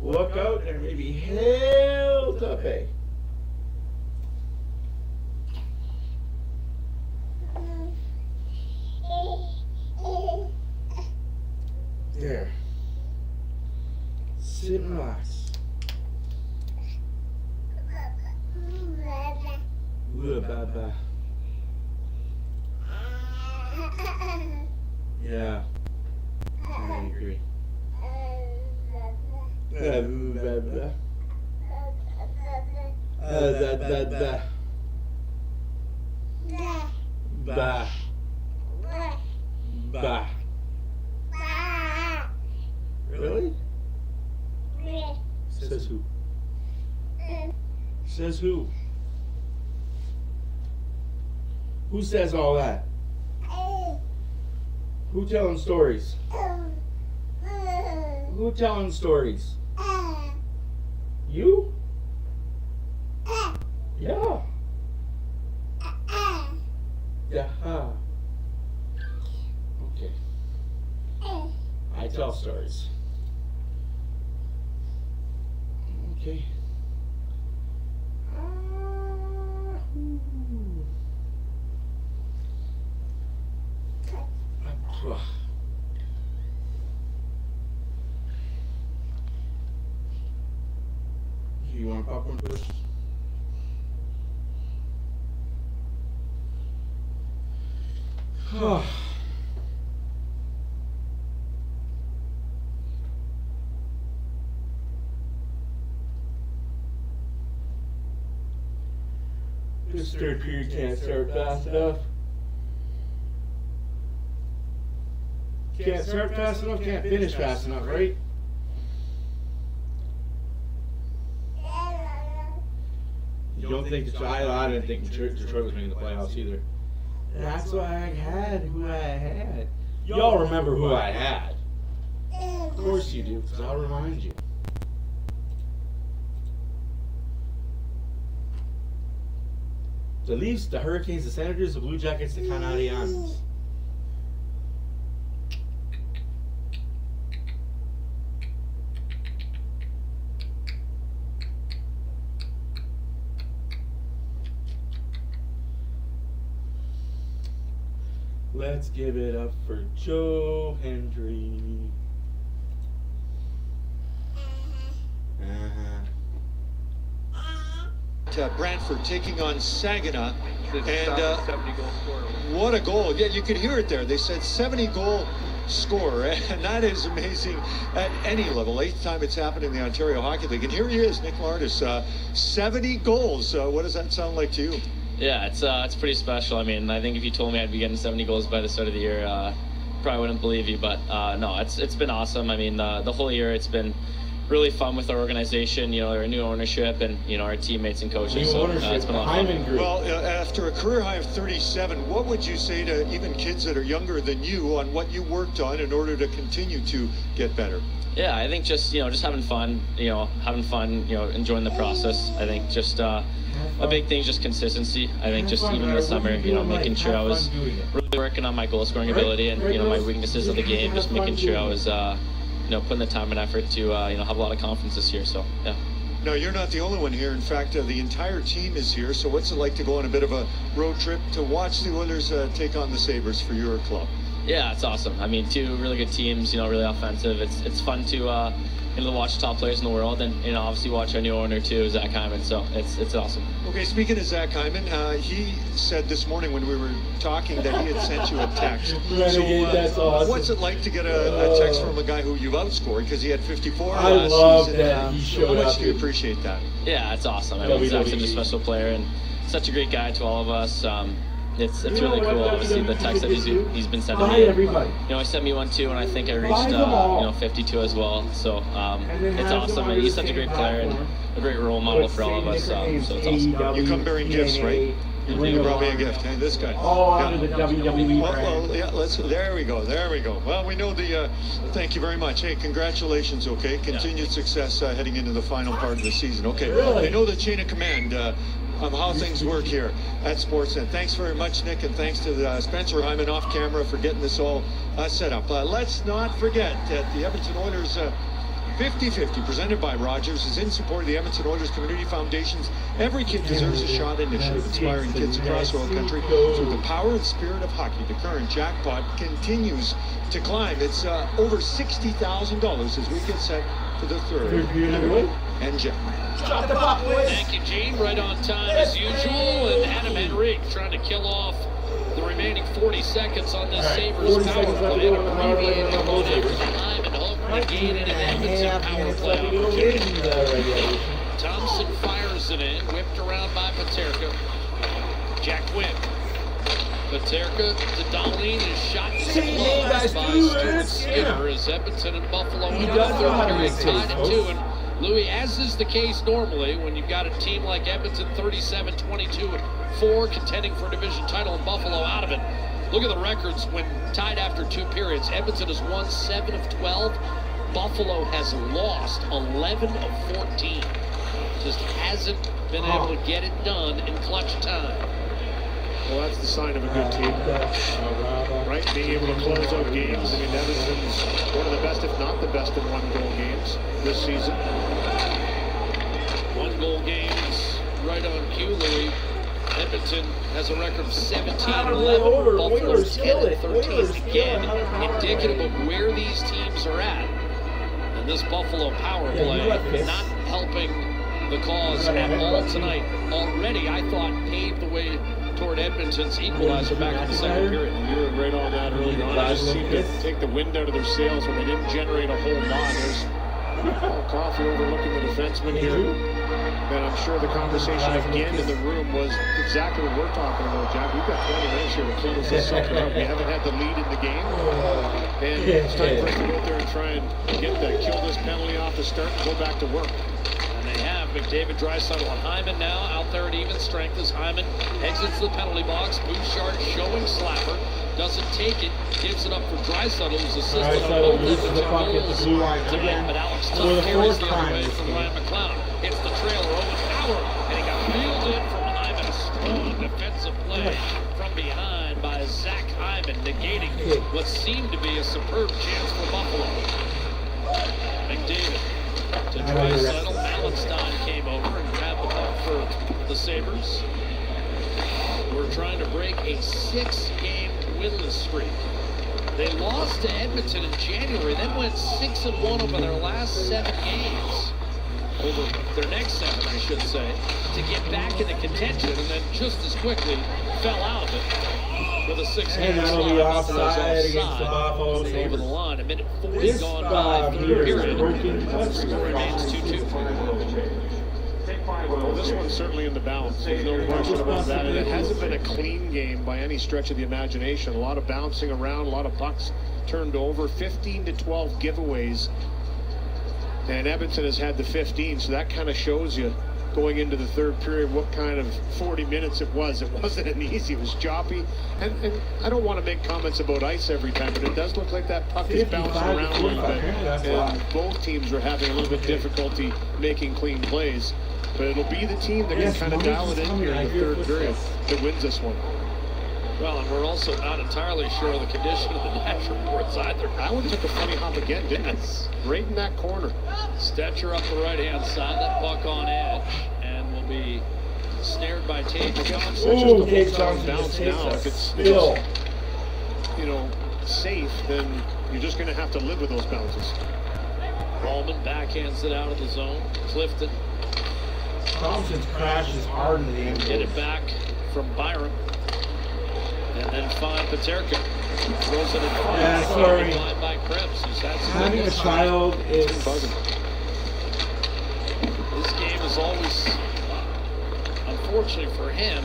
look out, there may be hell to pay. There. Sit and relax. Baba. Yeah. I agree. Ba. Ba. Really? Says who? Says who? Who says all that? Who telling stories? Who telling stories? You? Yeah. Yeah. Okay. I tell stories. Okay. You want popcorn first? This third period can't start fast enough. Can't start fast enough, can't finish fast enough, right? You don't think I didn't think Detroit was making the playoffs either. That's why I had who I had. Y'all remember who I had. Of course you do, because I'll remind you. The Leafs, the Hurricanes, the Senators, the Blue Jackets, the Canadiens. Let's give it up for Joe Hendry. Brantford taking on Saginaw, and what a goal. Yeah, you could hear it there. They said 70-goal scorer, and that is amazing at any level. 8th time it's happened in the Ontario Hockey League, and here he is, Nick Lardis, 70 goals. What does that sound like to you? Yeah, it's pretty special. I mean, I think if you told me I'd be getting 70 goals by the start of the year, probably wouldn't believe you. But no, it's been awesome. I mean, the whole year it's been really fun with our organization, you know, our new ownership and, you know, our teammates and coaches. New ownership, it's been a lot of fun. Well, after a career high of 37, what would you say to even kids that are younger than you on what you worked on in order to continue to get better? Yeah, I think just having fun, enjoying the process. I think just a big thing is just consistency. I think just even in the summer, you know, making sure I was really working on my goal scoring ability and, you know, my weaknesses of the game, just making sure I was, you know, putting the time and effort to, you know, have a lot of confidence this year. So, yeah. No, you're not the only one here. In fact, the entire team is here. So what's it like to go on a bit of a road trip to watch the Oilers take on the Sabres for your club? Yeah, it's awesome. I mean, two really good teams, you know, really offensive. It's fun to, you know, watch top players in the world and, you know, obviously watch our new owner too, Zach Hyman. So it's awesome. Okay, speaking of Zach Hyman, he said this morning when we were talking that he had sent you a text. So awesome. What's it like to get a text from a guy who you've outscored because he had 54 I last love season? that he showed How much up. do you appreciate that? Yeah, it's awesome. I mean, Zach's such a special player and such a great guy to all of us. It's really cool, obviously, the text that he's been sending me. Everybody. You know, he sent me one too, and I think I reached, you know, 52 as well. So it's awesome. And he's such a great player and a great role model for all of us. So it's awesome. You come bearing gifts, right? You brought me a gift. Hey, this guy. Under the WWE brand. Well, yeah, there we go. Well, we know thank you very much. Hey, congratulations, okay? Continued success heading into the final part of the season. Okay, I know the chain of command of how things work here at Sportsnet. Thanks very much, Nick, and thanks to Spencer Hyman off camera for getting this all set up. Let's not forget that the Edmonton Oilers 50-50, presented by Rogers, is in support of the Edmonton Oilers Community Foundation's Every Kid Deserves a Shot initiative, inspiring kids across oil country through the power and spirit of hockey. The current jackpot continues to climb. It's over $60,000 as we get set for the third. And Jeff. Thank you, Gene. Right on time as usual. And Adam Henrique trying to kill off the remaining 40 seconds on this Sabres power play. Abbreviating one after the time and hope negated an Edmonton power play opportunity. Thompson fires it in, whipped around by Paterka. Jack Quinn. Paterka to Dahlin, his shot blocked by Stuart Skinner as Edmonton and Buffalo in the third period tied at 2. And Louis, as is the case normally, when you've got a team like Edmonton 37-22-4 contending for a division title and Buffalo out of it, look at the records when tied after 2 periods. Edmonton has won 7 of 12. Buffalo has lost 11 of 14. Just hasn't been able to get it done in clutch time. Well, that's the sign of a good team, right? Being able to close out games. I mean, Edmonton's one of the best, if not the best, in one-goal games this season. 1-goal games, right on cue, Louis. Edmonton has a record of 17-11. Buffalo's 10-13. Again, indicative of where these teams are at. And this Buffalo power play not helping the cause at all tonight. Already, I thought, paved the way toward Edmonton's equalizer back in the second period. You were right on that early on. It just seemed to take the wind out of their sails when they didn't generate a whole lot. There's Coffey overlooking the defenseman here. And I'm sure the conversation again in the room was exactly what we're talking about, Jack. We've got 20 minutes here to close this sucker out. We haven't had the lead in the game. And it's time for us to go out there and try and kill this penalty off the start and go back to work. They have McDavid, Draisaitl, and Hyman now out there at even strength as Hyman exits the penalty box. Bouchard showing slapper, doesn't take it, gives it up for Draisaitl, who's assisted on both Edmonton goals tonight. But Alex Tuck carries the other way from Ryan McLeod. Hits the trailer, Owen Power, and he got reeled in from Hyman. A strong defensive play from behind by Zach Hyman, negating what seemed to be a superb chance for Buffalo. McDavid to Draisaitl. Mallenstein came over and grabbed the puck for the Sabres. We're trying to break a 6-game winless streak. They lost to Edmonton in January, then went 6-1 over their last 7 games. Over their next 7, I should say, to get back into contention, and then just as quickly fell out of it with a 6-game slide. Offside against the Buffalo over Sabres. the line. A minute 40 gone by the period. The score remains 2-2. Well, this one's certainly in the balance. There's no question about that. And it hasn't been a clean game by any stretch of the imagination. A lot of bouncing around, a lot of pucks turned over, 15 to 12 giveaways. And Edmonton has had the 15, so that kind of shows you going into the third period what kind of 40 minutes it was. It wasn't an easy, it was choppy. And I don't want to make comments about ice every time, but it does look like that puck is bouncing around a little bit. And both teams are having a little bit difficulty making clean plays. But it'll be the team that can kind of dial it in here in the third period that wins this one. Well, and we're also not entirely sure of the condition of the natural boards either. That one took a funny hop again, didn't it? Right in that corner. Stetcher up the right-hand side, that puck on edge, and will be snared by Tage Johnson. Ooh, Tage Johnson bounce now. If it's still, you know, safe, then you're just going to have to live with those bounces. Ballman backhands it out of the zone. Clifton. Thompson's crash is hard in the end. Get it back from Byram. And then find Paterka. Throws it in front. Yeah, sorry. By Krebs, who's had some Having a child is bugging. This game is always, unfortunately for him,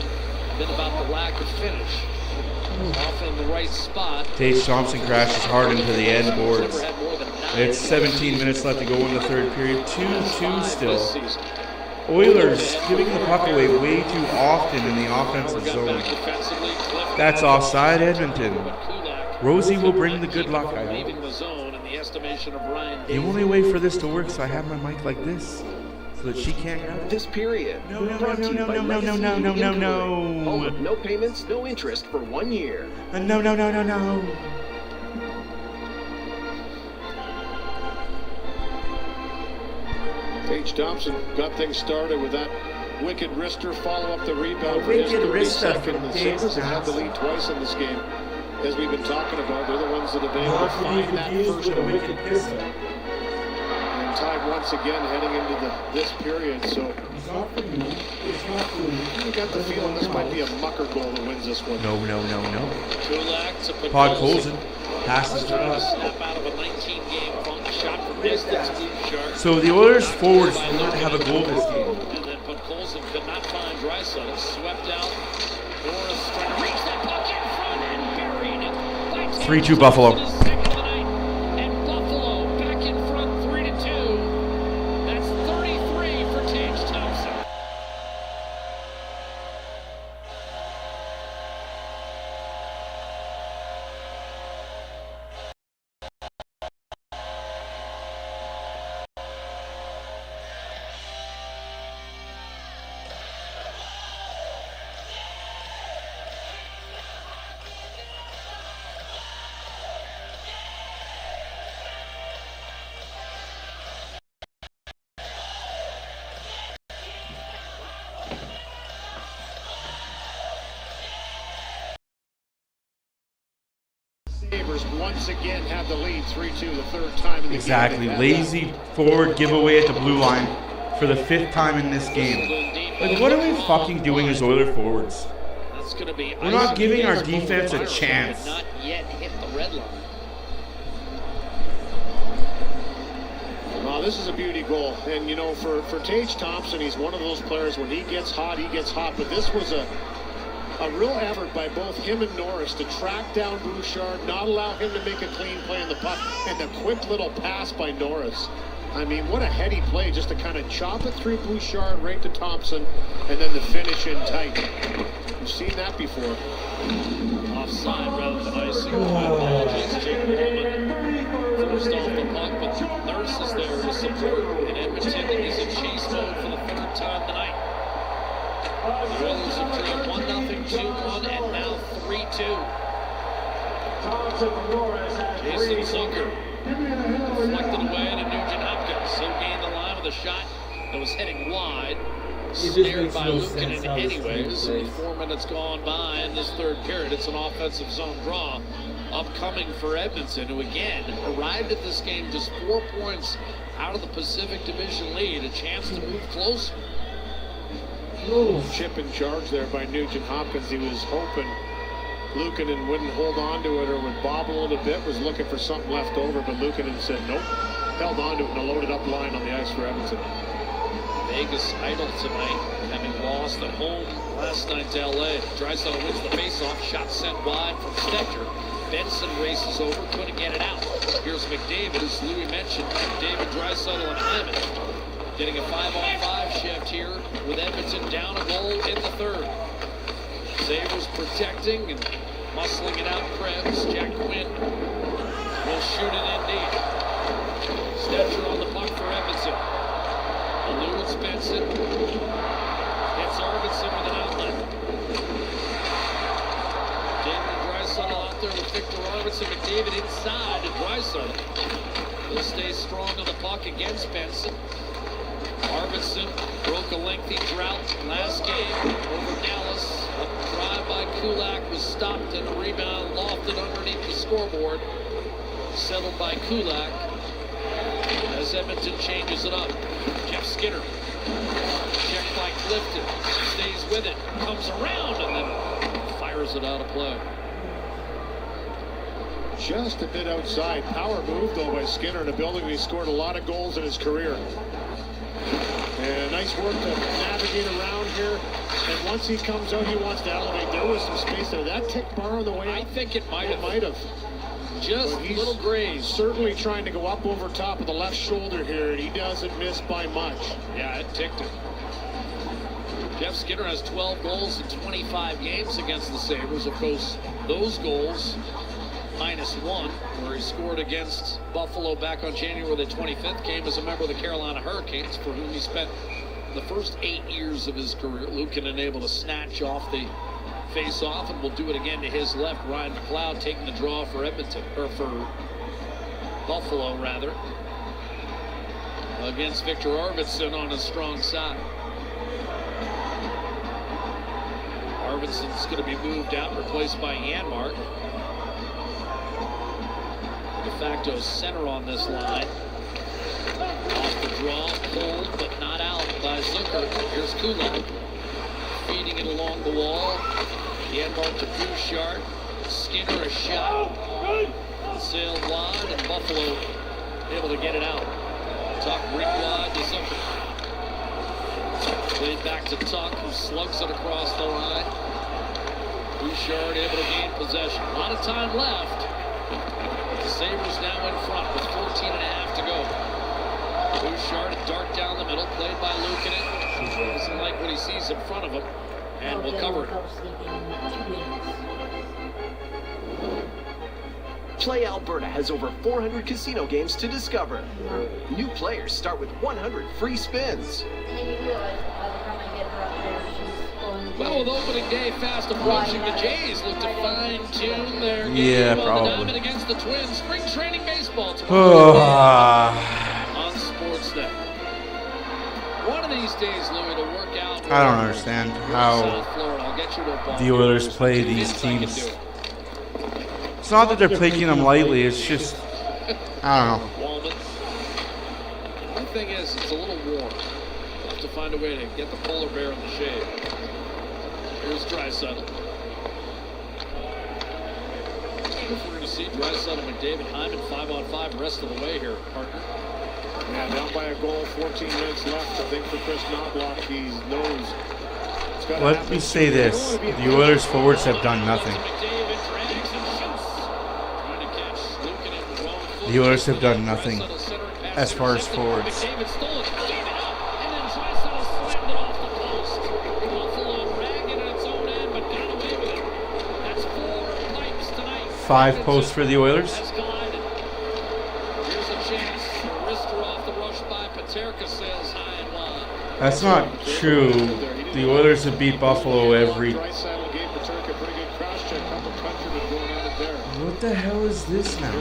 been about the lack of finish. Often in the right spot. Tage Thompson crashes hard into the end boards. It's 17 minutes left to go in the third period. 2-2 still. Oilers giving the puck away way too often in the offensive zone. That's offside, Edmonton. Rosie will bring the good luck, I hope. The only way for this to work is I have my mic like this, so that she can't grab it. This period. No. All with no payments, no interest for 1 year. No. Tage Thompson got things started with that wicked wrister, follow up the rebound for his Wicked 32nd. wrister The Sabres have had the lead twice in this game. As we've been talking about, they're the ones that have been able to find that first goal. And tied once again heading into this period. So you got the feeling this might be a mucker goal that wins this one. No. Kulak to Pod Colson passes to trying to us. snap out of a 19-game funk shot from distance. Blue So the Oilers forwards do not have a goal this game. And then Colson could not find Draisaitl. Swept out. Norris trying to reach that puck in front and buried it. 3-2 Buffalo. Second of the night. And Buffalo back in front 3-2. That's 33 for Tage Thompson. Sabres once again have the lead 3-2, the third time in the Exactly. game. Lazy forward giveaway at the blue line for the 5th time in this game. Like, what are we fucking doing as Oiler forwards? That's going to be We're not giving our defense a chance. Not yet hit the red line. Well, this is a beauty goal. And, you know, for Tage Thompson, he's one of those players, when he gets hot, he gets hot. But this was a real effort by both him and Norris to track down Bouchard, not allow him to make a clean play on the puck, and a quick little pass by Norris. I mean, what a heady play, just to kind of chop it through Bouchard right to Thompson, and then the finish in tight. We've seen that before. Offside rather than icing. Apologies, Jake Bowman. First off the puck, but Nurse is there to support. And Edmonton is in chase mode for the third time tonight. The Oilers have trailed 1-0, 2-1, and now 3-2. Jason Zucker deflected away to Nugent Hopkins. He'll gain the line with a shot that was heading wide. Snared by Luukkonen anyways. 4 minutes gone by in this third period. It's an offensive zone draw upcoming for Edmonton, who again arrived at this game just 4 points out of the Pacific Division lead. A chance to move closer. Chip in charge there by Nugent Hopkins. He was hoping Luukkonen wouldn't hold on to it or would bobble a little bit, was looking for something left over, but Luukkonen said nope. Held on to it in a loaded up line on the ice for Edmonton. Vegas idle tonight, having lost at home last night to LA. Draisaitl wins the faceoff, shot sent wide from Stetcher. Benson races over, couldn't get it out. Here's McDavid, as Louis mentioned. McDavid, Draisaitl, and Hyman. Getting a 5-on-5 shift here with Edmonton down a goal in the third. Sabres protecting and muscling it out. Krebs, Jack Quinn will shoot it in deep. Stetcher on the puck for Edmonton. Eludes Benson. Hits Arvidsson with an outlet. David Draisaitl out there with Victor Arvidsson. McDavid inside to Draisaitl. He'll stay strong on the puck against Benson. Arvidsson broke a lengthy drought last game over Dallas. A drive by Kulak was stopped and a rebound lofted underneath the scoreboard. Settled by Kulak as Edmonton changes it up. Jeff Skinner. Checked by Clifton. Stays with it. Comes around and then fires it out of play. Just a bit outside. Power move though by Skinner in a building. He scored a lot of goals in his career. And nice work to navigate around here. And once he comes out, he wants to elevate. There was some space there. That tick bar on the way. I think it might have. Just a little graze. Certainly trying to go up over top of the left shoulder here, and he doesn't miss by much. Yeah, it ticked him. Jeff Skinner has 12 goals in 25 games against the Sabres. Of course, those goals -1, where he scored against Buffalo back on January the 25th, came as a member of the Carolina Hurricanes, for whom he spent the first 8 years of his career. Lukin able to snatch off the face-off, and will do it again to his left. Ryan McLeod taking the draw for Edmonton, or for Buffalo, rather, against Victor Arvidsson on his strong side. Arvidsson's going to be moved out, replaced by Janmark. De facto center on this line. Off the draw, pulled but not out by Zucker. Here's Kulak. Feeding it along the wall. Janmark to Bouchard. Skinner a shot. Sailed wide, and Buffalo able to get it out. Tuck ring wide to Zucker. Played back to Tuck, who slugs it across the line. Bouchard able to gain possession. A lot of time left. The Sabres now in front with 14.5 to go. Bouchard, a dart down the middle, played by Luukkonen. Doesn't like what he sees in front of him, and will cover it. Play Alberta has over 400 casino games to discover. New players start with 100 free spins. Well, with opening day fast approaching, the Jays look to fine-tune their game Yeah, on the probably. diamond against the Twins. Spring training baseball tomorrow on Sportsnet. One of these days, Louis, to work out. I don't understand how South Florida. I'll get you to a ball. the Oilers play these teams. It's not that they're taking them lightly, it's just, I don't know. Walnut. One thing is, it's a little warm. We'll have to find a way to get the polar bear in the shade. Here's Draisaitl. We're going to see Draisaitl, McDavid, Hyman 5-on-5 rest of the way here, partner. Yeah, down by a goal, 14 minutes left. I think for Chris Knobloch, he knows. Let me say this, the Oilers forwards have done nothing. The Oilers have done nothing as far as forwards. Five posts for the Oilers. That's not true. The Oilers have beat Buffalo every... What the hell is this now?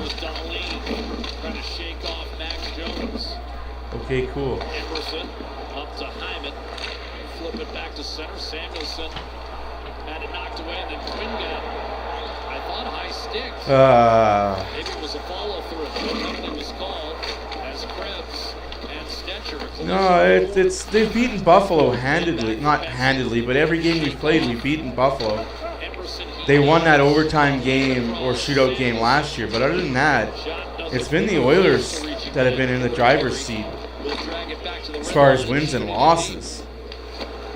Okay, cool. Emerson up to Hyman. Flip it back to center. Samuelson had it knocked away, and then Quinn got it. I thought high sticks. Maybe it was a follow-through. Nothing was called as Krebs and Stetcher. No, it's they've beaten Buffalo handedly. Not handedly, but every game we've played, we've beaten Buffalo. They won that overtime game or shootout game last year, but other than that, it's been the Oilers that have been in the driver's seat as far as wins and losses.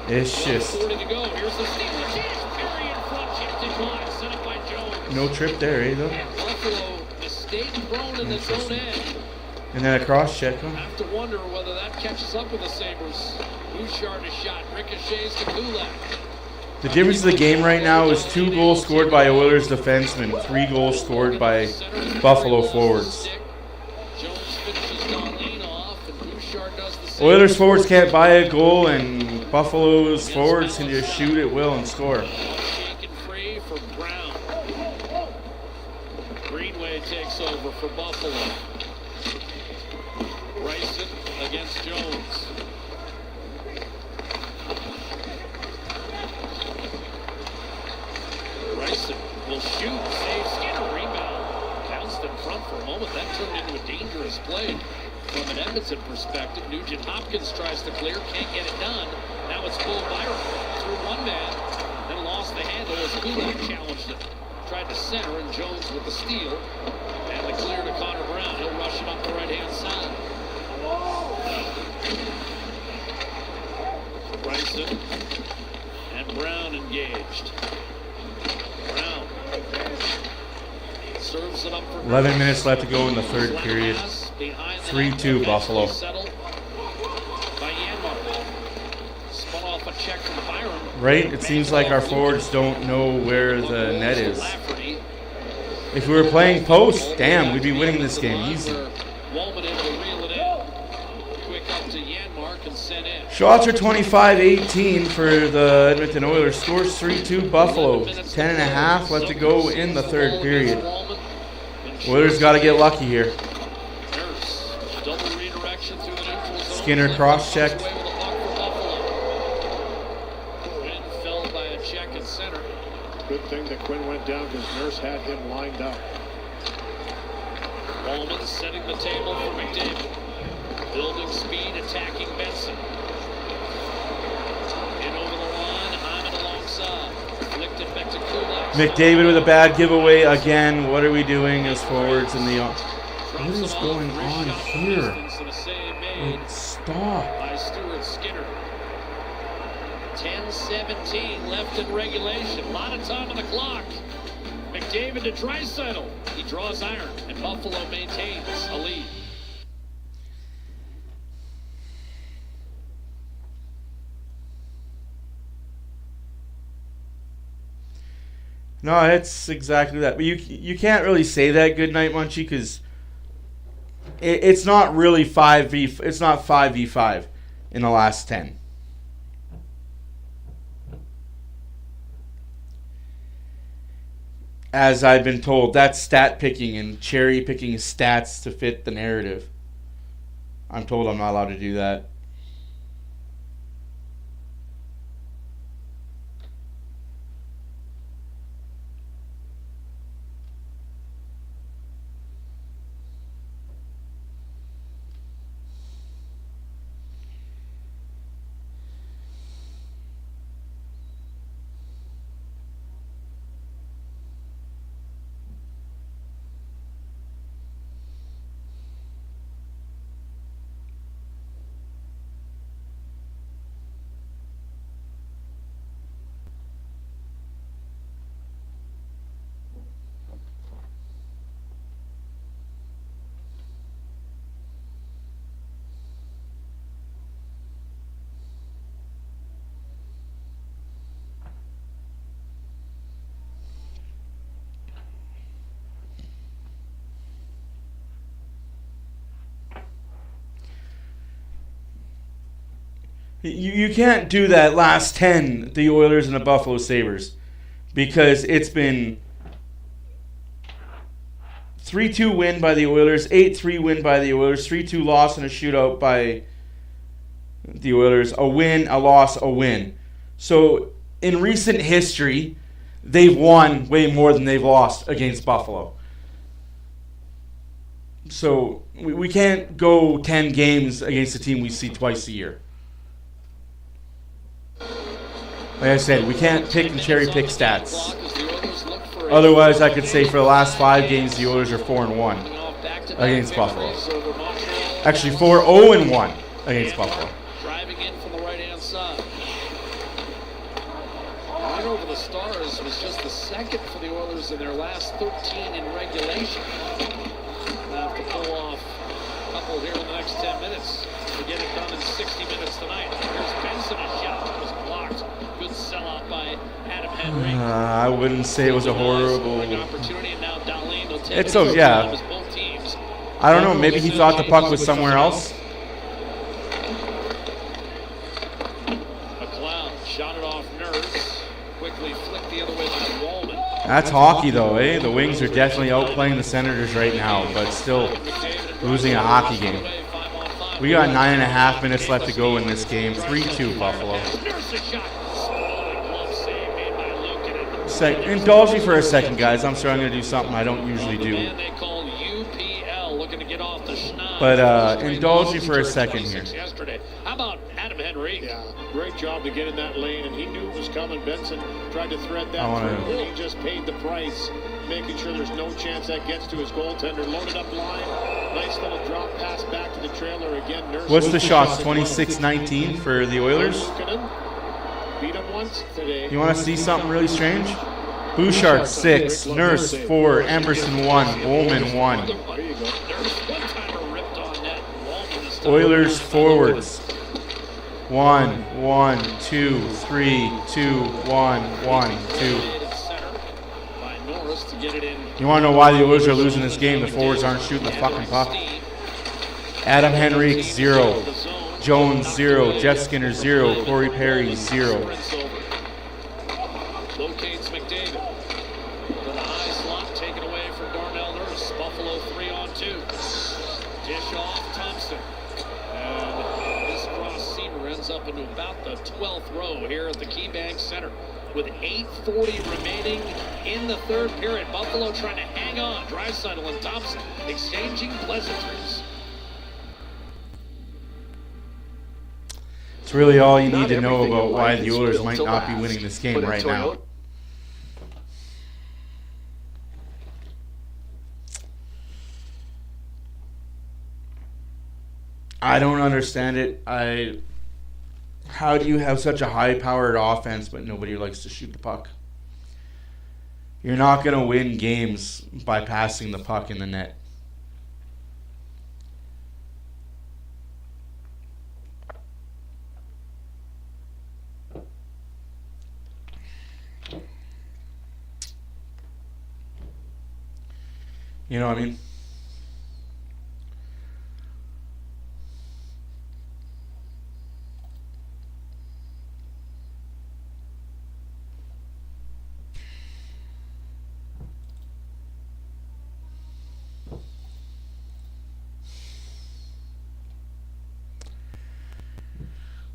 It's just no trip there, eh? Though. Buffalo mistake prone in its own end. And then a cross check. I have to wonder whether that catches up with the Sabres. Bouchard a shot, ricochets to Kulak. The difference of the game right now is 2 goals scored by Oilers defensemen, 3 goals scored by Buffalo forwards. Oilers forwards can't buy a goal, and Buffalo's forwards can just shoot at will and score. Shaken free for Brown. Greenway takes over for Buffalo. Bryson against Jones. Bryson will shoot, save Skinner, rebound. Bounced in front for a moment, that turned into a dangerous play. From an Edmonton perspective, Nugent Hopkins tries to clear, can't get it done. Now it's Bull Byron through one man, then lost the handle as Kulak challenged it. Tried to center, and Jones with the steal. And the clear to Connor Brown. He'll rush it up the right-hand side. Bryson and Brown engaged. Brown serves it up for 11 minutes left to go in the third period. 3-2 Buffalo. Right? It seems like our forwards don't know where the net is. If we were playing post, damn, we'd be winning this game easy. Shots are 25-18 for the Edmonton Oilers. Scores 3-2 Buffalo. 10.5 left to go in the third period. Oilers got to get lucky here. Skinner cross-checked. Good thing that Quinn went down because Nurse had him lined up. Wallman setting the table for McDavid. Building speed, attacking Benson. In over the line, Hyman alongside. Flicked it back to Kulak. McDavid with a bad giveaway again. What are we doing as forwards in the... What is going on here? Like, stop. By Stuart Skinner. 10:17 left in regulation. A lot of time on the clock. McDavid to Draisaitl. He draws iron, and Buffalo maintains a lead. No, it's exactly that. But you can't really say that, good night, Munchie, because it's not really 5v. It's not 5v5 in the last 10. As I've been told, that's stat picking and cherry picking stats to fit the narrative. I'm told I'm not allowed to do that. You can't do that last 10, the Oilers and the Buffalo Sabres, because it's been 3-2 win by the Oilers, 8-3 win by the Oilers, 3-2 loss in a shootout by the Oilers, a win, a loss, a win. So in recent history, they've won way more than they've lost against Buffalo. So we can't go 10 games against a team we see twice a year. Like I said, we can't pick and cherry pick stats. Otherwise, I could say for the last 5 games, the Oilers are 4-1 against Buffalo. Actually, 4-0-1 against Buffalo. Driving in from the right-hand side. Right over the Stars was just the second for the Oilers in their last 13 in regulation. Have to pull off couple here in the next 10 minutes to get it done in 60 minutes tonight. Here's Benson, a shot that was blocked. Good sellout by Adam Henry. I wouldn't say it was a horrible. Opportunity, and now Darlene will take It's yeah. both teams. I don't know. Maybe he thought the puck was somewhere else. McLeod shot it off Nurse. Quickly flicked the other way by Wallman. That's hockey, though, eh? The Wings are definitely outplaying the Senators right now, but still losing a hockey game. We got 9.5 minutes left to go in this game. 3-2 Buffalo. Indulge me for a second, guys. I'm sorry, I'm going to do something I don't usually do. But indulge me for a second here. How about Adam Henry? Yeah, great job to get in that lane, and he knew it was coming. Benson tried to thread that through, and he just paid the price, making sure there's no chance that gets to his goaltender. Loaded up line, nice little drop pass back to the trailer again. Nurse. What's the shots? 26-19 for the Oilers? Beat him once today. You want to see something really strange? Bouchard 6, Nurse 4, Emerson 1, Woolman 1. There you go. Oilers forwards. 1, 1, 2, 3, 2, 1, 1, 2. You want to know why the Oilers are losing this game? The forwards aren't shooting the fucking puck. Adam Henrique 0, Jones 0, Jeff Skinner 0, Corey Perry 0. Locates McDavid. To the high slot, taken away from Darnell Nurse. Buffalo 3-on-2. Dish off Thompson. And this cross seamer ends up into about the 12th row here at the KeyBank Center. With 8:40 remaining in the third period. Buffalo trying to hang on. Draisaitl and Thompson exchanging pleasantries. It's really all you need to know about why the Oilers might not be winning this game right now. I don't understand it. How do you have such a high-powered offense but nobody likes to shoot the puck? You're not going to win games by passing the puck in the net. You know what I mean?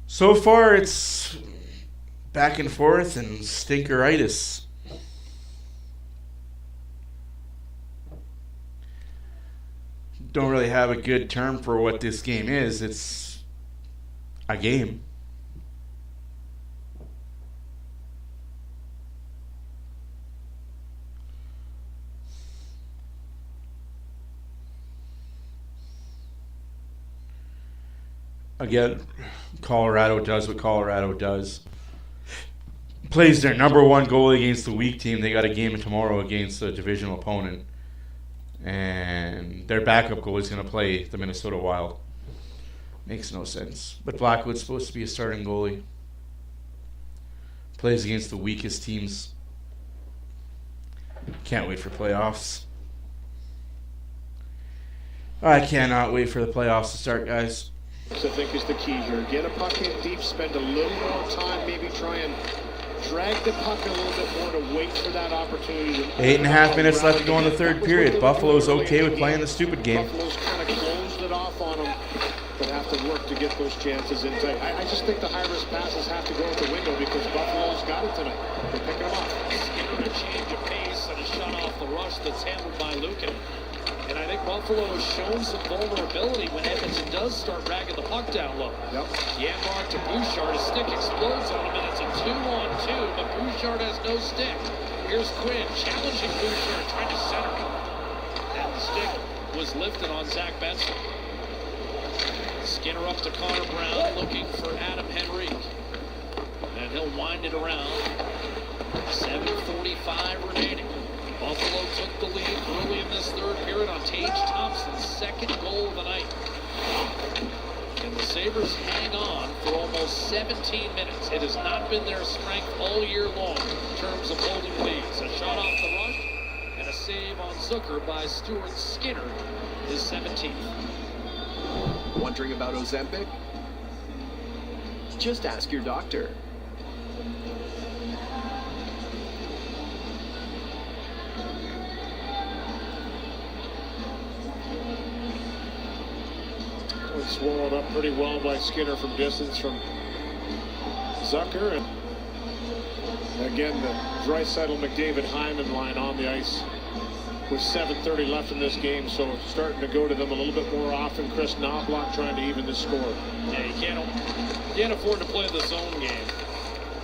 So far, it's back and forth and stinkeritis. Don't really have a good term for what this game is. It's a game. Again, Colorado does what Colorado does. Plays their number one goalie against the weak team. They got a game tomorrow against a divisional opponent. And their backup goalie is going to play the Minnesota Wild. Makes no sense. But Blackwood's supposed to be a starting goalie. Plays against the weakest teams. Can't wait for playoffs. I cannot wait for the playoffs to start, guys. I think is the key here. Get a puck in deep, spend a little more time, maybe try and drag the puck a little bit more to wait for that opportunity. 8.5 minutes left to go in the third period. Buffalo's okay with playing the stupid game. Buffalo's kind of closed it off on them, but have to work to get those chances in tight. I just think the high-risk passes have to go out the window because Buffalo's got it tonight. They're picking them off. Skinner a change of pace and a shot off the rush that's handled by Lukin. And I think Buffalo has shown some vulnerability when Edmonton does start ragging the puck down low. Yep. Janmark to Bouchard. His stick explodes on him, and it's a 2-on-2, but Bouchard has no stick. Here's Quinn challenging Bouchard, trying to center him. And the stick was lifted on Zach Benson. Skinner up to Connor Brown, looking for Adam Henrique. And he'll wind it around. 7:45 remaining. Buffalo took the lead early in this third period on Tage Thompson's second goal of the night. Sabres hang on for almost 17 minutes. It has not been their strength all year long in terms of holding leads. A shot off the rush and a save on Zucker by Stuart Skinner, his 17th. Wondering about Ozempic? Just ask your doctor. Swallowed up pretty well by Skinner from distance from Zucker. And again, the Draisaitl-McDavid-Hyman line on the ice with 7:30 left in this game, so starting to go to them a little bit more often. Chris Knobloch trying to even the score. Yeah, you can't afford to play the zone game.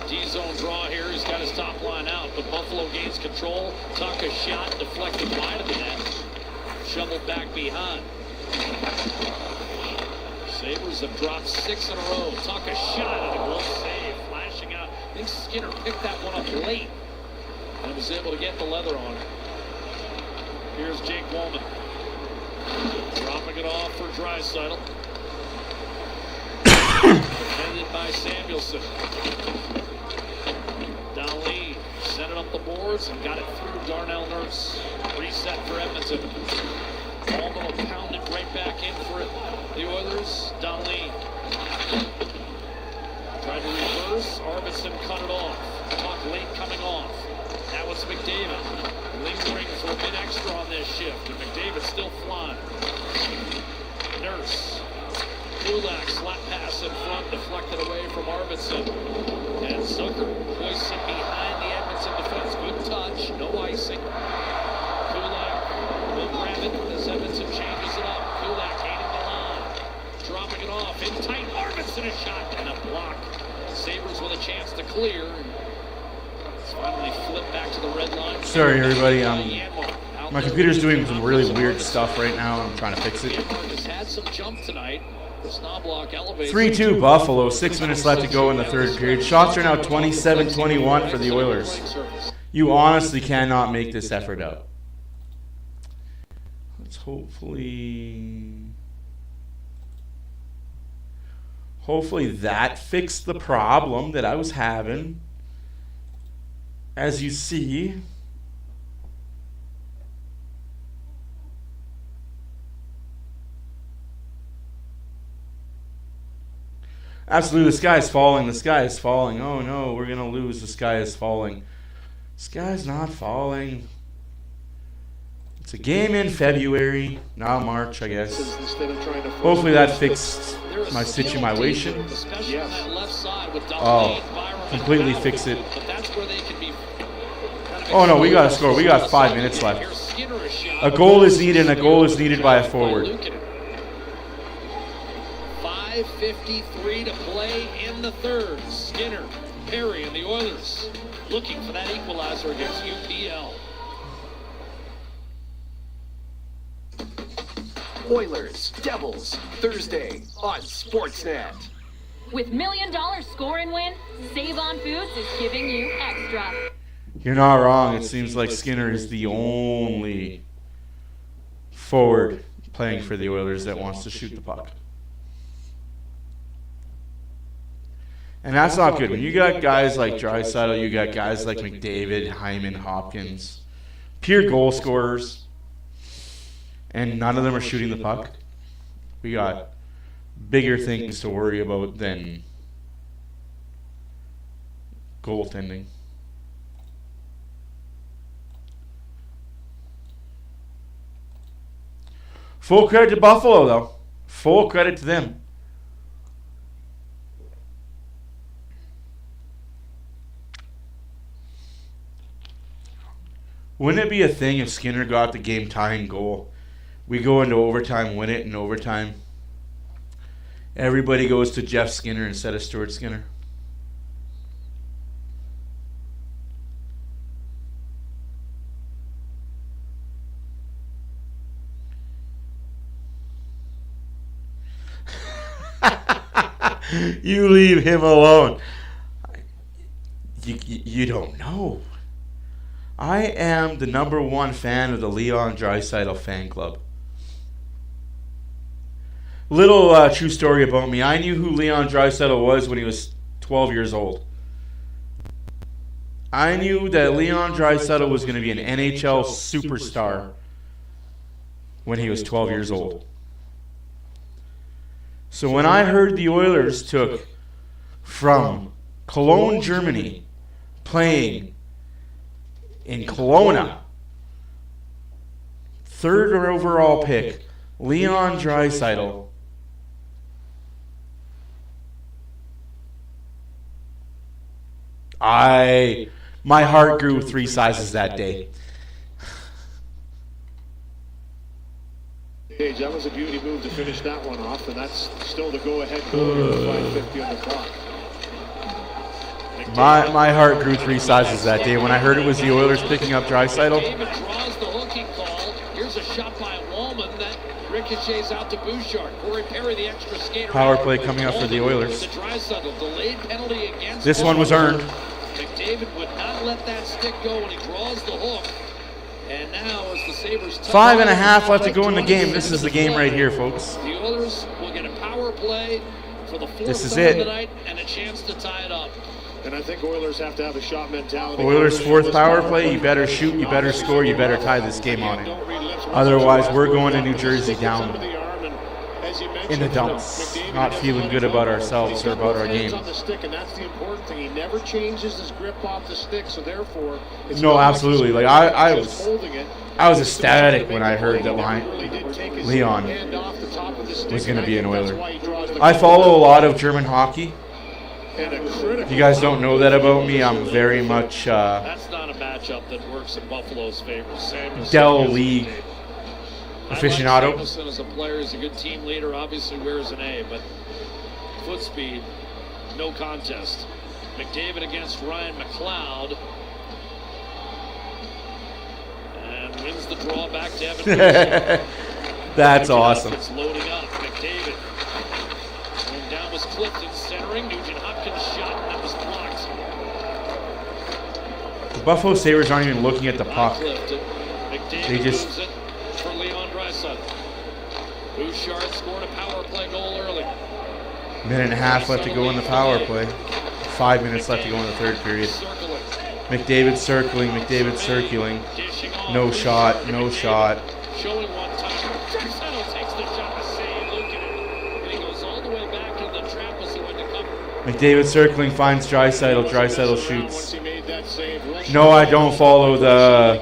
D-zone draw here. He's got his top line out, but Buffalo gains control. Tucker's shot deflected wide of the net. Shoveled back behind. Sabres have dropped 6 in a row. Tucker shot and a glove save, flashing out. I think Skinner picked that one up late and was able to get the leather on it. Here's Jake Wollman. Dropping it off for Draisaitl. Defended by Samuelson. Darlene sent it up the boards and got it through Darnell Nurse. Reset for Edmonton. Wollman will pound it right back in for it. The Oilers, Darlene. Tried to reverse. Arvidsson cut it off. Puck late coming off. That was McDavid. Lingering for a bit extra on this shift. And McDavid still flying. Nurse. Kulak slap pass in front. Deflected away from Arvidsson. And Zucker hoists it behind the Edmonton defense. Good touch. No icing. Kulak will grab it as Edmonton changes it up. Kulak gaining the line. Dropping it off in tight. Arvidsson a shot and a block. Sabres with a chance to clear. It's finally flipped back to the red line. Sorry, everybody. My computer's doing some really weird stuff right now. I'm trying to fix it. Janmark has had some jump tonight. 3-2 Buffalo. 6 minutes left to go in the third period. Shots are now 27-21 for the Oilers. You honestly cannot make this effort out. Let's hopefully that fixed the problem that I was having. As you see, absolutely, the sky is falling. The sky is falling. Oh no, we're going to lose. The sky is falling. The sky is not falling. It's a game in February, now March, I guess. Hopefully that fixed my situation. Oh, completely fix it. Oh no, we got to score. We got 5 minutes left. A goal is needed, and a goal is needed by a forward. 5:53 to play in the third. Skinner, Perry, and the Oilers looking for that equalizer against UPL. Oilers, Devils, Thursday on Sportsnet. With $1 million score and win, Save On Foods is giving you extra. You're not wrong. It seems like Skinner is the only forward playing for the Oilers that wants to shoot the puck. And that's not good. When you got guys like Draisaitl, you got guys like McDavid, Hyman, Hopkins, pure goal scorers, and none of them are shooting the puck. We got bigger things to worry about than goaltending. Full credit to Buffalo, though. Full credit to them. Wouldn't it be a thing if Skinner got the game-tying goal? We go into overtime, win it in overtime. Everybody goes to Jeff Skinner instead of Stuart Skinner. You leave him alone. You don't know. I am the #1 fan of the Leon Draisaitl fan club. Little true story about me. I knew who Leon Draisaitl was when he was 12 years old. I knew that Leon Draisaitl was going to be an NHL superstar when he was 12 years old. So when I heard the Oilers took from Cologne, Germany, playing in Kelowna, third overall pick, Leon Draisaitl, my heart grew 3 sizes that day. That was a beauty move to finish that one off, and that's still the go-ahead goal with 5:50 on the clock. My heart grew 3 sizes that day when I heard it was the Oilers picking up Draisaitl. David draws the hooking call. Here's a shot by Wallman that ricochets out to Bouchard. Corey Perry, the extra skater. Power play coming up for the Oilers. The Draisaitl delayed penalty against. This one was earned. McDavid would not let that stick go when he draws the hook. And now as the Sabres 5.5 left to go in the game. This is the game right here, folks. The Oilers will get a power play for the 4th This is time it. tonight and a chance to tie it up. And I think Oilers have to have a shot mentality. Oilers' 4th power play. You better shoot, you better score, you better tie this game on it. Otherwise, we're going to New Jersey down in the dumps, not feeling good about ourselves or about our game. On the stick, and that's the important thing. He never changes his grip off the stick, so therefore, it's No, not absolutely. Like I was ecstatic when I heard that Leon was going to be an Oiler. I follow a lot of German hockey. If you guys don't know that about me, I'm very much That's not a matchup that works in Buffalo's favor. Dell League aficionado. Samuelson as a player is a good team leader, obviously wears an A, but foot speed, no contest. McDavid against Ryan McLeod. And wins the draw back to Evan. That's awesome. It's loading up. McDavid. Going down was Clifton centering. Nugent Hopkins shot, and that was blocked. The Buffalo Sabres aren't even looking at the puck. McDavid They just moves it for Leon Draisaitl. Bouchard scored a power play goal early. minute and a half left to go in the power play. 5 minutes left to go in the third period. McDavid circling, McDavid circling. No shot, no shot. Showing one time. Draisaitl takes the shot to save. Look at it. And he goes all the way back in the trap as he went to cover. McDavid circling, finds Draisaitl. Draisaitl shoots. No, I don't follow the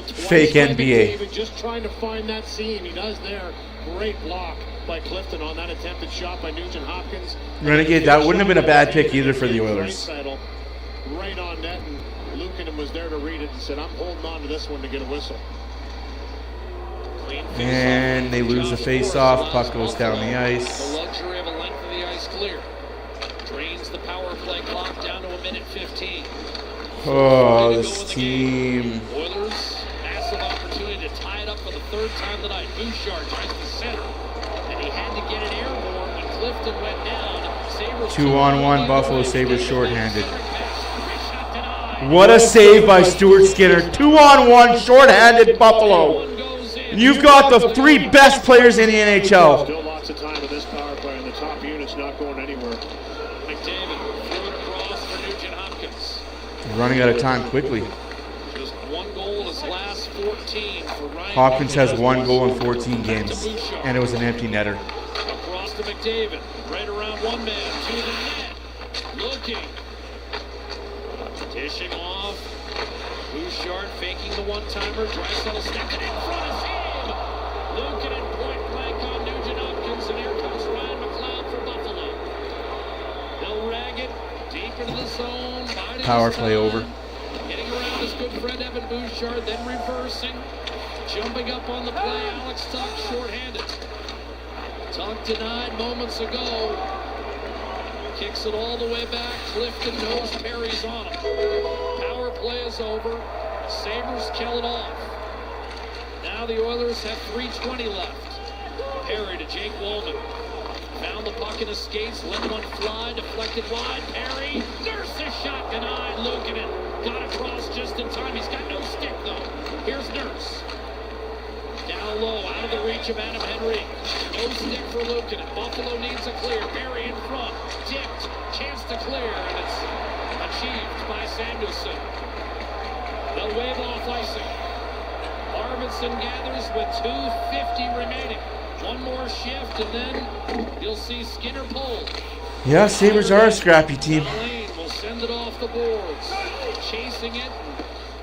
fake NBA. McDavid just trying to find that seam. He does there. Great block by Clifton on that attempted shot by Nugent Hopkins. Renegade, that wouldn't have been a bad pick either for the Oilers. Right on net, and Luukkonen was there to read it and said, I'm holding on to this one to get a whistle. And they lose a face-off. Puck goes down the ice. The luxury of a length of the ice clear. Drains the power play clock down to 1:15. Oh, this team. Oilers, massive opportunity to tie it up for the 3rd time tonight. Bouchard tries to center, and he had to get it airborne when Clifton went down. Sabres 2-on-1, Buffalo Sabres shorthanded. What a save by Stuart Skinner. 2-on-1, shorthanded Buffalo. You've got the 3 best players in the NHL. Still lots of time with this power play, and the top unit's not going anywhere. McDavid threw it across for Nugent Hopkins. Running out of time quickly. Just 1 goal in his last 14 for Ryan. Hopkins has 1 goal in 14 games, and it was an empty netter. Across to McDavid, right around one man, to the net. Looking. Dishing off. Bouchard faking the one-timer. Draisaitl stepping in front of him. Luukkonen point blank on Nugent Hopkins, and here comes Ryan McLeod for Buffalo. He'll rag it deep into the zone. Power play over. Getting around his good friend Evan Bouchard, then reversing. Jumping up on the play, Alex Tuch shorthanded. Tuch denied moments ago. Kicks it all the way back. Clifton knows Perry's on him. Power play is over. Sabres kill it off. Now the Oilers have 3:20 left. Perry to Jake Wallman. Found the puck in his skates, let one fly, deflected wide. Perry, Nurse's shot denied. Luukkonen got across just in time. He's got no stick though. Here's Nurse. Down low, out of the reach of Adam Henry. No stick for Lukin. Buffalo needs a clear. Perry in front. Dipped. Chance to clear, and it's achieved by Samuelson. They'll wave off icing. Arvidsson gathers with 2:50 remaining. One more shift, and then you'll see Skinner pull. Yeah, Sabres are a scrappy team. Lane will send it off the boards. Chasing it,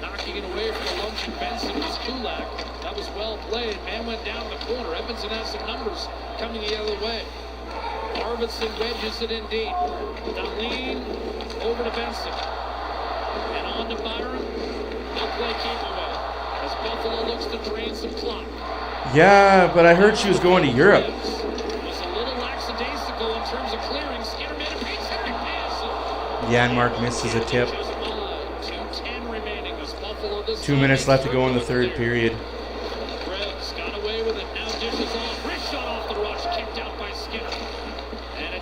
knocking it away from the lunging Benson was Kulak. That was well played. Man went down the corner. Edmonton has some numbers coming the other way. Arvidsson wedges it in deep. Dahlin over to Benson. And on to Byron. No play keep away. As Buffalo looks to drain some clock. Yeah, but I heard she was going to Europe. Was a little lackadaisical in terms of clearing. Skinner made a pace-setting pass. Janmark misses a tip. 2:10 remaining as Buffalo this 2 minutes left to go in the third period. Greg's got away with it. Now dishes off. Wrist shot off the rush. Kicked out by Skinner.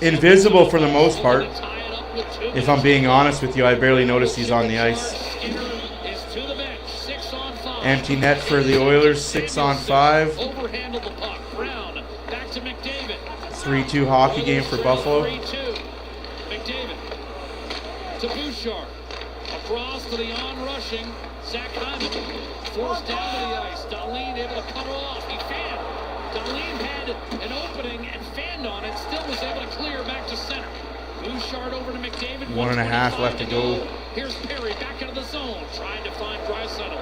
Invisible for the most part. If I'm being honest with you, I barely noticed he's on the ice. Empty net for the Oilers, 6 on 5. 3-2 hockey game for Buffalo. McDavid to Bouchard. Across to the on-rushing Zach Hyman. Forced down to the ice. Dahlin able to cut off. He fanned. Dahlin had an opening and fanned on it. Still was able to clear back to center. Bouchard over to McDavid. 1.5 left to go. Here's Perry back into the zone. Trying to find Draisaitl.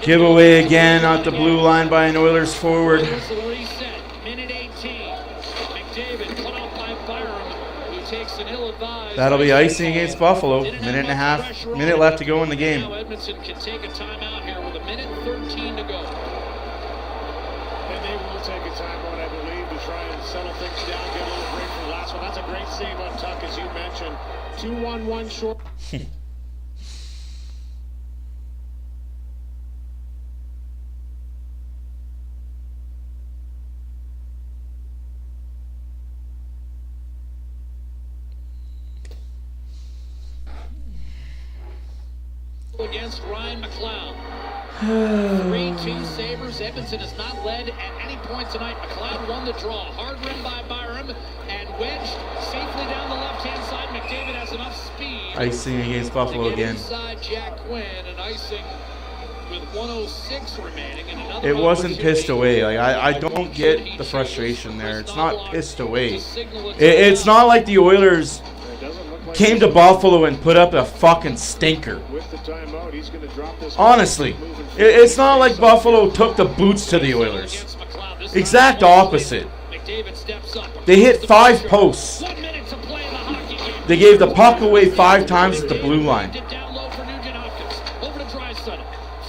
Giveaway again at the blue line by an Oilers forward. Reset. Minute 18. McDavid cut off by Byram, who takes an ill-advised. That'll be icing against Buffalo. Minute left to go in the game. Now Edmonton can take a timeout here with 1:13 to go. And they will take a timeout, I believe, to try and settle things down, get a little break for the last one. That's a great save on Tuck, as you mentioned. 2-1-1 short. Against Ryan McLeod. 3-2 Sabres. Edmonton has not led at any point tonight. McLeod won the draw. Hard rim by Byram and wedged safely down the left-hand side. McDavid has enough speed. Icing against Buffalo again. Inside Jack Quinn, and icing with 1:06 remaining. And another it wasn't pissed away. Like I don't get the frustration there. It's not pissed away. It's not like the Oilers came to Buffalo and put up a fucking stinker. Honestly, it's not like Buffalo took the boots to the Oilers. Exact opposite. They hit 5 posts. They gave the puck away 5 times at the blue line. Over to Draisaitl.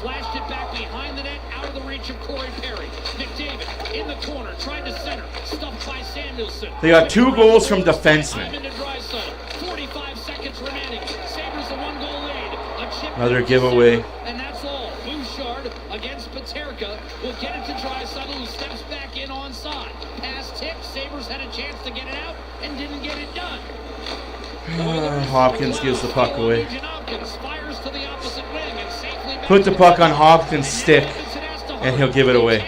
Flashed it back behind the net, out of the reach of Corey Perry. McDavid in the corner, trying to center. Stuffed by Samuelson. They got 2 goals from defensemen. 45 seconds remaining. Sabres a 1-goal lead. Another giveaway. And that's all. Bouchard against Paterka will get it to Draisaitl, who steps back in onside. Pass tipped. Sabres had a chance to get it out and didn't get it done. Hopkins gives the puck away. Put the puck on Hopkins' stick, and he'll give it away.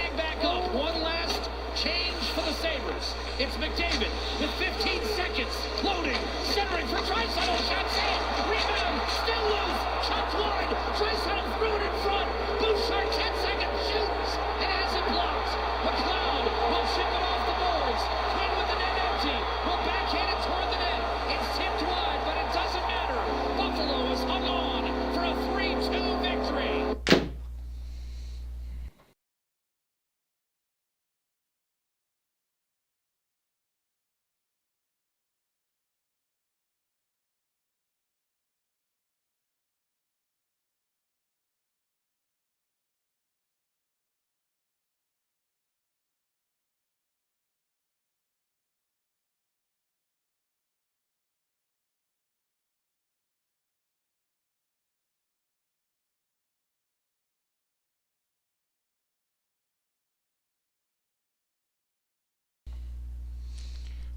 One last change for the Sabres. It's McDavid with 15 seconds. Loading, centering for Draisaitl. Shot saved. Rebound, still loose. Chucked wide. Draisaitl threw it in front. Bouchard 10-second shoots and has it blocked. McLeod will ship it off the boards. Quinn with the net empty. Will backhand it toward the net. It's tipped wide, but it doesn't matter. Buffalo has hung on for a 3-2 victory.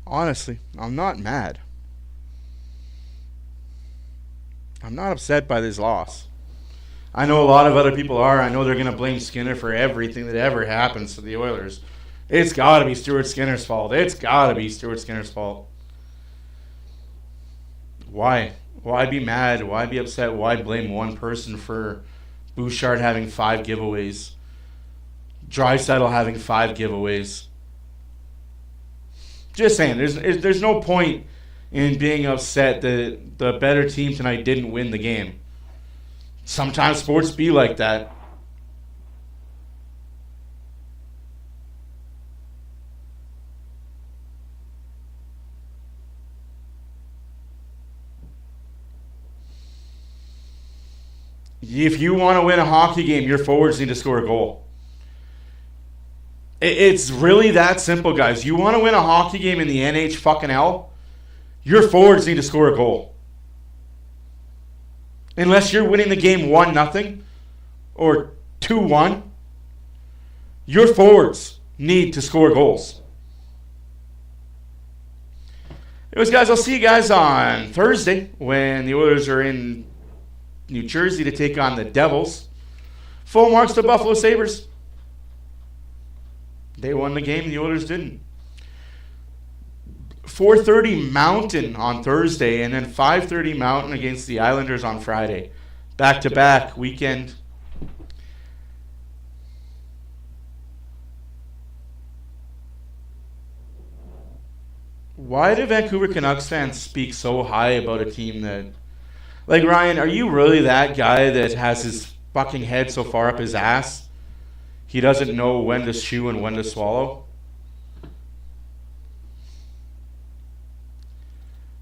Honestly, I'm not mad. I'm not upset by this loss. I know a lot of other people are. I know they're going to blame Skinner for everything that ever happens to the Oilers. It's got to be Stuart Skinner's fault. It's got to be Stuart Skinner's fault. Why? Why be mad? Why be upset? Why blame one person for Bouchard having 5 giveaways? Draisaitl having 5 giveaways? Just saying, there's no point in being upset that the better team tonight didn't win the game. Sometimes sports be like that. If you want to win a hockey game, your forwards need to score a goal. It's really that simple, guys. You want to win a hockey game in the NHL, your forwards need to score a goal. Unless you're winning the game 1-0 or 2-1, your forwards need to score goals. Anyways, guys, I'll see you guys on Thursday when the Oilers are in New Jersey to take on the Devils. Full marks to Buffalo Sabres. They won the game, the Oilers didn't. 4:30 Mountain on Thursday, and then 5:30 Mountain against the Islanders on Friday. Back-to-back weekend. Why do Vancouver Canucks fans speak so high about a team that... Like, Ryan, are you really that guy that has his fucking head so far up his ass he doesn't know when to chew and when to swallow?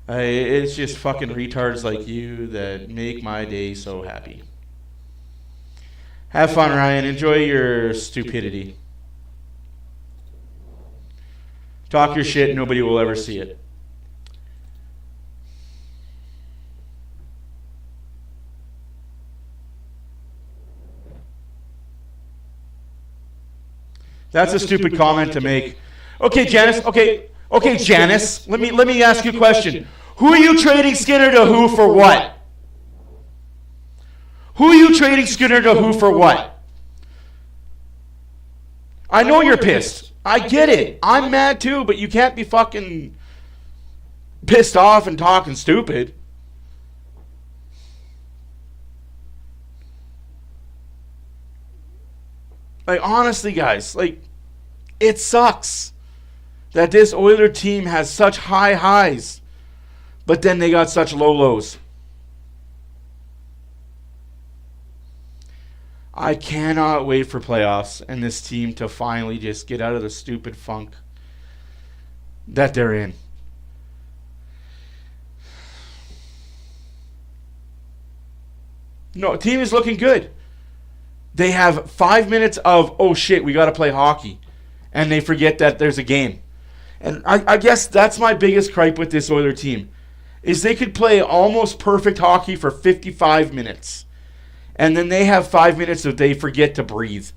It's just fucking retards like you that make my day so happy. Have fun, Ryan. Enjoy your stupidity. Talk your shit. Nobody will ever see it. That's a stupid comment to make. Okay, Janice. Okay, Janice. Let me ask you a question. Who are you trading Skinner to who for what? Who are you trading Skinner to who for what? I know you're pissed. I get it. I'm mad too, but you can't be fucking pissed off and talking stupid. Like, honestly, guys, like, it sucks that this Oiler team has such high highs, but then they got such low lows. I cannot wait for playoffs and this team to finally just get out of the stupid funk that they're in. No, team is looking good. They have 5 minutes of, oh shit, we got to play hockey. And they forget that there's a game. And I guess that's my biggest gripe with this Oiler team, is they could play almost perfect hockey for 55 minutes. And then they have 5 minutes that they forget to breathe.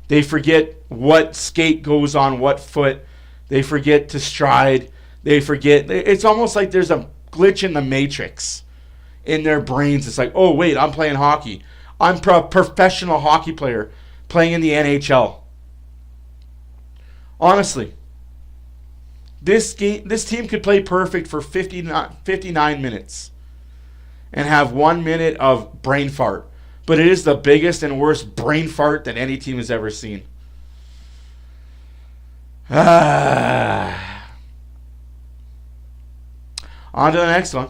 They forget what skate goes on what foot. They forget to stride. They forget. It's almost like there's a glitch in the matrix in their brains. It's like, oh, wait, I'm playing hockey. I'm a professional hockey player playing in the NHL. Honestly, this team could play perfect for 59 minutes and have 1 minute of brain fart. But it is the biggest and worst brain fart that any team has ever seen. On to the next one.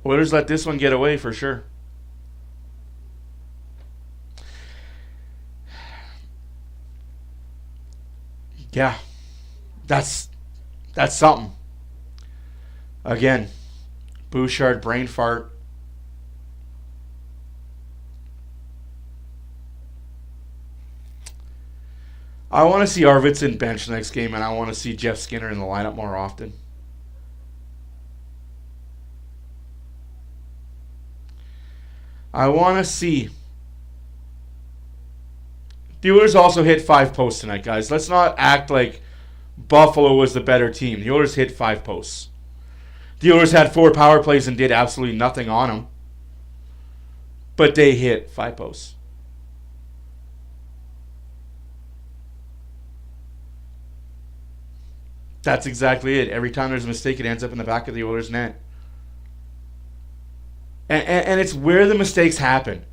Oilers let this one get away for sure. Yeah, that's something. Again, Bouchard brain fart. I want to see Arvidsson bench next game, and I want to see Jeff Skinner in the lineup more often. I want to see. The Oilers also hit 5 posts tonight, guys. Let's not act like Buffalo was the better team. The Oilers hit 5 posts. The Oilers had 4 power plays and did absolutely nothing on them. but they hit 5 posts. That's exactly it. Every time there's a mistake, it ends up in the back of the Oilers' net. And it's where the mistakes happen.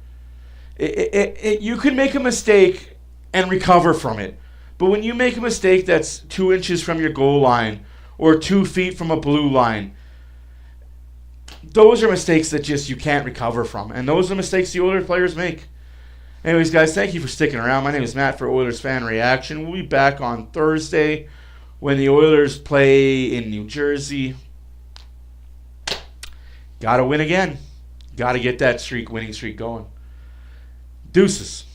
You can make a mistake and recover from it. But when you make a mistake that's 2 inches from your goal line or 2 feet from a blue line, those are mistakes that just you can't recover from. And those are mistakes the Oilers players make. Anyways, guys, thank you for sticking around. My name is Matt for Oilers Fan Reaction. We'll be back on Thursday when the Oilers play in New Jersey. Got to win again. Got to get that winning streak going. Deuces.